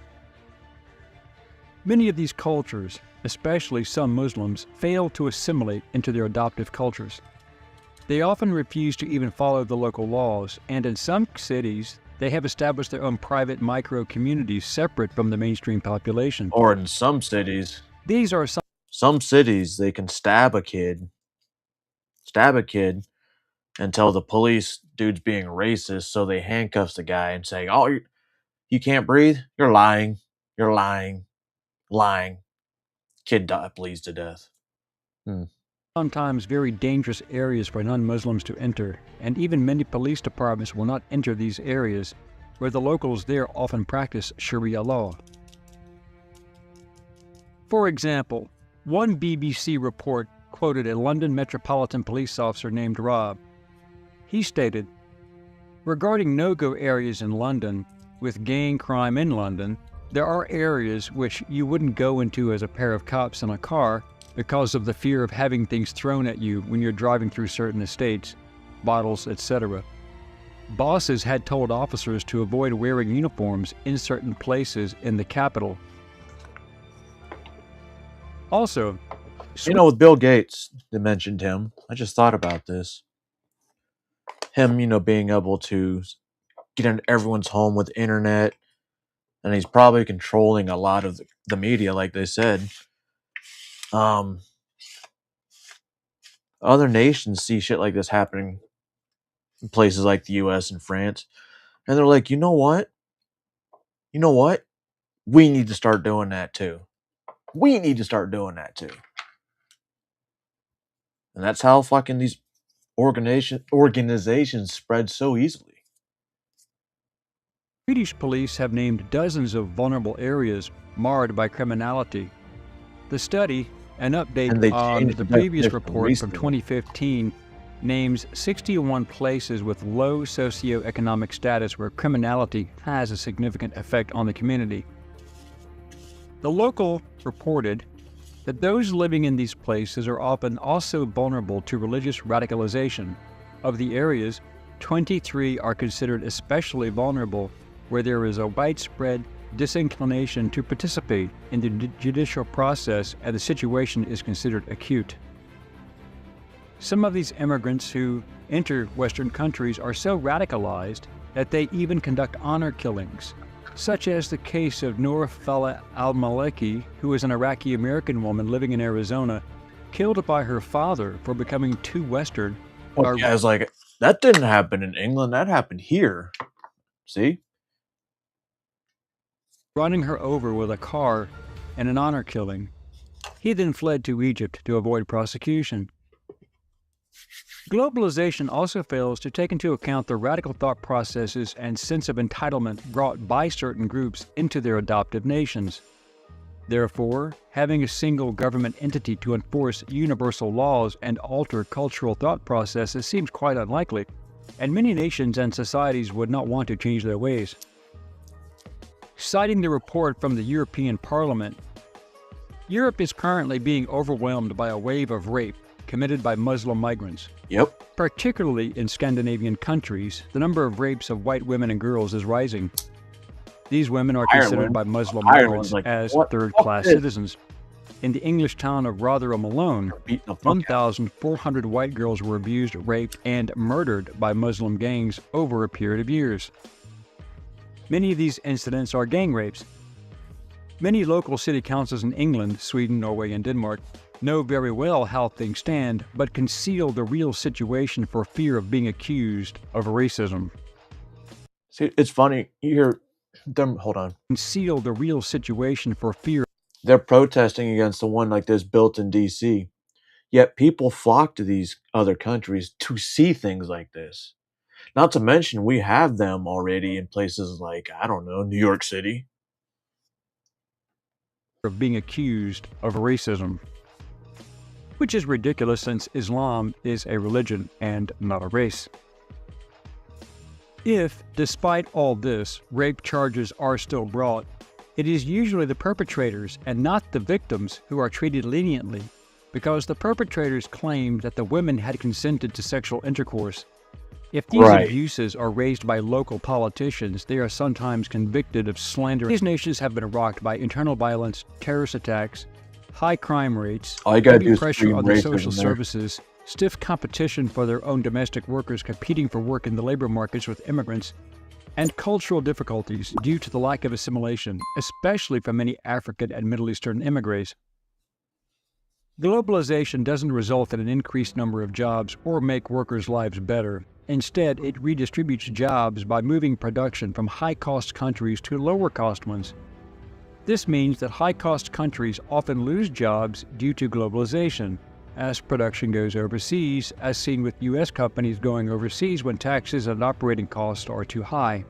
Many of these cultures, especially some Muslims, fail to assimilate into their adoptive cultures. They often refuse to even follow the local laws, and in some cities, they have established their own private micro-communities separate from the mainstream population. Or in some cities. These are some cities, they can stab a kid, and tell the police dude's being racist, so they handcuffs the guy and say, "Oh, you can't breathe? You're lying. You're lying. Lying." Kid bleeds to death. Sometimes very dangerous areas for non-Muslims to enter, and even many police departments will not enter these areas, where the locals there often practice Sharia law. For example, one BBC report quoted a London Metropolitan Police officer named Rob. He stated, "Regarding no-go areas in London, with gang crime in London, there are areas which you wouldn't go into as a pair of cops in a car because of the fear of having things thrown at you when you're driving through certain estates, bottles, etc. Bosses had told officers to avoid wearing uniforms in certain places in the capital." Also, with Bill Gates, they mentioned him. I just thought about this. Him, being able to get into everyone's home with the internet, and he's probably controlling a lot of the media, like they said. Other nations see shit like this happening in places like the US and France, and they're like, you know what? We need to start doing that too. And that's how fucking these organizations spread so easily. Swedish police have named dozens of vulnerable areas marred by criminality. The study, an update on the previous report from 2015, names 61 places with low socioeconomic status where criminality has a significant effect on the community. The local reported that those living in these places are often also vulnerable to religious radicalization. Of the areas, 23 are considered especially vulnerable where there is a widespread disinclination to participate in the judicial process and the situation is considered acute. Some of these immigrants who enter Western countries are so radicalized that they even conduct honor killings, such as the case of Noor Fala al-Maliki, who is an Iraqi-American woman living in Arizona, killed by her father for becoming too Western. Oh, yeah, I was like, that didn't happen in England, that happened here. See? Running her over with a car in an honor killing. He then fled to Egypt to avoid prosecution. Globalization also fails to take into account the radical thought processes and sense of entitlement brought by certain groups into their adoptive nations. Therefore, having a single government entity to enforce universal laws and alter cultural thought processes seems quite unlikely, and many nations and societies would not want to change their ways. Citing the report from the European Parliament, Europe is currently being overwhelmed by a wave of rape committed by Muslim migrants. Yep. Particularly in Scandinavian countries, the number of rapes of white women and girls is rising. These women are considered by Muslim migrants as third-class citizens. In the English town of Rotherham alone, 1,400 white girls were abused, raped, and murdered by Muslim gangs over a period of years. Many of these incidents are gang rapes. Many local city councils in England, Sweden, Norway, and Denmark know very well how things stand, but conceal the real situation for fear of being accused of racism. See, it's funny, you hear them, hold on. Conceal the real situation for fear. They're protesting against the one like this built in DC. Yet people flock to these other countries to see things like this. Not to mention, we have them already in places like, I don't know, New York City. Of being accused of racism. Which is ridiculous since Islam is a religion and not a race. If, despite all this, rape charges are still brought, it is usually the perpetrators and not the victims who are treated leniently, because the perpetrators claim that the women had consented to sexual intercourse. If these abuses are raised by local politicians, they are sometimes convicted of slander. These nations have been rocked by internal violence, terrorist attacks, high crime rates, heavy pressure on their social services, stiff competition for their own domestic workers competing for work in the labor markets with immigrants, and cultural difficulties due to the lack of assimilation, especially for many African and Middle Eastern immigrants. Globalization doesn't result in an increased number of jobs or make workers' lives better. Instead, it redistributes jobs by moving production from high-cost countries to lower-cost ones. This means that high-cost countries often lose jobs due to globalization, as production goes overseas, as seen with U.S. companies going overseas when taxes and operating costs are too high.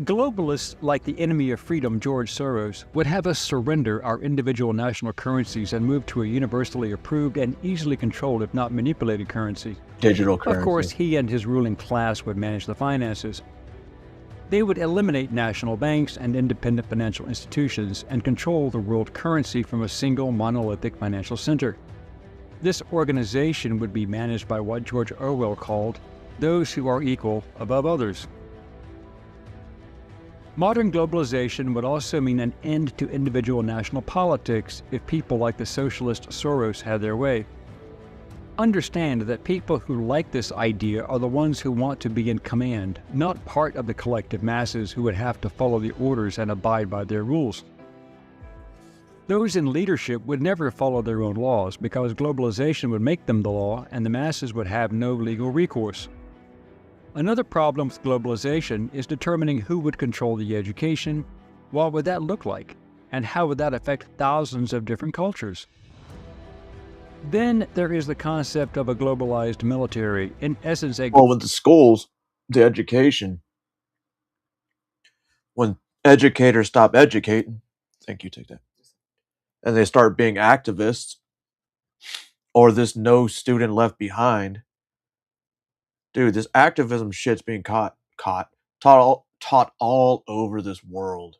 Globalists like the enemy of freedom, George Soros, would have us surrender our individual national currencies and move to a universally approved and easily controlled, if not manipulated, currency. Digital currency. Of course, he and his ruling class would manage the finances. They would eliminate national banks and independent financial institutions and control the world currency from a single monolithic financial center. This organization would be managed by what George Orwell called those who are equal above others. Modern globalization would also mean an end to individual national politics if people like the socialist Soros had their way. Understand that people who like this idea are the ones who want to be in command, not part of the collective masses who would have to follow the orders and abide by their rules. Those in leadership would never follow their own laws because globalization would make them the law and the masses would have no legal recourse. Another problem with globalization is determining who would control the education, what would that look like, and how would that affect thousands of different cultures. Then there is the concept of a globalized military, in essence a... Well, with the schools, the education, when educators stop educating, thank you, take that, and they start being activists, or this no student left behind, dude, this activism shit's being taught all over this world.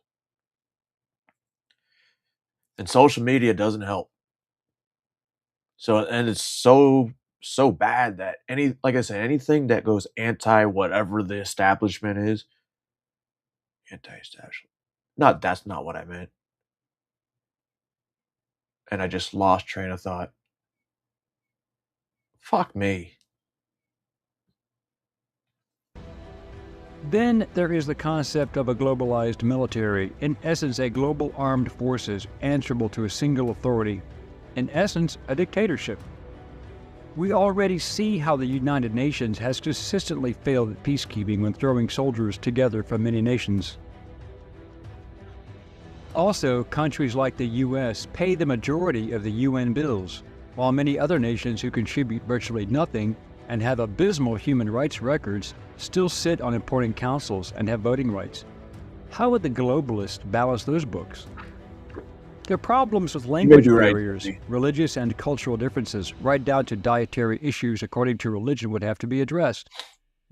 And social media doesn't help. So, and it's so bad that like I said, anything that goes anti whatever the establishment is, anti-establishment. That's not what I meant. And I just lost train of thought. Fuck me. Then there is the concept of a globalized military, in essence a global armed forces answerable to a single authority, in essence a dictatorship. We already see how the United Nations has consistently failed at peacekeeping when throwing soldiers together from many nations. Also, countries like the US pay the majority of the UN bills, while many other nations who contribute virtually nothing and have abysmal human rights records still sit on important councils and have voting rights. How would the globalists balance those books? There are problems with language barriers, religious and cultural differences, right down to dietary issues according to religion would have to be addressed.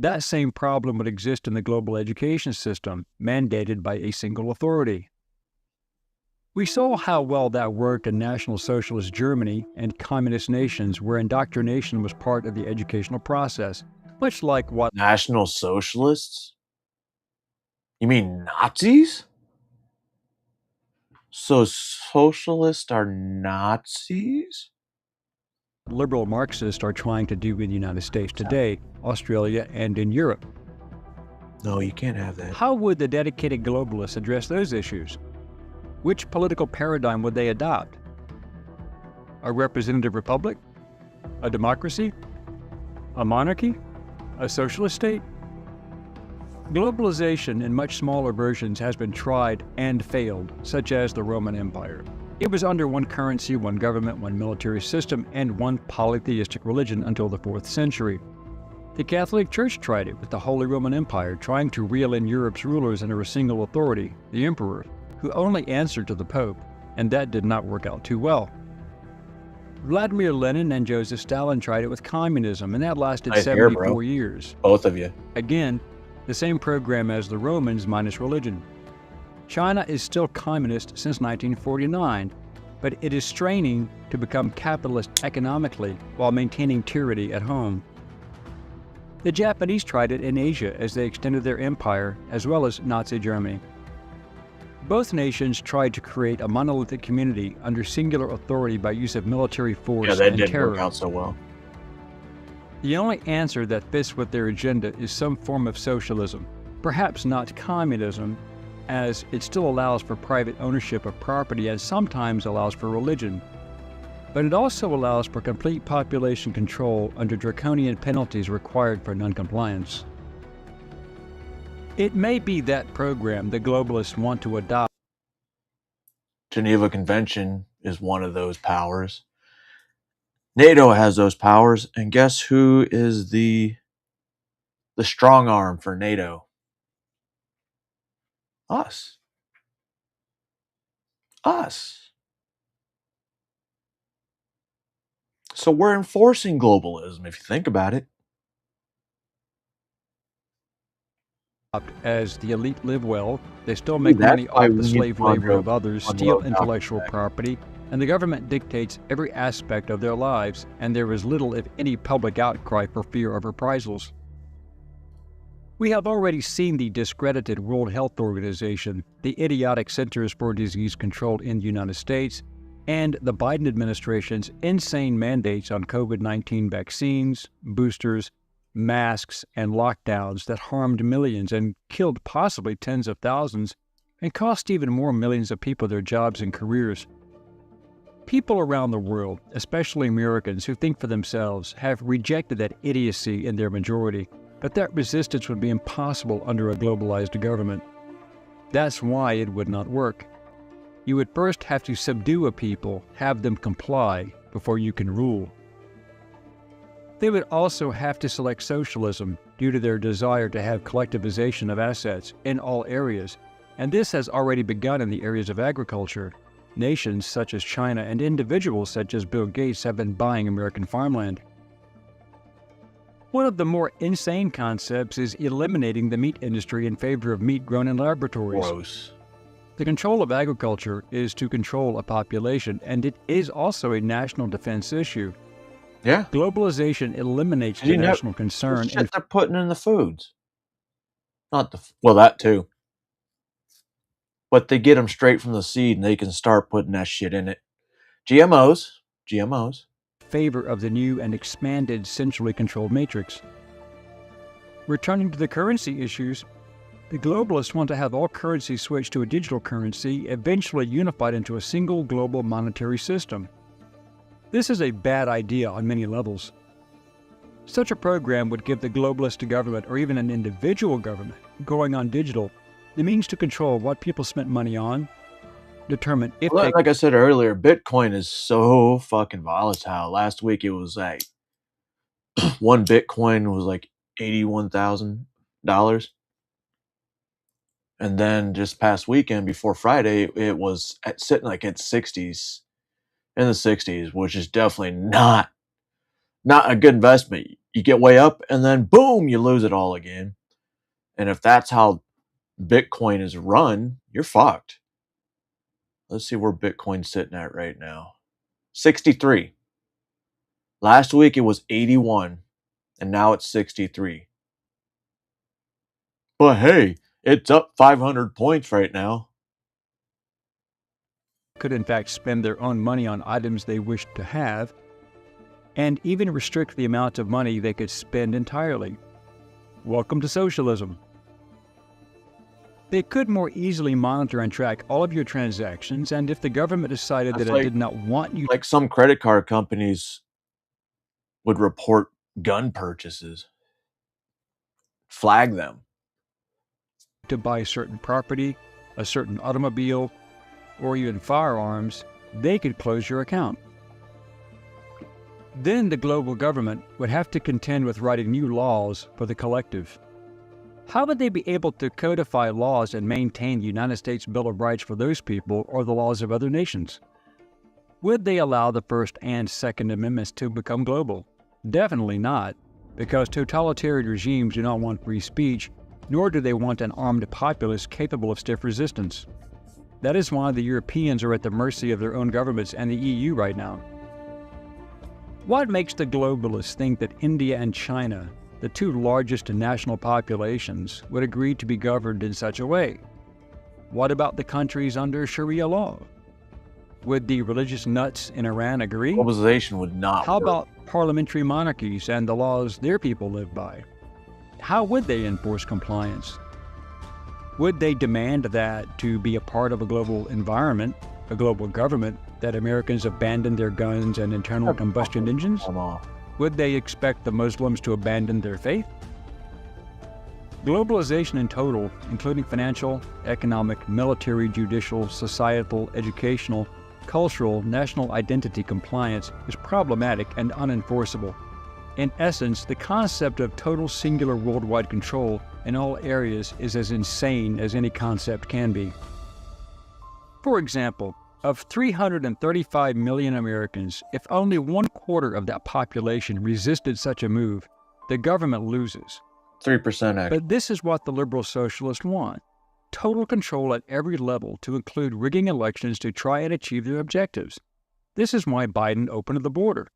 That same problem would exist in the global education system, mandated by a single authority. We saw how well that worked in National Socialist Germany and communist nations where indoctrination was part of the educational process, much like what... National Socialists? You mean Nazis? So socialists are Nazis? Liberal Marxists are trying to do in the United States today, Australia, and in Europe. No, you can't have that. How would the dedicated globalists address those issues? Which political paradigm would they adopt? A representative republic? A democracy? A monarchy? A socialist state? Globalization in much smaller versions has been tried and failed, such as the Roman Empire. It was under one currency, one government, one military system, and one polytheistic religion until the 4th century. The Catholic Church tried it with the Holy Roman Empire, trying to reel in Europe's rulers under a single authority, the emperor, who only answered to the Pope, and that did not work out too well. Vladimir Lenin and Joseph Stalin tried it with communism, and that lasted 74 years. Both of you. Again, the same program as the Romans minus religion. China is still communist since 1949, but it is straining to become capitalist economically while maintaining tyranny at home. The Japanese tried it in Asia as they extended their empire, as well as Nazi Germany. Both nations tried to create a monolithic community under singular authority by use of military force and terror. Yeah, that didn't work out so well. The only answer that fits with their agenda is some form of socialism, perhaps not communism, as it still allows for private ownership of property and sometimes allows for religion. But it also allows for complete population control under draconian penalties required for noncompliance. It may be that program the globalists want to adopt. Geneva Convention is one of those powers. NATO has those powers, and guess who is the strong arm for NATO? Us. Us. So we're enforcing globalism, if you think about it. As the elite live well, they still make money off the slave labor of others, steal intellectual property, and the government dictates every aspect of their lives, and there is little, if any, public outcry for fear of reprisals. We have already seen the discredited World Health Organization, the idiotic Centers for Disease Control in the United States, and the Biden administration's insane mandates on COVID-19 vaccines, boosters, masks, and lockdowns that harmed millions and killed possibly tens of thousands and cost even more millions of people their jobs and careers. People around the world, especially Americans who think for themselves, have rejected that idiocy in their majority, but that resistance would be impossible under a globalized government. That's why it would not work. You would first have to subdue a people, have them comply, before you can rule. They would also have to select socialism due to their desire to have collectivization of assets in all areas, and this has already begun in the areas of agriculture. Nations such as China and individuals such as Bill Gates have been buying American farmland. One of the more insane concepts is eliminating the meat industry in favor of meat grown in laboratories. Gross. The control of agriculture is to control a population, and it is also a national defense issue. Yeah. Globalization eliminates the national concern. The shit they're putting in the foods. Not the, well, that too. But they get them straight from the seed and they can start putting that shit in it. GMOs. Favor of the new and expanded centrally controlled matrix. Returning to the currency issues, the globalists want to have all currencies switched to a digital currency, eventually unified into a single global monetary system. This is a bad idea on many levels. Such a program would give the globalist government, or even an individual government, going on digital, the means to control what people spent money on, determine if Well, like I said earlier, Bitcoin is so fucking volatile. Last week it was like one Bitcoin was like $81,000. And then just past weekend before Friday, it was sitting like at 60s, in the 60s, which is definitely not a good investment. You get way up and then boom, you lose it all again. And if that's how Bitcoin is run, you're fucked. Let's see where Bitcoin's sitting at right now. 63. Last week it was 81, and now it's 63. But hey, it's up 500 points right now. could in fact spend their own money on items they wished to have, and even restrict the amount of money they could spend entirely. Welcome to socialism. They could more easily monitor and track all of your transactions, and if the government decided that it did not want you... Like some credit card companies would report gun purchases. Flag them. ...to buy certain property, a certain automobile, or even firearms, they could close your account. Then the global government would have to contend with writing new laws for the collective. How would they be able to codify laws and maintain the United States Bill of Rights for those people or the laws of other nations? Would they allow the First and Second Amendments to become global? Definitely not, because totalitarian regimes do not want free speech, nor do they want an armed populace capable of stiff resistance. That is why the Europeans are at the mercy of their own governments and the EU right now. What makes the globalists think that India and China, the two largest national populations, would agree to be governed in such a way? What about the countries under Sharia law? Would the religious nuts in Iran agree? Globalization would not How work. about parliamentary monarchies and the laws their people live by? How would they enforce compliance? Would they demand that to be a part of a global environment, a global government, that Americans abandon their guns and internal combustion engines? Would they expect the Muslims to abandon their faith? Globalization in total, including financial, economic, military, judicial, societal, educational, cultural, national identity compliance, is problematic and unenforceable. In essence, the concept of total singular worldwide control in all areas is as insane as any concept can be. For example, of 335 million Americans, if only 1/4 of that population resisted such a move, the government loses. 3% actually. But this is what the liberal socialists want. Total control at every level, to include rigging elections to try and achieve their objectives. This is why Biden opened the border.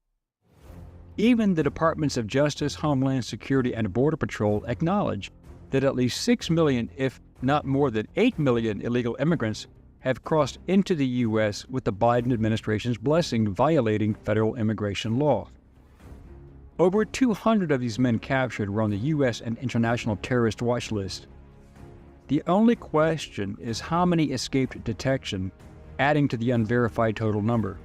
Even the Departments of Justice, Homeland Security, and Border Patrol acknowledge that at least 6 million, if not more than 8 million illegal immigrants have crossed into the U.S. with the Biden administration's blessing, violating federal immigration law. Over 200 of these men captured were on the U.S. and international terrorist watch list. The only question is how many escaped detection, adding to the unverified total number.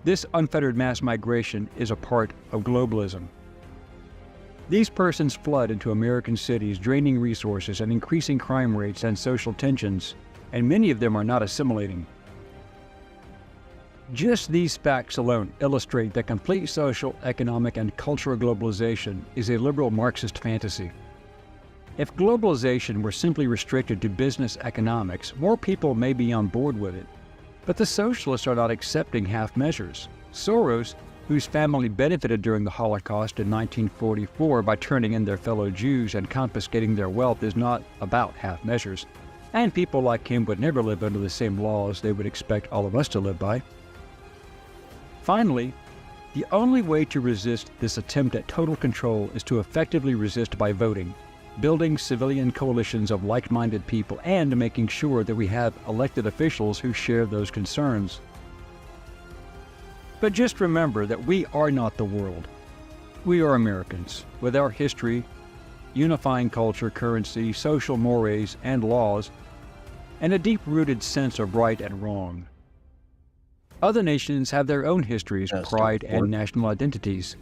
This unfettered mass migration is a part of globalism. These persons flood into American cities, draining resources and increasing crime rates and social tensions, and many of them are not assimilating. Just these facts alone illustrate that complete social, economic, and cultural globalization is a liberal Marxist fantasy. If globalization were simply restricted to business economics, more people may be on board with it. But the socialists are not accepting half measures. Soros, whose family benefited during the Holocaust in 1944 by turning in their fellow Jews and confiscating their wealth, is not about half measures. And people like him would never live under the same laws they would expect all of us to live by. Finally, the only way to resist this attempt at total control is to effectively resist by voting, building civilian coalitions of like-minded people, and making sure that we have elected officials who share those concerns. But just remember that we are not the world. We are Americans, with our history, unifying culture, currency, social mores, and laws, and a deep-rooted sense of right and wrong. Other nations have their own histories, pride, and national identities.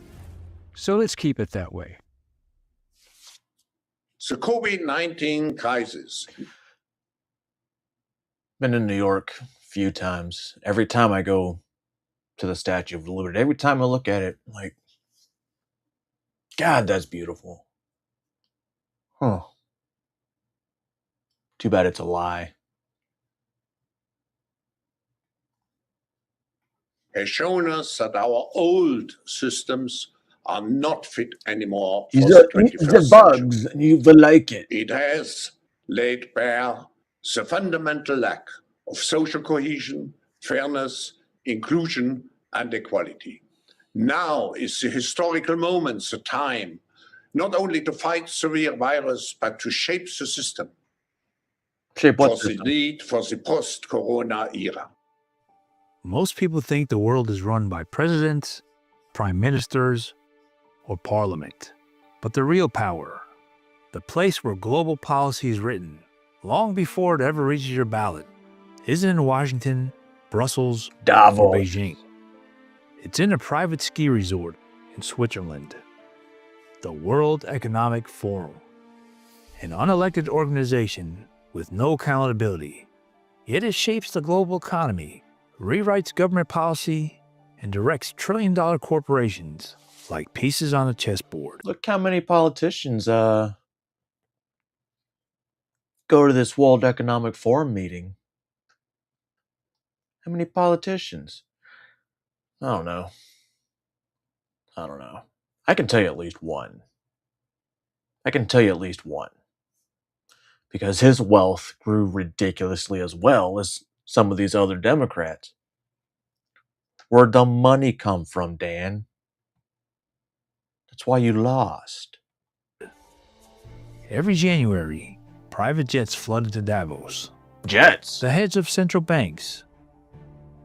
So let's keep it that way. The COVID-19 crisis. Been in New York a few times. Every time I go to the Statue of Liberty, every time I look at it, like, God, that's beautiful. Huh. Too bad it's a lie. Has shown us that our old systems are not fit anymore for These the are 21st bugs, century. and you will like it. It has laid bare the fundamental lack of social cohesion, fairness, inclusion, and equality. Now is the historical moment, the time, not only to fight severe virus, but to shape the system Shape what for the need for the post-corona era. Most people think the world is run by presidents, prime ministers, or parliament. But the real power, the place where global policy is written, long before it ever reaches your ballot, isn't in Washington, Brussels, Davos, or Beijing. It's in a private ski resort in Switzerland. The World Economic Forum, an unelected organization with no accountability, yet it shapes the global economy, rewrites government policy, and directs trillion-dollar corporations like pieces on a chessboard. Look how many politicians go to this World Economic Forum meeting. How many politicians? I don't know. I can tell you at least one. Because his wealth grew ridiculously as well as some of these other Democrats. Where'd the money come from, Dan? That's why you lost. Every January, private jets flood into Davos. Jets? The heads of central banks,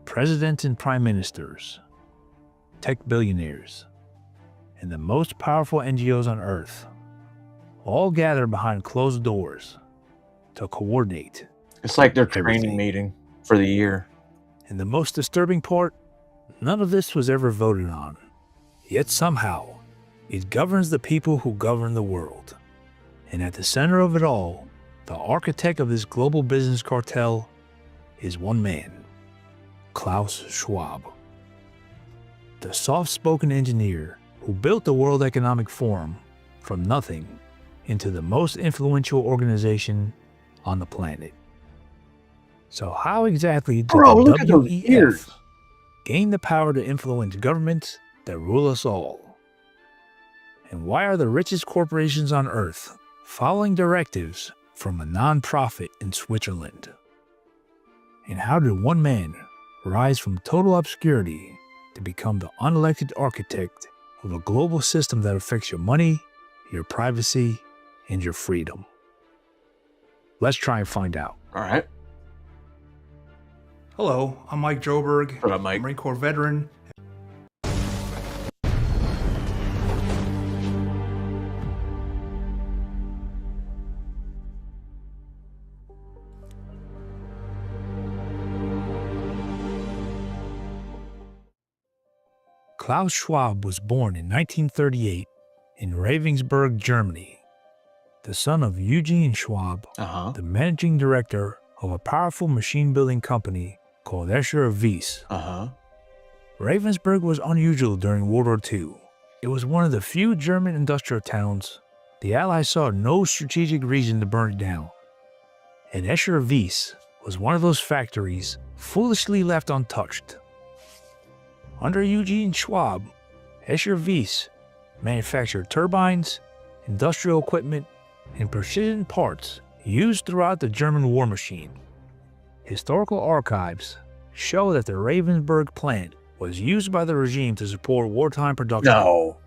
presidents and prime ministers, tech billionaires, and the most powerful NGOs on Earth all gather behind closed doors to coordinate. It's like their training meeting for the year. And the most disturbing part, none of this was ever voted on. Yet somehow, it governs the people who govern the world. And at the center of it all, the architect of this global business cartel is one man, Klaus Schwab. The soft-spoken engineer who built the World Economic Forum from nothing into the most influential organization on the planet. So how exactly did look the at those ears. WEF gain the power to influence governments that rule us all? And why are the richest corporations on Earth following directives from a non-profit in Switzerland? And how did one man rise from total obscurity to become the unelected architect of a global system that affects your money, your privacy, and your freedom? Let's try and find out. All right. Hello, I'm Mike Joberg. What up, Mike? Marine Corps veteran. Klaus Schwab was born in 1938 in Ravensburg, Germany, the son of Eugene Schwab, the managing director of a powerful machine-building company called Escher Wyss. Ravensburg was unusual during World War II. It was one of the few German industrial towns. The Allies saw no strategic reason to burn it down. And Escher Wyss was one of those factories foolishly left untouched. Under Eugene Schwab, Escher Wyss manufactured turbines, industrial equipment, and precision parts used throughout the German war machine. Historical archives show that the Ravensburg plant was used by the regime to support wartime production. No.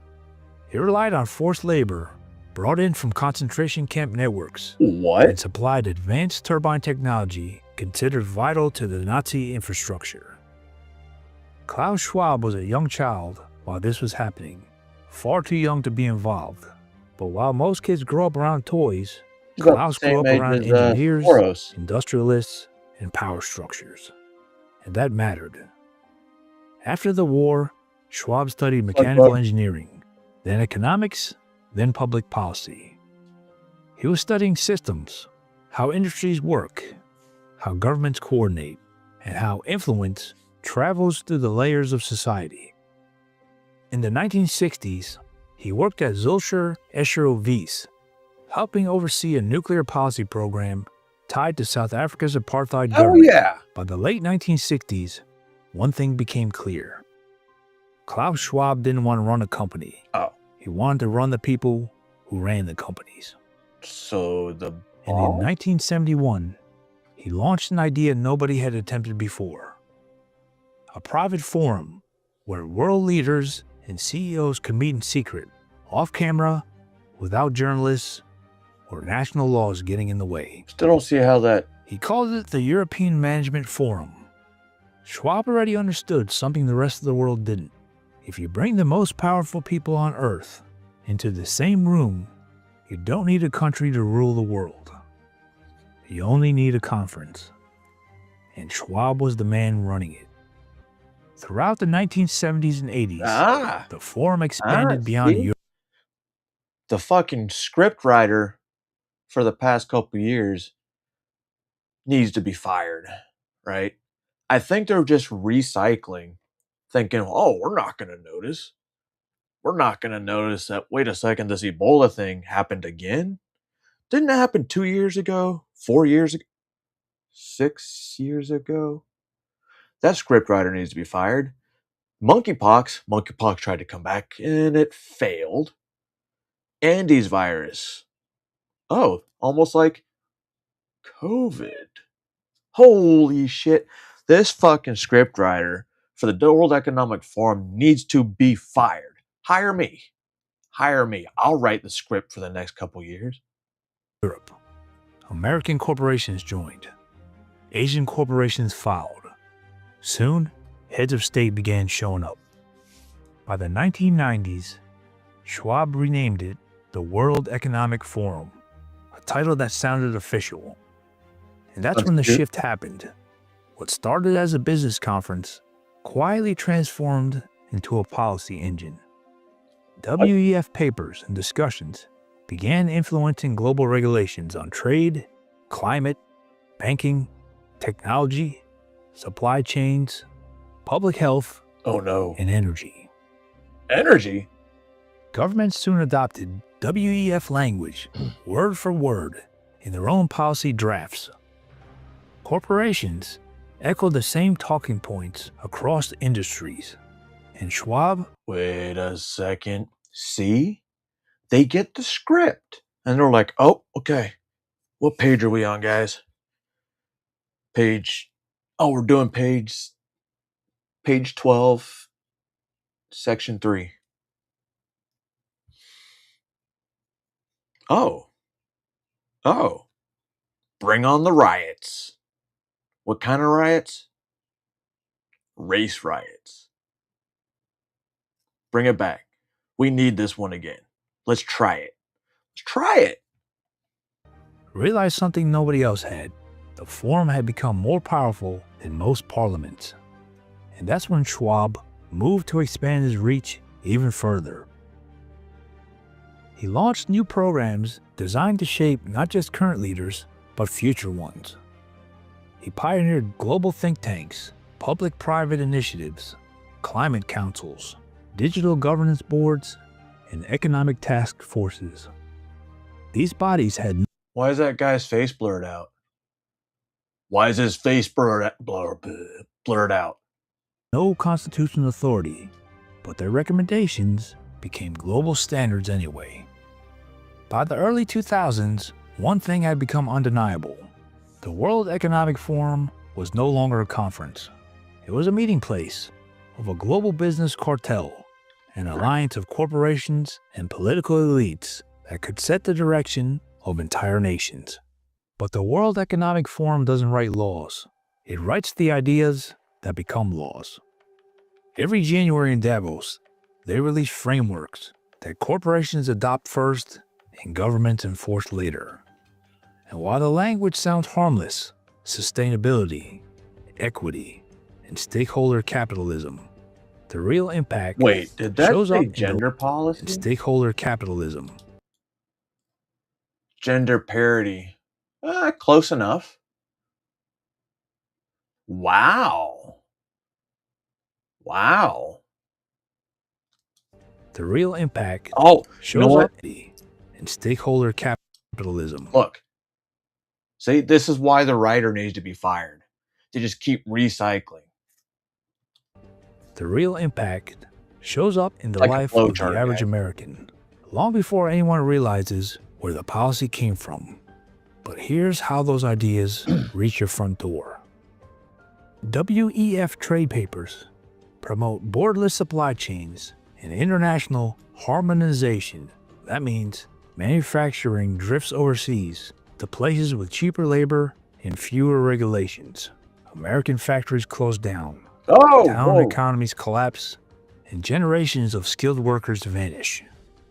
It relied on forced labor brought in from concentration camp networks. What? And supplied advanced turbine technology considered vital to the Nazi infrastructure. Klaus Schwab was a young child while this was happening, far too young to be involved. But while most kids grow up around toys, Klaus grew up around engineers, industrialists, and power structures. And that mattered. After the war, Schwab studied mechanical engineering, then economics, then public policy. He was studying systems, how industries work, how governments coordinate, and how influence travels through the layers of society. In the 1960s, he worked at Zulcher Escher Wyss, helping oversee a nuclear policy program tied to South Africa's apartheid government. Yeah. By the late 1960s, one thing became clear. Klaus Schwab didn't want to run a company. Oh. He wanted to run the people who ran the companies. So the And in 1971, he launched an idea nobody had attempted before. A private forum where world leaders and CEOs could meet in secret, off camera, without journalists or national laws getting in the way. Still don't see how that... He called it the European Management Forum. Schwab already understood something the rest of the world didn't. If you bring the most powerful people on Earth into the same room, you don't need a country to rule the world. You only need a conference. And Schwab was the man running it. Throughout the 1970s and 80s, the forum expanded beyond Europe. The fucking script writer for the past couple years needs to be fired, right? I think they're just recycling, thinking, oh, we're not going to notice. We're not going to notice that, wait a second, this Ebola thing happened again? Didn't it happen 2 years ago? 4 years ago? 6 years ago? That scriptwriter needs to be fired. Monkeypox tried to come back and it failed. Andes virus. Oh, almost like COVID. Holy shit. This fucking scriptwriter for the World Economic Forum needs to be fired. Hire me. Hire me. I'll write the script for the next couple years. Europe. American corporations joined. Asian corporations followed. Soon, heads of state began showing up. By the 1990s, Schwab renamed it the World Economic Forum, a title that sounded official. And that's when the shift happened. What started as a business conference quietly transformed into a policy engine. WEF papers and discussions began influencing global regulations on trade, climate, banking, technology, supply chains, public health, and energy. Energy? Governments soon adopted WEF language, word for word, in their own policy drafts. Corporations echoed the same talking points across industries. And Schwab? Wait a second. See? They get the script. And they're like, oh, okay. What page are we on, guys? We're doing page 12, section 3. Oh. Bring on the riots. What kind of riots? Race riots. Bring it back. We need this one again. Let's try it. Realized something nobody else had. The forum had become more powerful than most parliaments. And that's when Schwab moved to expand his reach even further. He launched new programs designed to shape not just current leaders, but future ones. He pioneered global think tanks, public-private initiatives, climate councils, digital governance boards, and economic task forces. These bodies had Why is that guy's face blurred out? Why is his face blurred out? no constitutional authority, but their recommendations became global standards anyway. By the early 2000s, one thing had become undeniable. The World Economic Forum was no longer a conference. It was a meeting place of a global business cartel, an alliance of corporations and political elites that could set the direction of entire nations. But the World Economic Forum doesn't write laws. It writes the ideas that become laws. Every January in Davos, they release frameworks that corporations adopt first and governments enforce later. And while the language sounds harmless, sustainability, equity, and stakeholder capitalism, the real impact Wait, did that shows say up in gender policy? stakeholder capitalism. Gender parity. Close enough. Wow. Wow. The real impact Oh, shows you know what? up in stakeholder capitalism. Look. See, this is why the writer needs to be fired. They just keep recycling. The real impact shows up in the Like a life of the flowchart, average guy. American, long before anyone realizes where the policy came from. But here's how those ideas reach your front door. WEF trade papers promote borderless supply chains and international harmonization. That means manufacturing drifts overseas to places with cheaper labor and fewer regulations. American factories close down. Town economies collapse, and generations of skilled workers vanish.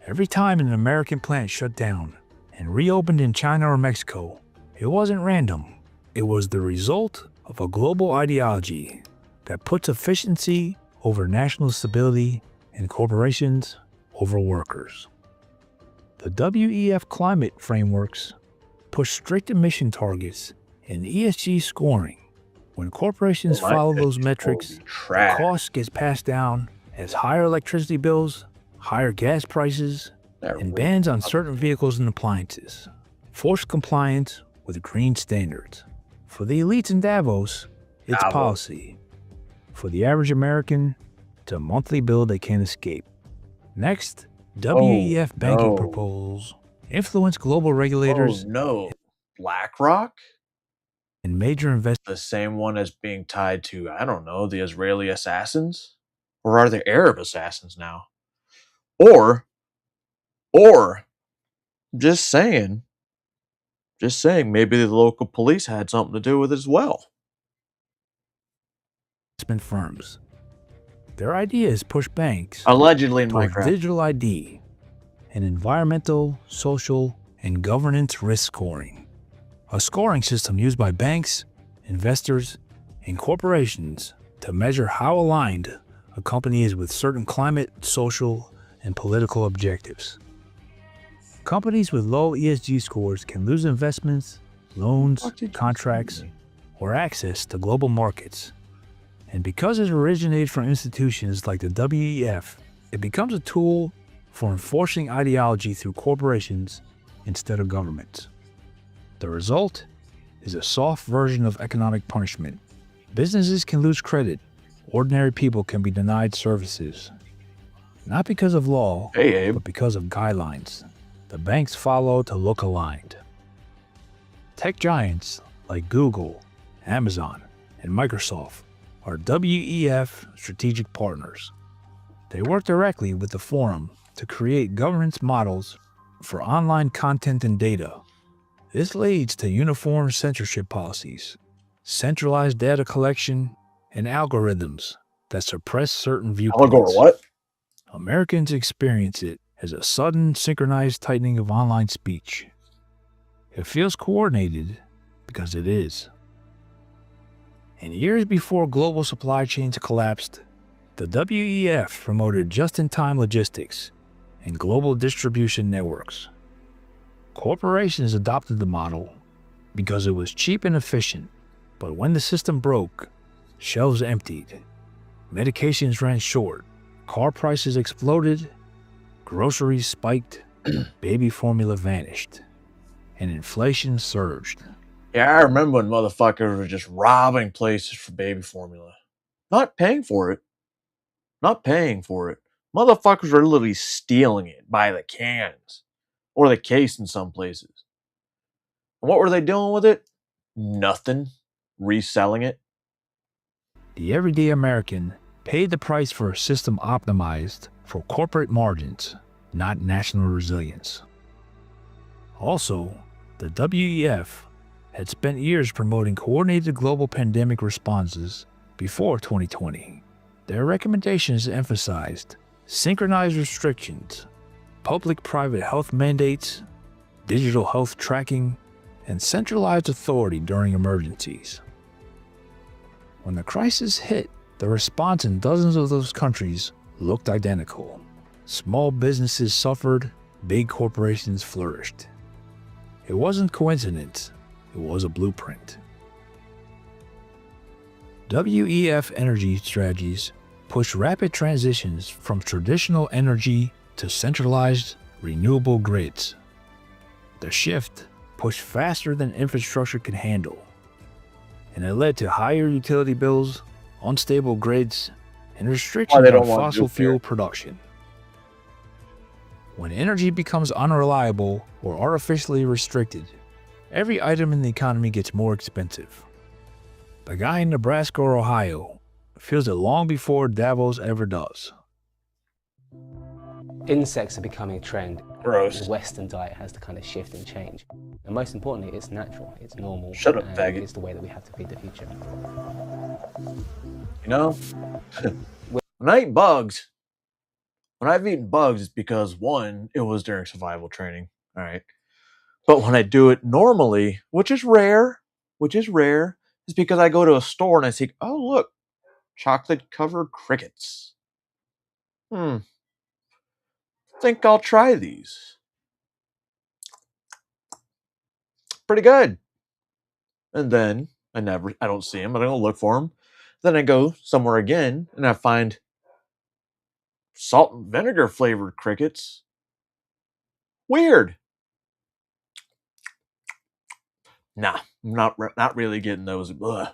Every time an American plant shut down and reopened in China or Mexico, it wasn't random. It was the result of a global ideology that puts efficiency over national stability and corporations over workers. The WEF climate frameworks push strict emission targets and ESG scoring. When corporations follow those metrics, the cost gets passed down as higher electricity bills, higher gas prices, and bans on certain vehicles and appliances. Forced compliance with green standards. For the elites in Davos, it's policy. For the average American, it's a monthly bill they can't escape. Next, WEF banking proposals influence global regulators BlackRock? and major investors. The same one as being tied to, I don't know, the Israeli assassins? Or are they Arab assassins now? Or, just saying, maybe the local police had something to do with it as well. Investment firms. Their ideas push banks Allegedly in towards Minecraft. digital ID and environmental, social, and governance risk scoring. A scoring system used by banks, investors, and corporations to measure how aligned a company is with certain climate, social, and political objectives. Companies with low ESG scores can lose investments, loans, contracts, or access to global markets. And because it originated from institutions like the WEF, it becomes a tool for enforcing ideology through corporations instead of governments. The result is a soft version of economic punishment. Businesses can lose credit. Ordinary people can be denied services. Not because of law, but because of guidelines the banks follow to look aligned. Tech giants like Google, Amazon, and Microsoft are WEF strategic partners. They work directly with the forum to create governance models for online content and data. This leads to uniform censorship policies, centralized data collection, and algorithms that suppress certain viewpoints. Americans experience it as a sudden, synchronized tightening of online speech. It feels coordinated because it is. And years before global supply chains collapsed, the WEF promoted just-in-time logistics and global distribution networks. Corporations adopted the model because it was cheap and efficient, but when the system broke, shelves emptied, Medications ran short, car prices exploded, groceries spiked, baby formula vanished, and inflation surged. Yeah, I remember when motherfuckers were just robbing places for baby formula. Not paying for it. Not paying for it. Motherfuckers were literally stealing it by the cans. Or the case in some places. And what were they doing with it? Nothing. Reselling it. The everyday American paid the price for a system optimized for corporate margins, not national resilience. Also, the WEF had spent years promoting coordinated global pandemic responses before 2020. Their recommendations emphasized synchronized restrictions, public-private health mandates, digital health tracking, and centralized authority during emergencies. When the crisis hit, the response in dozens of those countries looked identical. Small businesses suffered, big corporations flourished. It wasn't coincidence, it was a blueprint. WEF energy strategies push rapid transitions from traditional energy to centralized, renewable grids. The shift pushed faster than infrastructure could handle, and it led to higher utility bills, unstable grids, and restrictions on fossil fuel production. When energy becomes unreliable or artificially restricted, every item in the economy gets more expensive. The guy in Nebraska or Ohio feels it long before Davos ever does. Insects are becoming a trend. Gross. The Western diet has to kind of shift and change. And most importantly, it's natural, it's normal. Shut up, and faggot. it's the way that we have to feed the future. You know, when I eat bugs, when I've eaten bugs, it's because, one, it was during survival training, all right? But when I do it normally, which is rare, is because I go to a store and I see, oh, look, chocolate-covered crickets. Think I'll try these. Pretty good. And then I don't see them. I don't look for them. Then I go somewhere again and I find salt and vinegar flavored crickets. Weird. Nah, I'm not really getting those. Ugh. All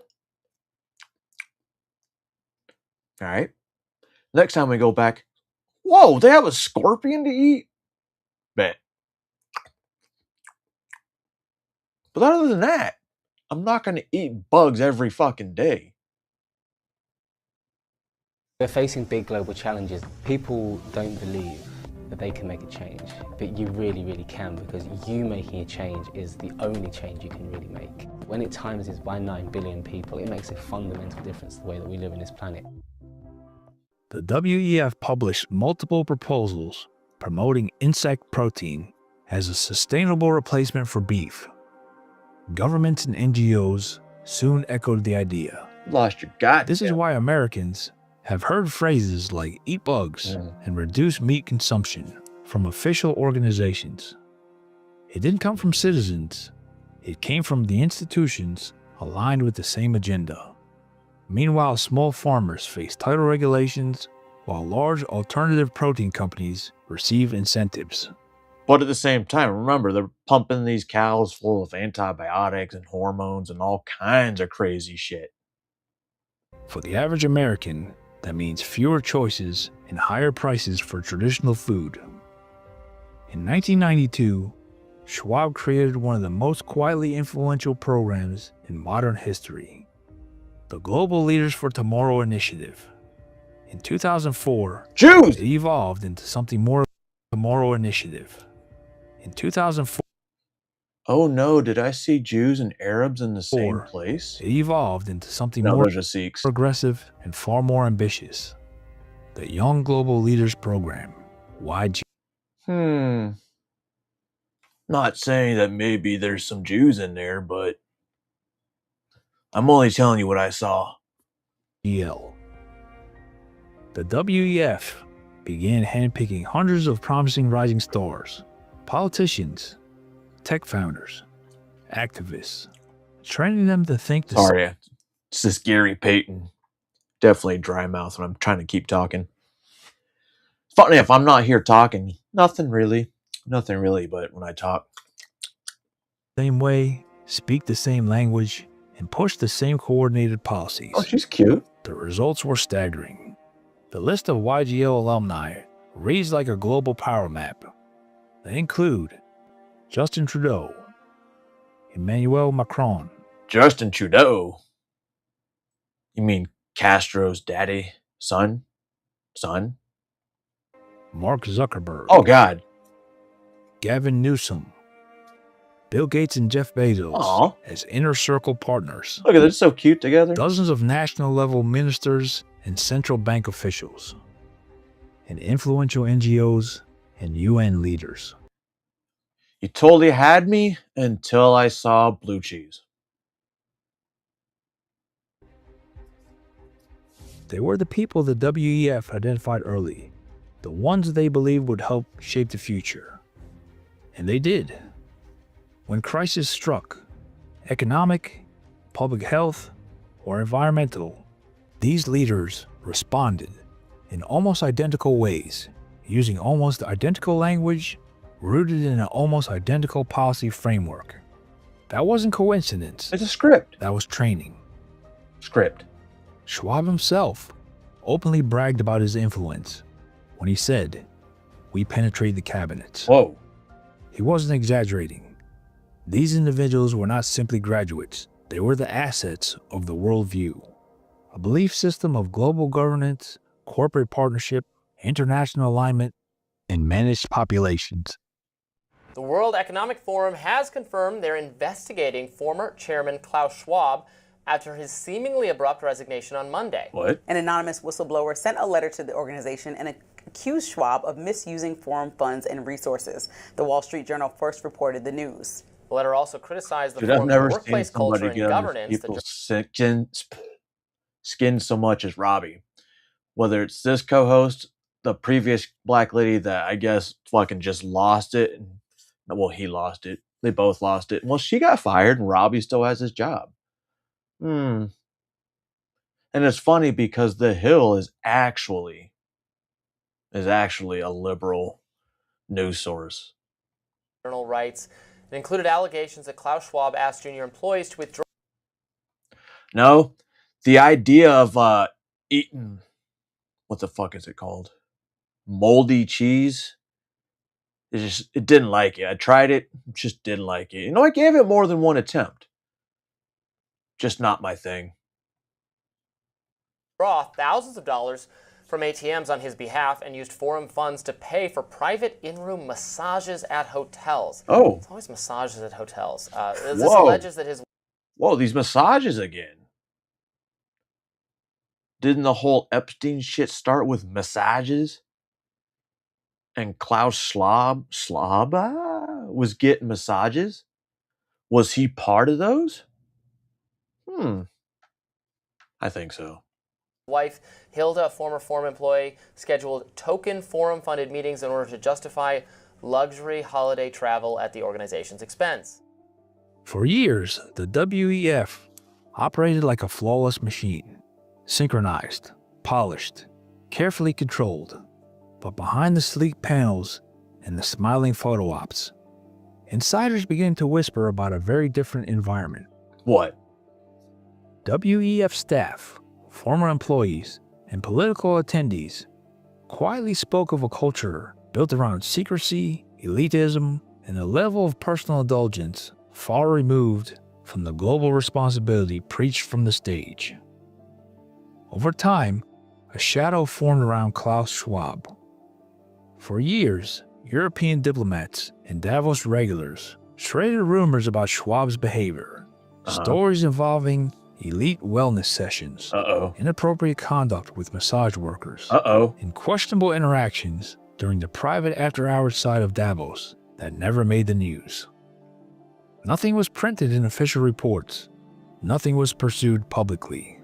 right. Next time we go back, whoa, they have a scorpion to eat? Bet. But other than that, I'm not going to eat bugs every fucking day. We're facing big global challenges. People don't believe that they can make a change, but you really, really can, because you making a change is the only change you can really make. When it times is by 9 billion people, it makes a fundamental difference the way that we live in this planet. The WEF published multiple proposals promoting insect protein as a sustainable replacement for beef. Governments and NGOs soon echoed the idea. Lost your goddamn. This is why Americans have heard phrases like eat bugs and reduce meat consumption from official organizations. It didn't come from citizens. It came from the institutions aligned with the same agenda. Meanwhile, small farmers face tighter regulations, while large alternative protein companies receive incentives. But at the same time, remember, they're pumping these cows full of antibiotics and hormones and all kinds of crazy shit. For the average American, that means fewer choices and higher prices for traditional food. In 1992, Schwab created one of the most quietly influential programs in modern history, the Global Leaders for Tomorrow Initiative. In 2004, it evolved into something more. Tomorrow Initiative. In 2004, oh no, did I see Jews and Arabs in the same place? It evolved into something No, more those are Sikhs. progressive and far more ambitious. The Young Global Leaders Program, YG. Not saying that maybe there's some Jews in there, but I'm only telling you what I saw. The WEF began handpicking hundreds of promising rising stars, politicians, tech founders, activists, training them to think the Sorry, it's this Gary Payton definitely dry mouth when I'm trying to keep talking. Funny, if I'm not here talking, nothing really, but when I talk. Same way, speak the same language, and push the same coordinated policies. Oh, she's cute. The results were staggering. The list of YGL alumni reads like a global power map. They include Justin Trudeau, Emmanuel Macron. Justin Trudeau? You mean Castro's daddy? Son? Mark Zuckerberg. Oh, God. Gavin Newsom. Bill Gates and Jeff Bezos as inner circle partners. Look at this, so cute together. Dozens of national level ministers and central bank officials. And influential NGOs and UN leaders. You totally had me until I saw blue cheese. They were the people the WEF identified early. The ones they believed would help shape the future. And they did. When crisis struck, economic, public health, or environmental, these leaders responded in almost identical ways, using almost identical language, rooted in an almost identical policy framework. That wasn't coincidence. It's a script. That was training. Script. Schwab himself openly bragged about his influence when he said, "We penetrate the cabinets." Whoa. He wasn't exaggerating. These individuals were not simply graduates. They were the assets of the worldview, a belief system of global governance, corporate partnership, international alignment, and managed populations. The World Economic Forum has confirmed they're investigating former chairman Klaus Schwab after his seemingly abrupt resignation on Monday. What? An anonymous whistleblower sent a letter to the organization and accused Schwab of misusing forum funds and resources. The Wall Street Journal first reported the news. The letter also criticized the Dude, I've forum's never workplace seen somebody culture and get under governance. people's skin so much as Robbie. Whether it's this co-host, the previous black lady that I guess fucking just lost it. Well, he lost it. They both lost it. Well, she got fired and Robbie still has his job. And it's funny because The Hill is actually a liberal news source. Journal writes, it included allegations that Klaus Schwab asked junior employees to withdraw. No, the idea of eating, what the fuck is it called? Moldy cheese. It didn't like it. I tried it, just didn't like it. I gave it more than one attempt. Just not my thing. Withdraw thousands of dollars from ATMs on his behalf and used forum funds to pay for private in-room massages at hotels. Oh. It's always massages at hotels. This alleges that his... Whoa, these massages again. Didn't the whole Epstein shit start with massages? And Klaus Schwab was getting massages? Was he part of those? I think so. Wife, Hilda, a former forum employee, scheduled token forum-funded meetings in order to justify luxury holiday travel at the organization's expense. For years, the WEF operated like a flawless machine, synchronized, polished, carefully controlled. But behind the sleek panels and the smiling photo ops, insiders began to whisper about a very different environment. What? WEF staff, former employees, and political attendees quietly spoke of a culture built around secrecy, elitism, and a level of personal indulgence far removed from the global responsibility preached from the stage. Over time, a shadow formed around Klaus Schwab. For years, European diplomats and Davos regulars traded rumors about Schwab's behavior, stories involving elite wellness sessions, inappropriate conduct with massage workers, and questionable interactions during the private after-hours side of Davos that never made the news. Nothing was printed in official reports. Nothing was pursued publicly.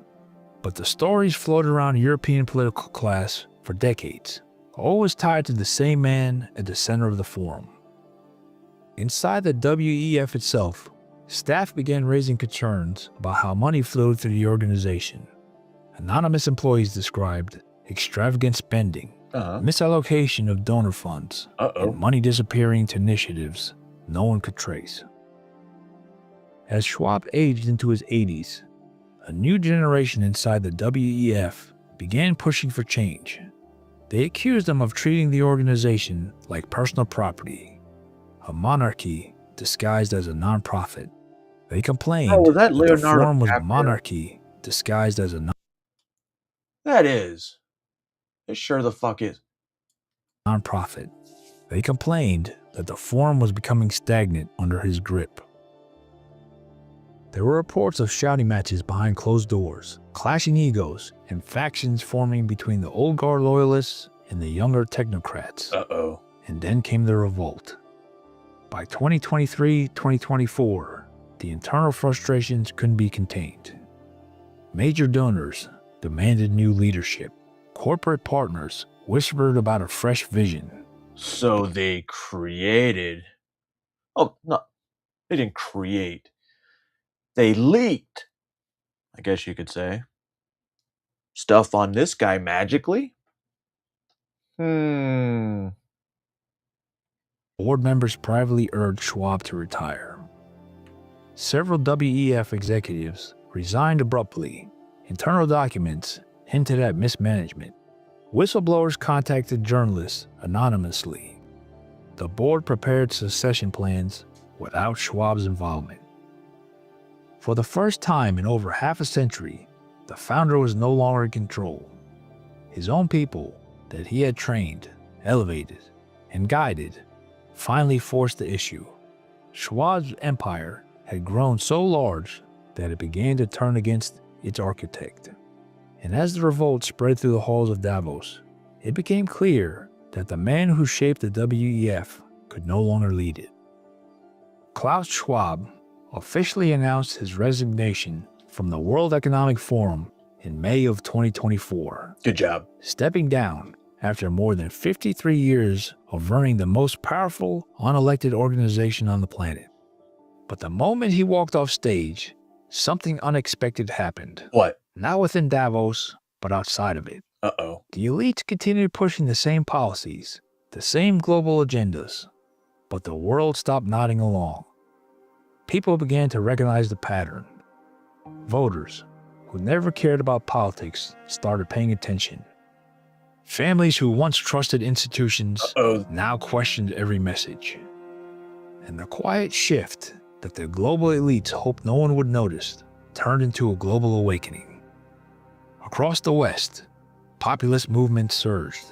But the stories floated around European political class for decades, always tied to the same man at the center of the forum. Inside the WEF itself, staff began raising concerns about how money flowed through the organization, Anonymous employees described extravagant spending, misallocation of donor funds, and money disappearing to initiatives no one could trace. As Schwab aged into his 80s, a new generation inside the WEF began pushing for change. They accused him of treating the organization like personal property, a monarchy disguised as a nonprofit. They complained that the forum was a monarchy disguised as a That is. It sure the fuck is. nonprofit. They complained that the forum was becoming stagnant under his grip. There were reports of shouting matches behind closed doors, clashing egos, and factions forming between the old guard loyalists and the younger technocrats. And then came the revolt. By 2023-2024, the internal frustrations couldn't be contained. Major donors demanded new leadership. Corporate partners whispered about a fresh vision. So they created... Oh, no. They didn't create. They leaked, I guess you could say, stuff on this guy magically. Board members privately urged Schwab to retire. Several WEF executives resigned abruptly. Internal documents hinted at mismanagement. Whistleblowers contacted journalists anonymously. The board prepared succession plans without Schwab's involvement. For the first time in over half a century, the founder was no longer in control. His own people that he had trained, elevated, and guided finally forced the issue. Schwab's empire had grown so large that it began to turn against its architect. And as the revolt spread through the halls of Davos, it became clear that the man who shaped the WEF could no longer lead it. Klaus Schwab officially announced his resignation from the World Economic Forum in May of 2024. Good job. Stepping down after more than 53 years of running the most powerful, unelected organization on the planet. But the moment he walked off stage, something unexpected happened. What? Not within Davos, but outside of it. Uh-oh. The elites continued pushing the same policies, the same global agendas, but the world stopped nodding along. People began to recognize the pattern. Voters, who never cared about politics, started paying attention. Families who once trusted institutions now questioned every message. And the quiet shift that the global elites hoped no one would notice turned into a global awakening. Across the West, populist movements surged,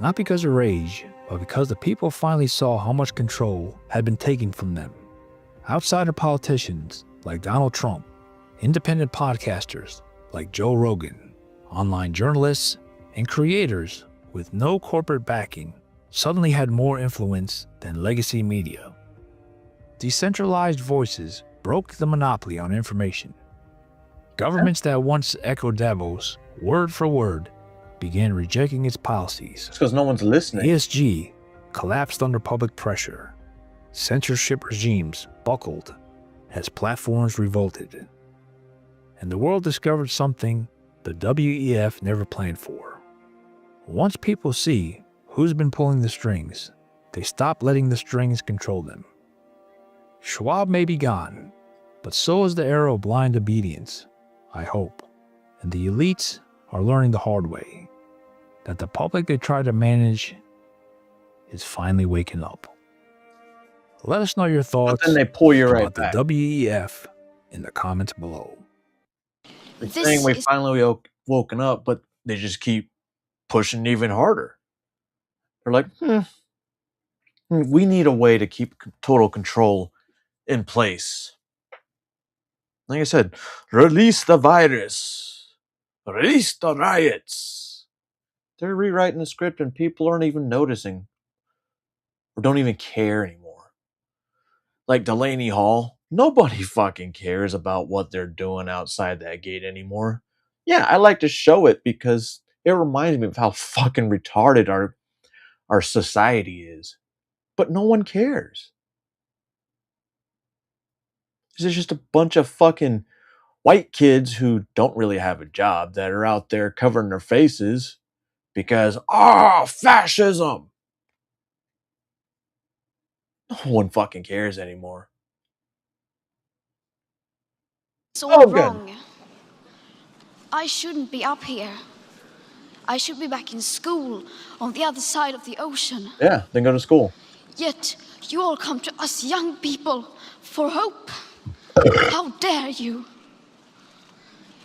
not because of rage, but because the people finally saw how much control had been taken from them. Outsider politicians like Donald Trump, independent podcasters like Joe Rogan, online journalists, and creators with no corporate backing suddenly had more influence than legacy media. Decentralized voices broke the monopoly on information. Governments that once echoed Davos word for word began rejecting its policies. It's because no one's listening. ESG collapsed under public pressure. Censorship regimes buckled as platforms revolted. And the world discovered something the WEF never planned for. Once people see who's been pulling the strings, they stop letting the strings control them. Schwab may be gone, but so is the era of blind obedience, I hope. And the elites are learning the hard way that the public they try to manage is finally waking up. Let us know your thoughts But then they pull you right about back. the WEF in the comments below. They're saying we finally woken up, but they just keep pushing even harder. They're like, we need a way to keep total control in place. Like I said, release the virus. Release the riots. They're rewriting the script and people aren't even noticing or don't even care anymore. Like Delaney Hall, nobody fucking cares about what they're doing outside that gate anymore. Yeah, I like to show it because it reminds me of how fucking retarded our society is. But no one cares. It's just a bunch of fucking white kids who don't really have a job that are out there covering their faces because, fascism. No one fucking cares anymore. It's all good. wrong. I shouldn't be up here. I should be back in school on the other side of the ocean. Yeah, then go to school. Yet you all come to us young people for hope. How dare you?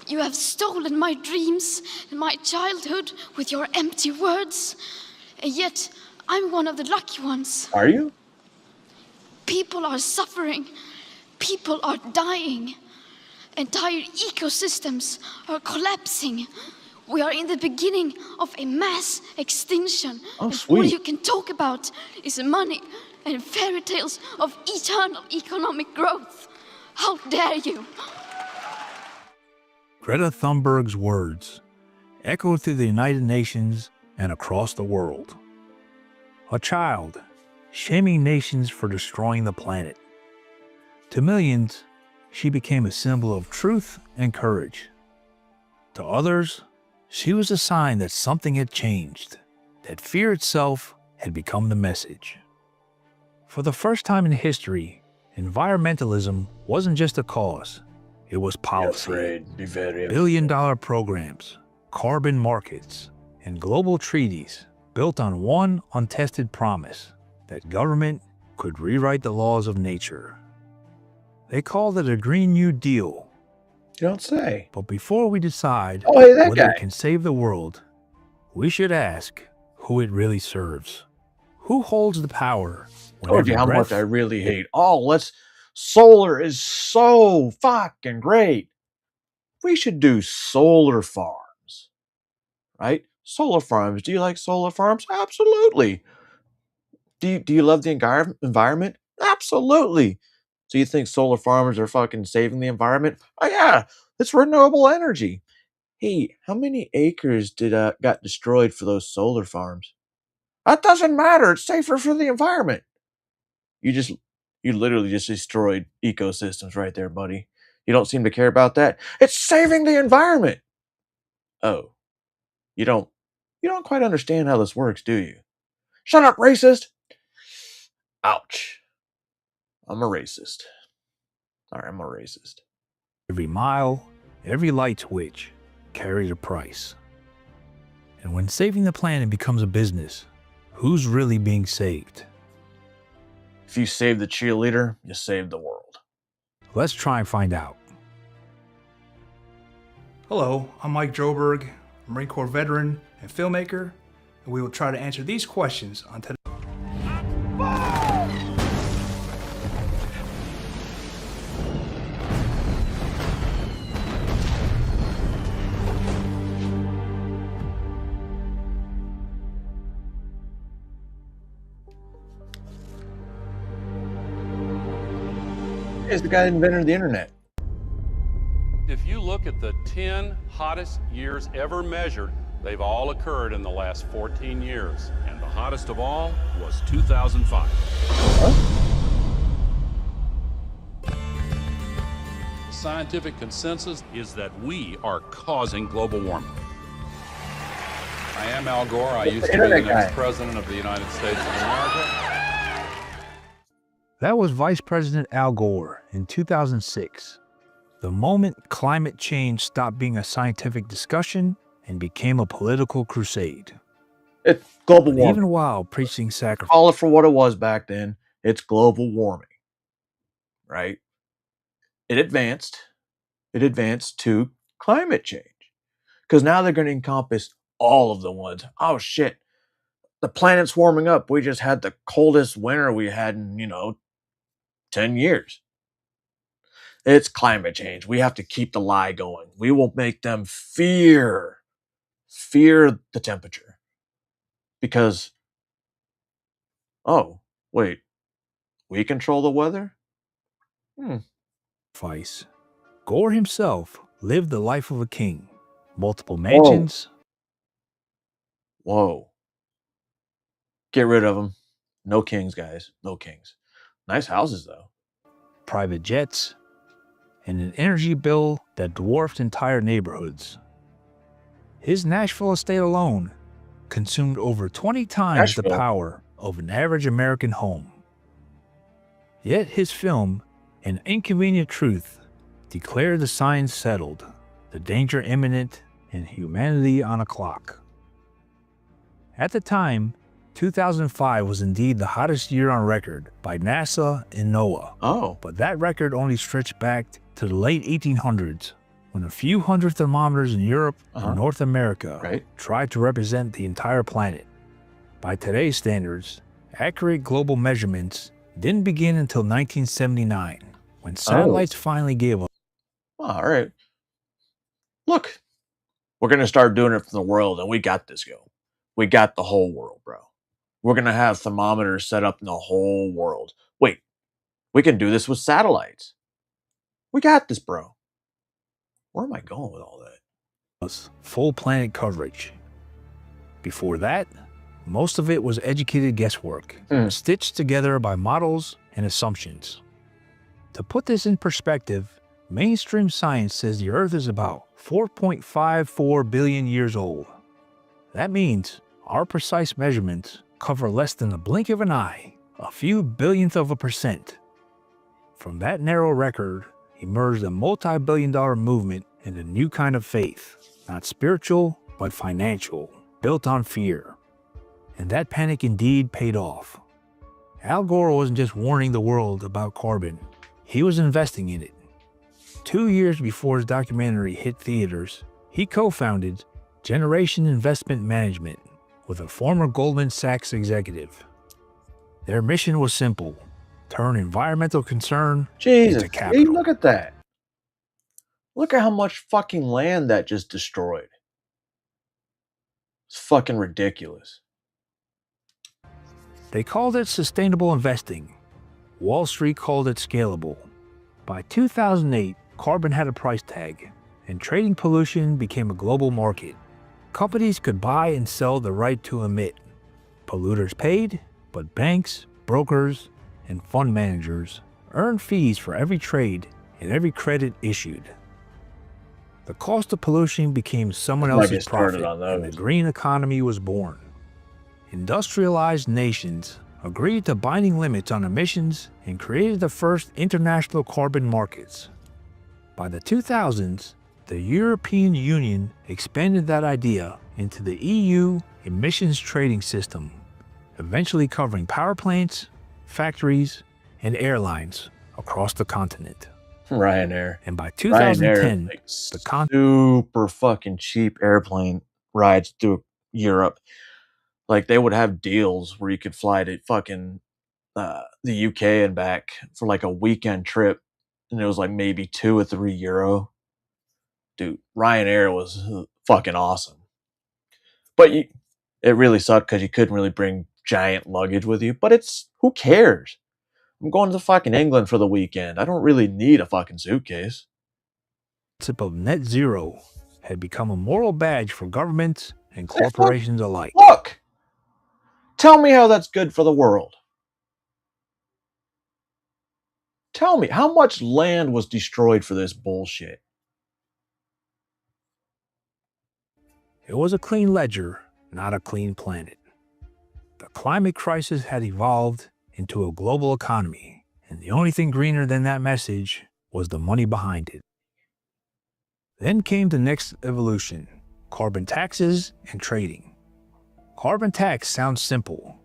You have stolen my dreams and my childhood with your empty words. And yet I'm one of the lucky ones. Are you? People are suffering. People are dying. Entire ecosystems are collapsing. We are in the beginning of a mass extinction. Oh, and sweet. all you can talk about is money and fairy tales of eternal economic growth. How dare you? Greta Thunberg's words echoed through the United Nations and across the world. A child shaming nations for destroying the planet. To millions, she became a symbol of truth and courage. To others, she was a sign that something had changed, that fear itself had become the message. For the first time in history, environmentalism wasn't just a cause, it was policy. Billion-dollar programs, carbon markets, and global treaties built on one untested promise that government could rewrite the laws of nature. They called it a Green New Deal. You don't say. But before we decide that whether guy. it can save the world, we should ask who it really serves. Who holds the power? when Told you every how breath- much I really hate. Solar is so fucking great. We should do solar farms, right? Solar farms. Do you like solar farms? Absolutely. Do you love the environment? Absolutely. So you think solar farmers are fucking saving the environment? Oh yeah, it's renewable energy. Hey, how many acres got destroyed for those solar farms? That doesn't matter. It's safer for the environment. You literally just destroyed ecosystems right there, buddy. You don't seem to care about that. It's saving the environment. Oh, you don't quite understand how this works, do you? Shut up, racist. Ouch. I'm a racist. All right, I'm a racist. Every mile, every light switch carries a price. And when saving the planet becomes a business, who's really being saved? If you save the cheerleader, you save the world. Let's try and find out. Hello, I'm Mike Joberg, Marine Corps veteran and filmmaker, and we will try to answer these questions on today. He's the guy that invented the internet. If you look at the 10 hottest years ever measured, they've all occurred in the last 14 years. And the hottest of all was 2005. The scientific consensus is that we are causing global warming. I am Al Gore. I used to be the next president of the United States of America. That was Vice President Al Gore in 2006. The moment climate change stopped being a scientific discussion and became a political crusade. It's global But warming. even while preaching sacrifice, Call it for what it was back then. It's global warming, right? It advanced to climate change because now they're going to encompass all of the ones. Oh shit, the planet's warming up. We just had the coldest winter we had in 10 years. It's climate change. We have to keep the lie going. We will make them fear the temperature because, oh, wait, we control the weather? Gore himself lived the life of a king. Multiple mansions, Whoa. Get rid of them. No kings, guys. No kings. Nice houses, though. private jets, and an energy bill that dwarfed entire neighborhoods. His Nashville estate alone consumed over 20 times the power of an average American home. Yet his film, An Inconvenient Truth, declared the signs settled, the danger imminent, and humanity on a clock. At the time, 2005 was indeed the hottest year on record by NASA and NOAA. Oh. But that record only stretched back to the late 1800s, when a few hundred thermometers in Europe and North America tried to represent the entire planet. By today's standards, accurate global measurements didn't begin until 1979, when satellites finally gave up. All right. Look, we're going to start doing it for the world, and we got this, yo. We got the whole world, bro. We're going to have thermometers set up in the whole world. Wait, we can do this with satellites. We got this, bro. Where am I going with all that? Full planet coverage. Before that, most of it was educated guesswork, stitched together by models and assumptions. To put this in perspective, mainstream science says the Earth is about 4.54 billion years old. That means our precise measurements cover less than the blink of an eye, a few billionth of a percent. From that narrow record emerged a multi-billion-dollar movement and a new kind of faith, not spiritual, but financial, built on fear. And that panic indeed paid off. Al Gore wasn't just warning the world about carbon, he was investing in it. 2 years before his documentary hit theaters, he co-founded Generation Investment Management with a former Goldman Sachs executive. Their mission was simple: turn environmental concern into capital. Hey, look at that. Look at how much fucking land that just destroyed. It's fucking ridiculous. They called it sustainable investing. Wall Street called it scalable. By 2008, carbon had a price tag, and trading pollution became a global market. Companies could buy and sell the right to emit. Polluters paid, but banks, brokers, and fund managers earned fees for every trade and every credit issued. The cost of pollution became someone else's profit, and the green economy was born. Industrialized nations agreed to binding limits on emissions and created the first international carbon markets. By the 2000s, the European Union expanded that idea into the EU emissions trading system, eventually covering power plants, factories, and airlines across the continent. Ryanair. And by 2010, the super fucking cheap airplane rides through Europe. Like, they would have deals where you could fly to fucking the UK and back for like a weekend trip, and it was like maybe €2 or €3. Dude, Ryanair was fucking awesome. But it really sucked because you couldn't really bring giant luggage with you. But who cares? I'm going to fucking England for the weekend. I don't really need a fucking suitcase. The concept of net zero had become a moral badge for governments and corporations alike. Look! Tell me how that's good for the world. Tell me, how much land was destroyed for this bullshit? It was a clean ledger, not a clean planet. The climate crisis had evolved into a global economy, and the only thing greener than that message was the money behind it. Then came the next evolution: carbon taxes and trading. Carbon tax sounds simple.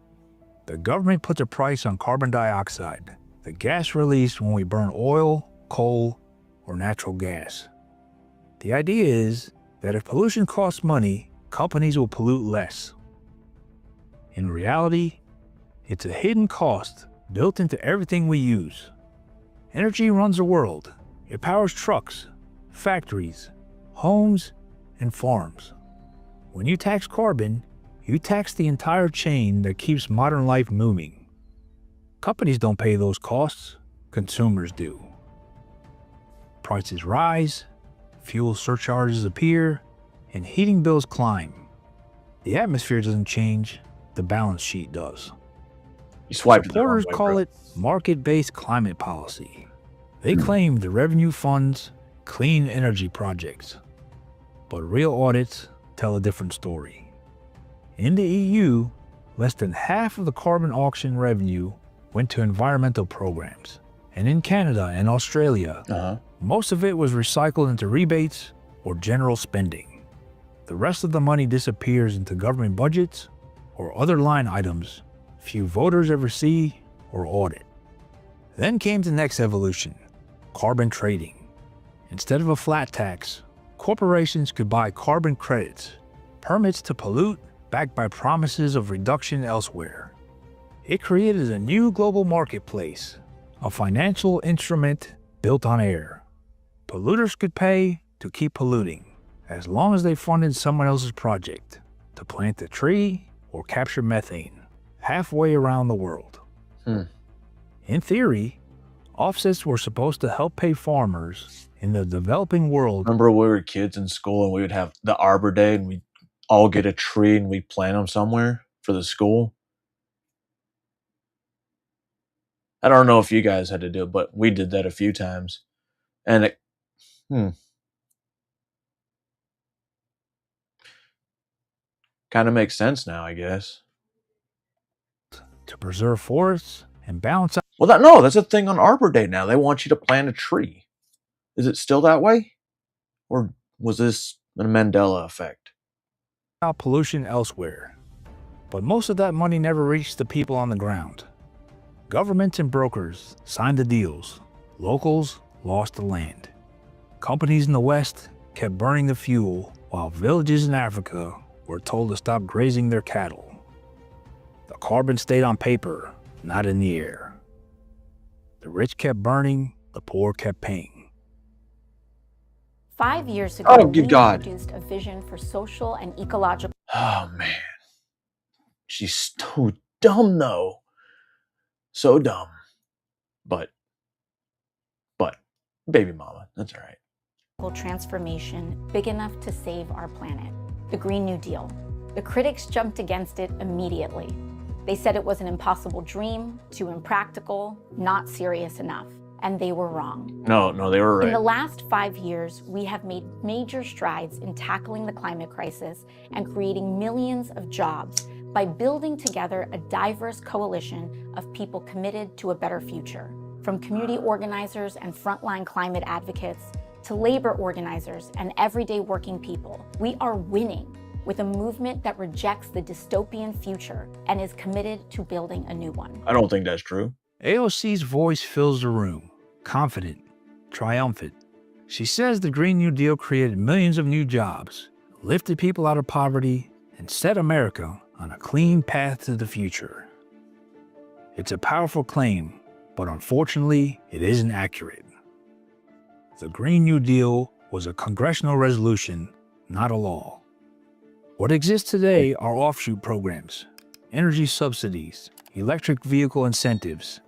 The government puts a price on carbon dioxide, the gas released when we burn oil, coal, or natural gas. The idea is that if pollution costs money, companies will pollute less. In reality, it's a hidden cost built into everything we use. Energy runs the world. It powers trucks, factories, homes, and farms. When you tax carbon, you tax the entire chain that keeps modern life moving. Companies don't pay those costs, consumers do. Prices rise, fuel surcharges appear, and heating bills climb. The atmosphere doesn't change, the balance sheet does. You swiped it the wrong Supporters way, call bro. it market-based climate policy. They claim the revenue funds clean energy projects, but real audits tell a different story. In the EU, less than half of the carbon auction revenue went to environmental programs. And in Canada and Australia, most of it was recycled into rebates or general spending. The rest of the money disappears into government budgets or other line items few voters ever see or audit. Then came the next evolution, carbon trading. Instead of a flat tax, corporations could buy carbon credits, permits to pollute backed by promises of reduction elsewhere. It created a new global marketplace, a financial instrument built on air. Polluters could pay to keep polluting, as long as they funded someone else's project to plant a tree or capture methane halfway around the world. In theory, offsets were supposed to help pay farmers in the developing world. Remember when we were kids in school and we would have the Arbor Day and we'd all get a tree and we'd plant them somewhere for the school? I don't know if you guys had to do it, but we did that a few times. And it, kind of makes sense now, I guess. To preserve forests and balance out. Well, that's a thing on Arbor Day now. They want you to plant a tree. Is it still that way? Or was this a Mandela effect? Pollution elsewhere. But most of that money never reached the people on the ground. Governments and brokers signed the deals. Locals lost the land. Companies in the West kept burning the fuel, while villages in Africa were told to stop grazing their cattle. The carbon stayed on paper, not in the air. The rich kept burning, the poor kept paying. 5 years ago, good we God. introduced a vision for social and ecological. Oh, man. She's so dumb, though. So dumb. But, baby mama, that's all right. Transformation big enough to save our planet. The Green New Deal. The critics jumped against it immediately. They said it was an impossible dream, too impractical, not serious enough. And they were wrong. No, they were right. In the last 5 years, we have made major strides in tackling the climate crisis and creating millions of jobs by building together a diverse coalition of people committed to a better future. From community organizers and frontline climate advocates to labor organizers and everyday working people, we are winning with a movement that rejects the dystopian future and is committed to building a new one. I don't think that's true. AOC's voice fills the room, confident, triumphant. She says the Green New Deal created millions of new jobs, lifted people out of poverty, and set America on a clean path to the future. It's a powerful claim, but unfortunately, it isn't accurate. The Green New Deal was a congressional resolution, not a law. What exists today are offshoot programs, energy subsidies, electric vehicle incentives,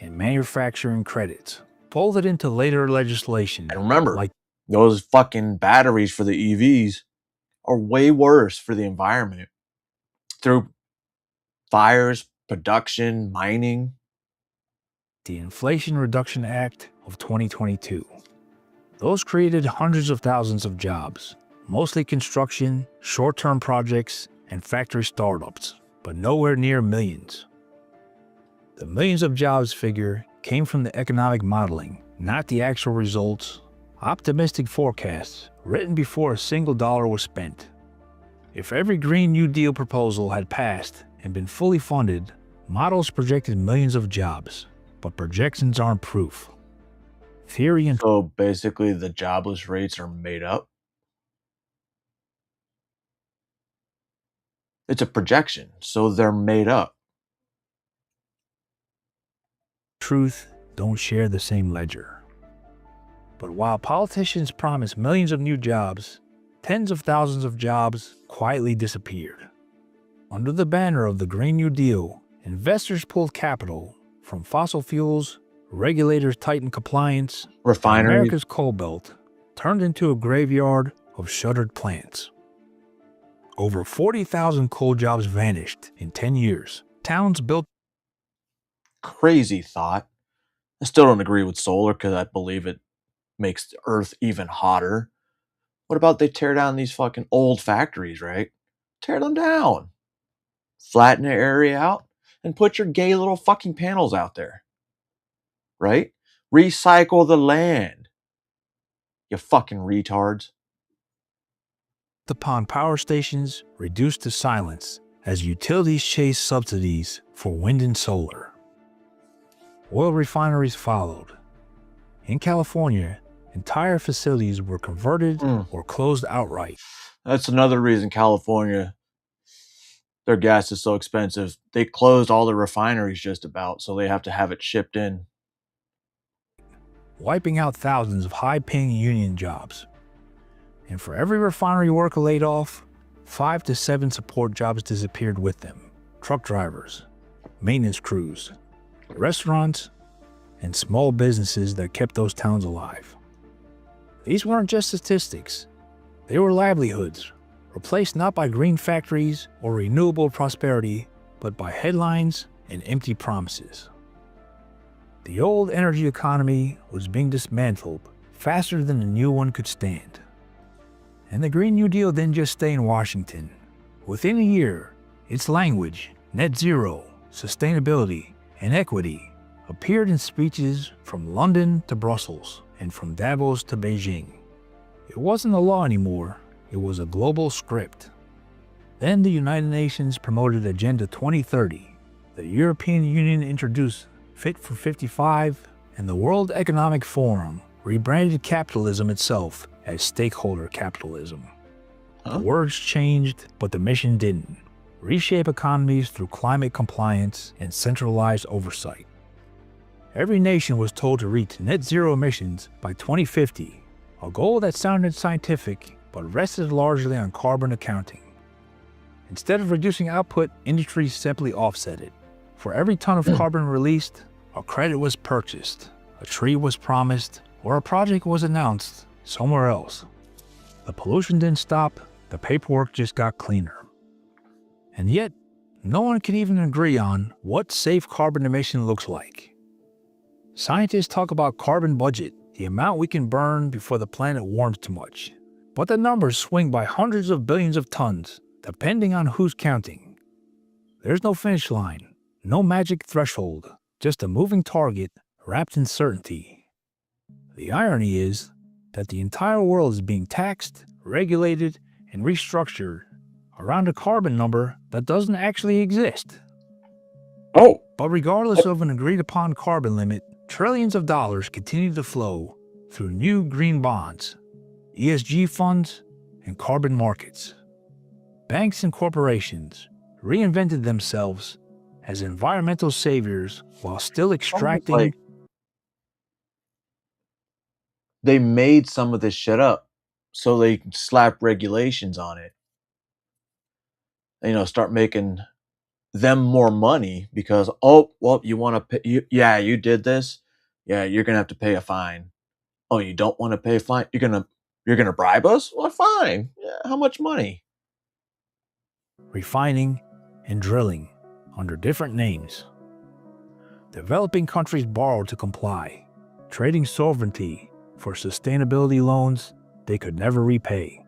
and manufacturing credits, folded into later legislation. And remember, those fucking batteries for the EVs are way worse for the environment through fires, production, mining. The Inflation Reduction Act of 2022. Those created hundreds of thousands of jobs, mostly construction, short-term projects, and factory startups, but nowhere near millions. The millions of jobs figure came from the economic modeling, not the actual results. Optimistic forecasts written before a single dollar was spent. If every Green New Deal proposal had passed and been fully funded, models projected millions of jobs, but projections aren't proof. Theory and so basically the jobless rates are made up. It's a projection, so they're made up. Truth don't share the same ledger. But while politicians promise millions of new jobs, tens of thousands of jobs quietly disappeared. Under the banner of the Green New Deal, investors pulled capital from fossil fuels, regulators tightened compliance, refineries. America's coal belt turned into a graveyard of shuttered plants. Over 40,000 coal jobs vanished in 10 years. Towns built. Crazy thought. I still don't agree with solar because I believe it makes the Earth even hotter. What about they tear down these fucking old factories, right? Tear them down. Flatten the area out and put your gay little fucking panels out there. Right? Recycle the land. You fucking retards. Upon power stations reduced to silence as utilities chased subsidies for wind and solar. Oil refineries followed. In California, entire facilities were converted or closed outright. That's another reason California, their gas is so expensive. They closed all the refineries just about, so they have to have it shipped in. Wiping out thousands of high-paying union jobs. And for every refinery worker laid off, 5 to 7 support jobs disappeared with them. Truck drivers, maintenance crews, restaurants, and small businesses that kept those towns alive. These weren't just statistics. They were livelihoods, replaced not by green factories or renewable prosperity, but by headlines and empty promises. The old energy economy was being dismantled faster than the new one could stand. And the Green New Deal didn't just stay in Washington. Within a year, its language, net zero, sustainability, and equity appeared in speeches from London to Brussels and from Davos to Beijing. It wasn't a law anymore, it was a global script. Then the United Nations promoted Agenda 2030. The European Union introduced Fit for 55, and the World Economic Forum rebranded capitalism itself as stakeholder capitalism. The words changed, but the mission didn't. Reshape economies through climate compliance and centralized oversight. Every nation was told to reach net zero emissions by 2050, a goal that sounded scientific but rested largely on carbon accounting. Instead of reducing output, industries simply offset it. For every ton of carbon released, a credit was purchased, a tree was promised, or a project was announced somewhere else. The pollution didn't stop, the paperwork just got cleaner. And yet, no one can even agree on what safe carbon emission looks like. Scientists talk about carbon budget, the amount we can burn before the planet warms too much. But the numbers swing by hundreds of billions of tons, depending on who's counting. There's no finish line, no magic threshold, just a moving target wrapped in certainty. The irony is that the entire world is being taxed, regulated, and restructured around a carbon number that doesn't actually exist. But regardless of an agreed-upon carbon limit, trillions of dollars continue to flow through new green bonds, ESG funds, and carbon markets. Banks and corporations reinvented themselves as environmental saviors while still extracting. They made some of this shit up so they can slap regulations on it. Start making them more money because, you want to pay, you did this. Yeah, you're going to have to pay a fine. Oh, you don't want to pay a fine? You're going to bribe us? Well, fine. Yeah, how much money? Refining and drilling under different names. Developing countries borrowed to comply, trading sovereignty for sustainability loans they could never repay.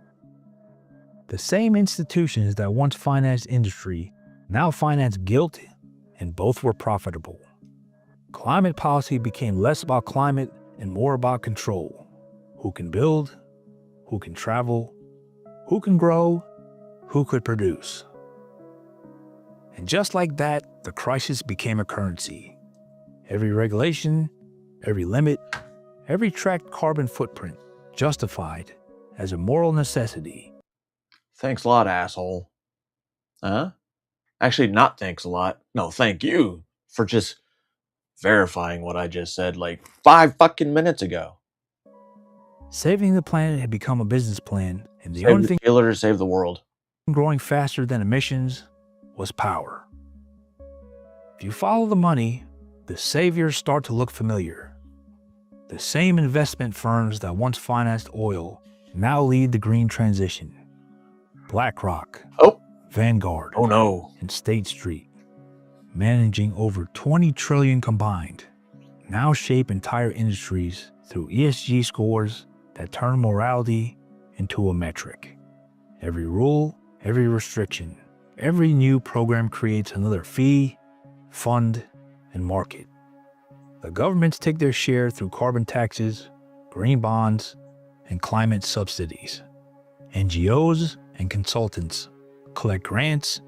The same institutions that once financed industry now finance guilt, and both were profitable. Climate policy became less about climate and more about control. Who can build? Who can travel? Who can grow? Who could produce? And just like that, the crisis became a currency. Every regulation, every limit, every tracked carbon footprint justified as a moral necessity. Thanks a lot, asshole. Huh? Actually, not thanks a lot. No, thank you for just verifying what I just said like 5 fucking minutes ago. Saving the planet had become a business plan, and the Save only the thing killer to save the world. growing faster than emissions was power. If you follow the money, the saviors start to look familiar. The same investment firms that once financed oil now lead the green transition. BlackRock, Vanguard, and State Street, managing over $20 trillion combined. now shape entire industries through ESG scores that turn morality into a metric. Every rule, every restriction, every new program creates another fee, fund, and market. The governments take their share through carbon taxes, green bonds, and climate subsidies. NGOs and consultants collect grants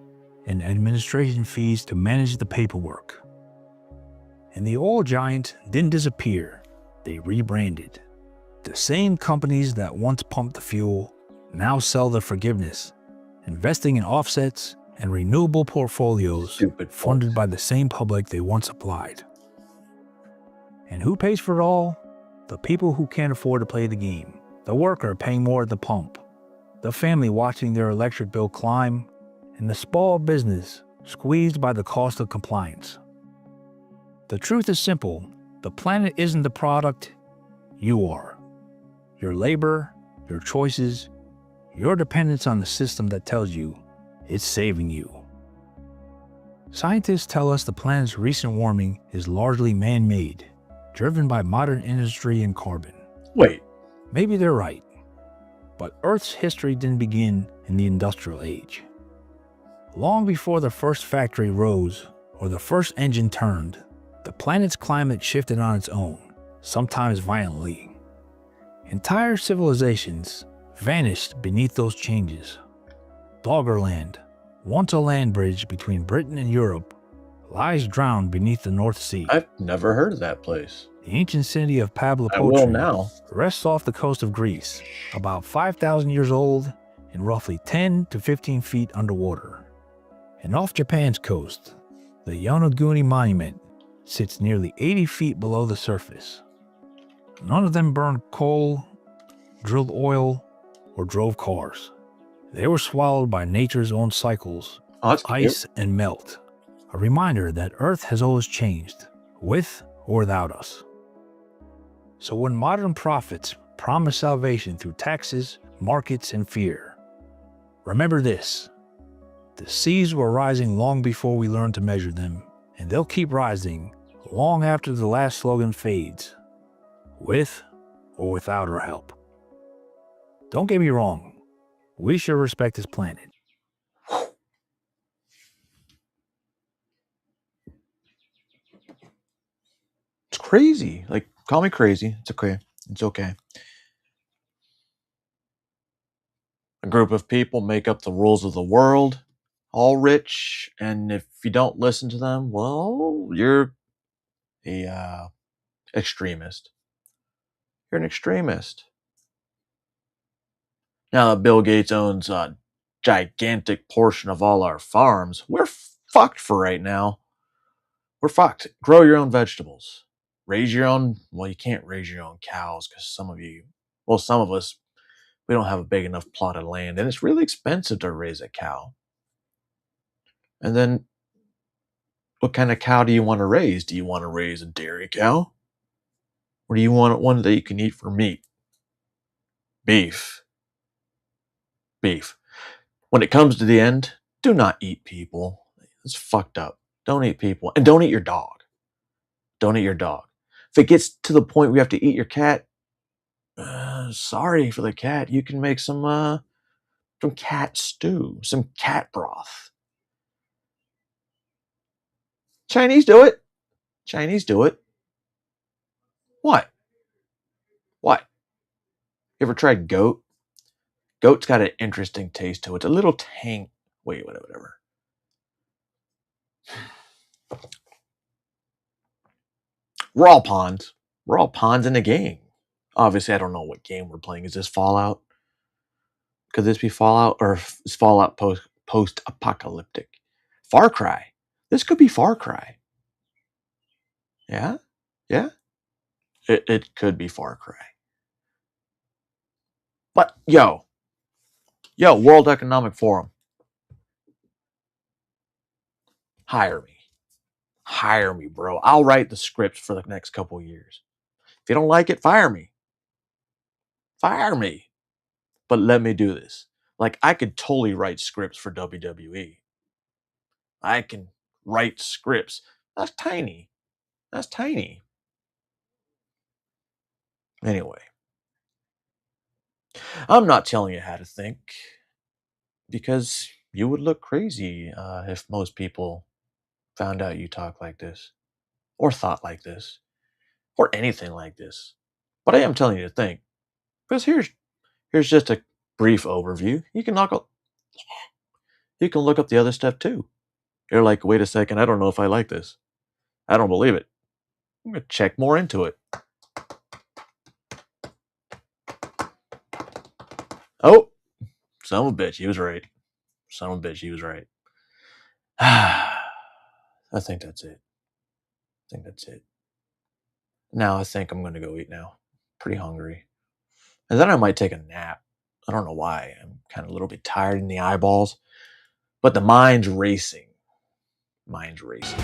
and administration fees to manage the paperwork. And the oil giants didn't disappear, they rebranded. The same companies that once pumped the fuel now sell the forgiveness, investing in offsets and renewable portfolios funded by the same public they once applied. And who pays for it all? The people who can't afford to play the game. The worker paying more at the pump. The family watching their electric bill climb. And the small business squeezed by the cost of compliance. The truth is simple. The planet isn't the product. You are. Your labor, your choices, your dependence on the system that tells you it's saving you. Scientists tell us the planet's recent warming is largely man-made, driven by modern industry and carbon. Wait. Maybe they're right. But Earth's history didn't begin in the industrial age. Long before the first factory rose or the first engine turned, the planet's climate shifted on its own, sometimes violently. Entire civilizations vanished beneath those changes. Doggerland, once a land bridge between Britain and Europe, lies drowned beneath the North Sea. I've never heard of that place. The ancient city of I will Pavlopotri now. rests off the coast of Greece, about 5,000 years old and roughly 10 to 15 feet underwater. And off Japan's coast, the Yonaguni Monument sits nearly 80 feet below the surface. None of them burned coal, drilled oil, or drove cars. They were swallowed by nature's own cycles, ice and melt. A reminder that Earth has always changed, with or without us. So when modern prophets promise salvation through taxes, markets, and fear, remember this. The seas were rising long before we learned to measure them, and they'll keep rising long after the last slogan fades, with or without our help. Don't get me wrong, we should respect this planet. It's crazy. Like, call me crazy. It's okay. It's okay. A group of people make up the rules of the world, all rich, and if you don't listen to them, well, you're a extremist. You're an extremist. Now that Bill Gates owns a gigantic portion of all our farms, we're fucked for right now. We're fucked. Grow your own vegetables. Raise your own, well, you can't raise your own cows because some of us, we don't have a big enough plot of land, and it's really expensive to raise a cow. And then, what kind of cow do you want to raise? Do you want to raise a dairy cow? Or do you want one that you can eat for meat? Beef. Beef. When it comes to the end, do not eat people. It's fucked up. Don't eat people. And don't eat your dog. Don't eat your dog. If it gets to the point where you have to eat your cat, sorry for the cat. You can make some cat stew, some cat broth. Chinese do it. Chinese do it. What? What? You ever tried goat? Goat's got an interesting taste to it. It's a little tang. Wait, whatever. We're all pawns. We're all pawns in the game. Obviously, I don't know what game we're playing. Is this Fallout? Could this be Fallout? Or is Fallout post-apocalyptic? Far Cry. This could be Far Cry. Yeah? Yeah? It could be Far Cry. But, yo, World Economic Forum. Hire me. Hire me, bro. I'll write the scripts for the next couple of years. If you don't like it, fire me. Fire me. But let me do this. Like, I could totally write scripts for WWE. I can write scripts. That's tiny. That's tiny. Anyway, I'm not telling you how to think, because you would look crazy if most people found out you talk like this, or thought like this, or anything like this. But I am telling you to think, because here's just a brief overview. You can look up the other stuff too. You're like, wait a second, I don't know if I like this. I don't believe it. I'm gonna check more into it. Oh, son of a bitch, he was right. Son of a bitch, he was right. I think that's it. Now I think I'm gonna go eat now. Pretty hungry. And then I might take a nap. I don't know why. I'm kind of a little bit tired in the eyeballs. But the mind's racing. Mind's racing.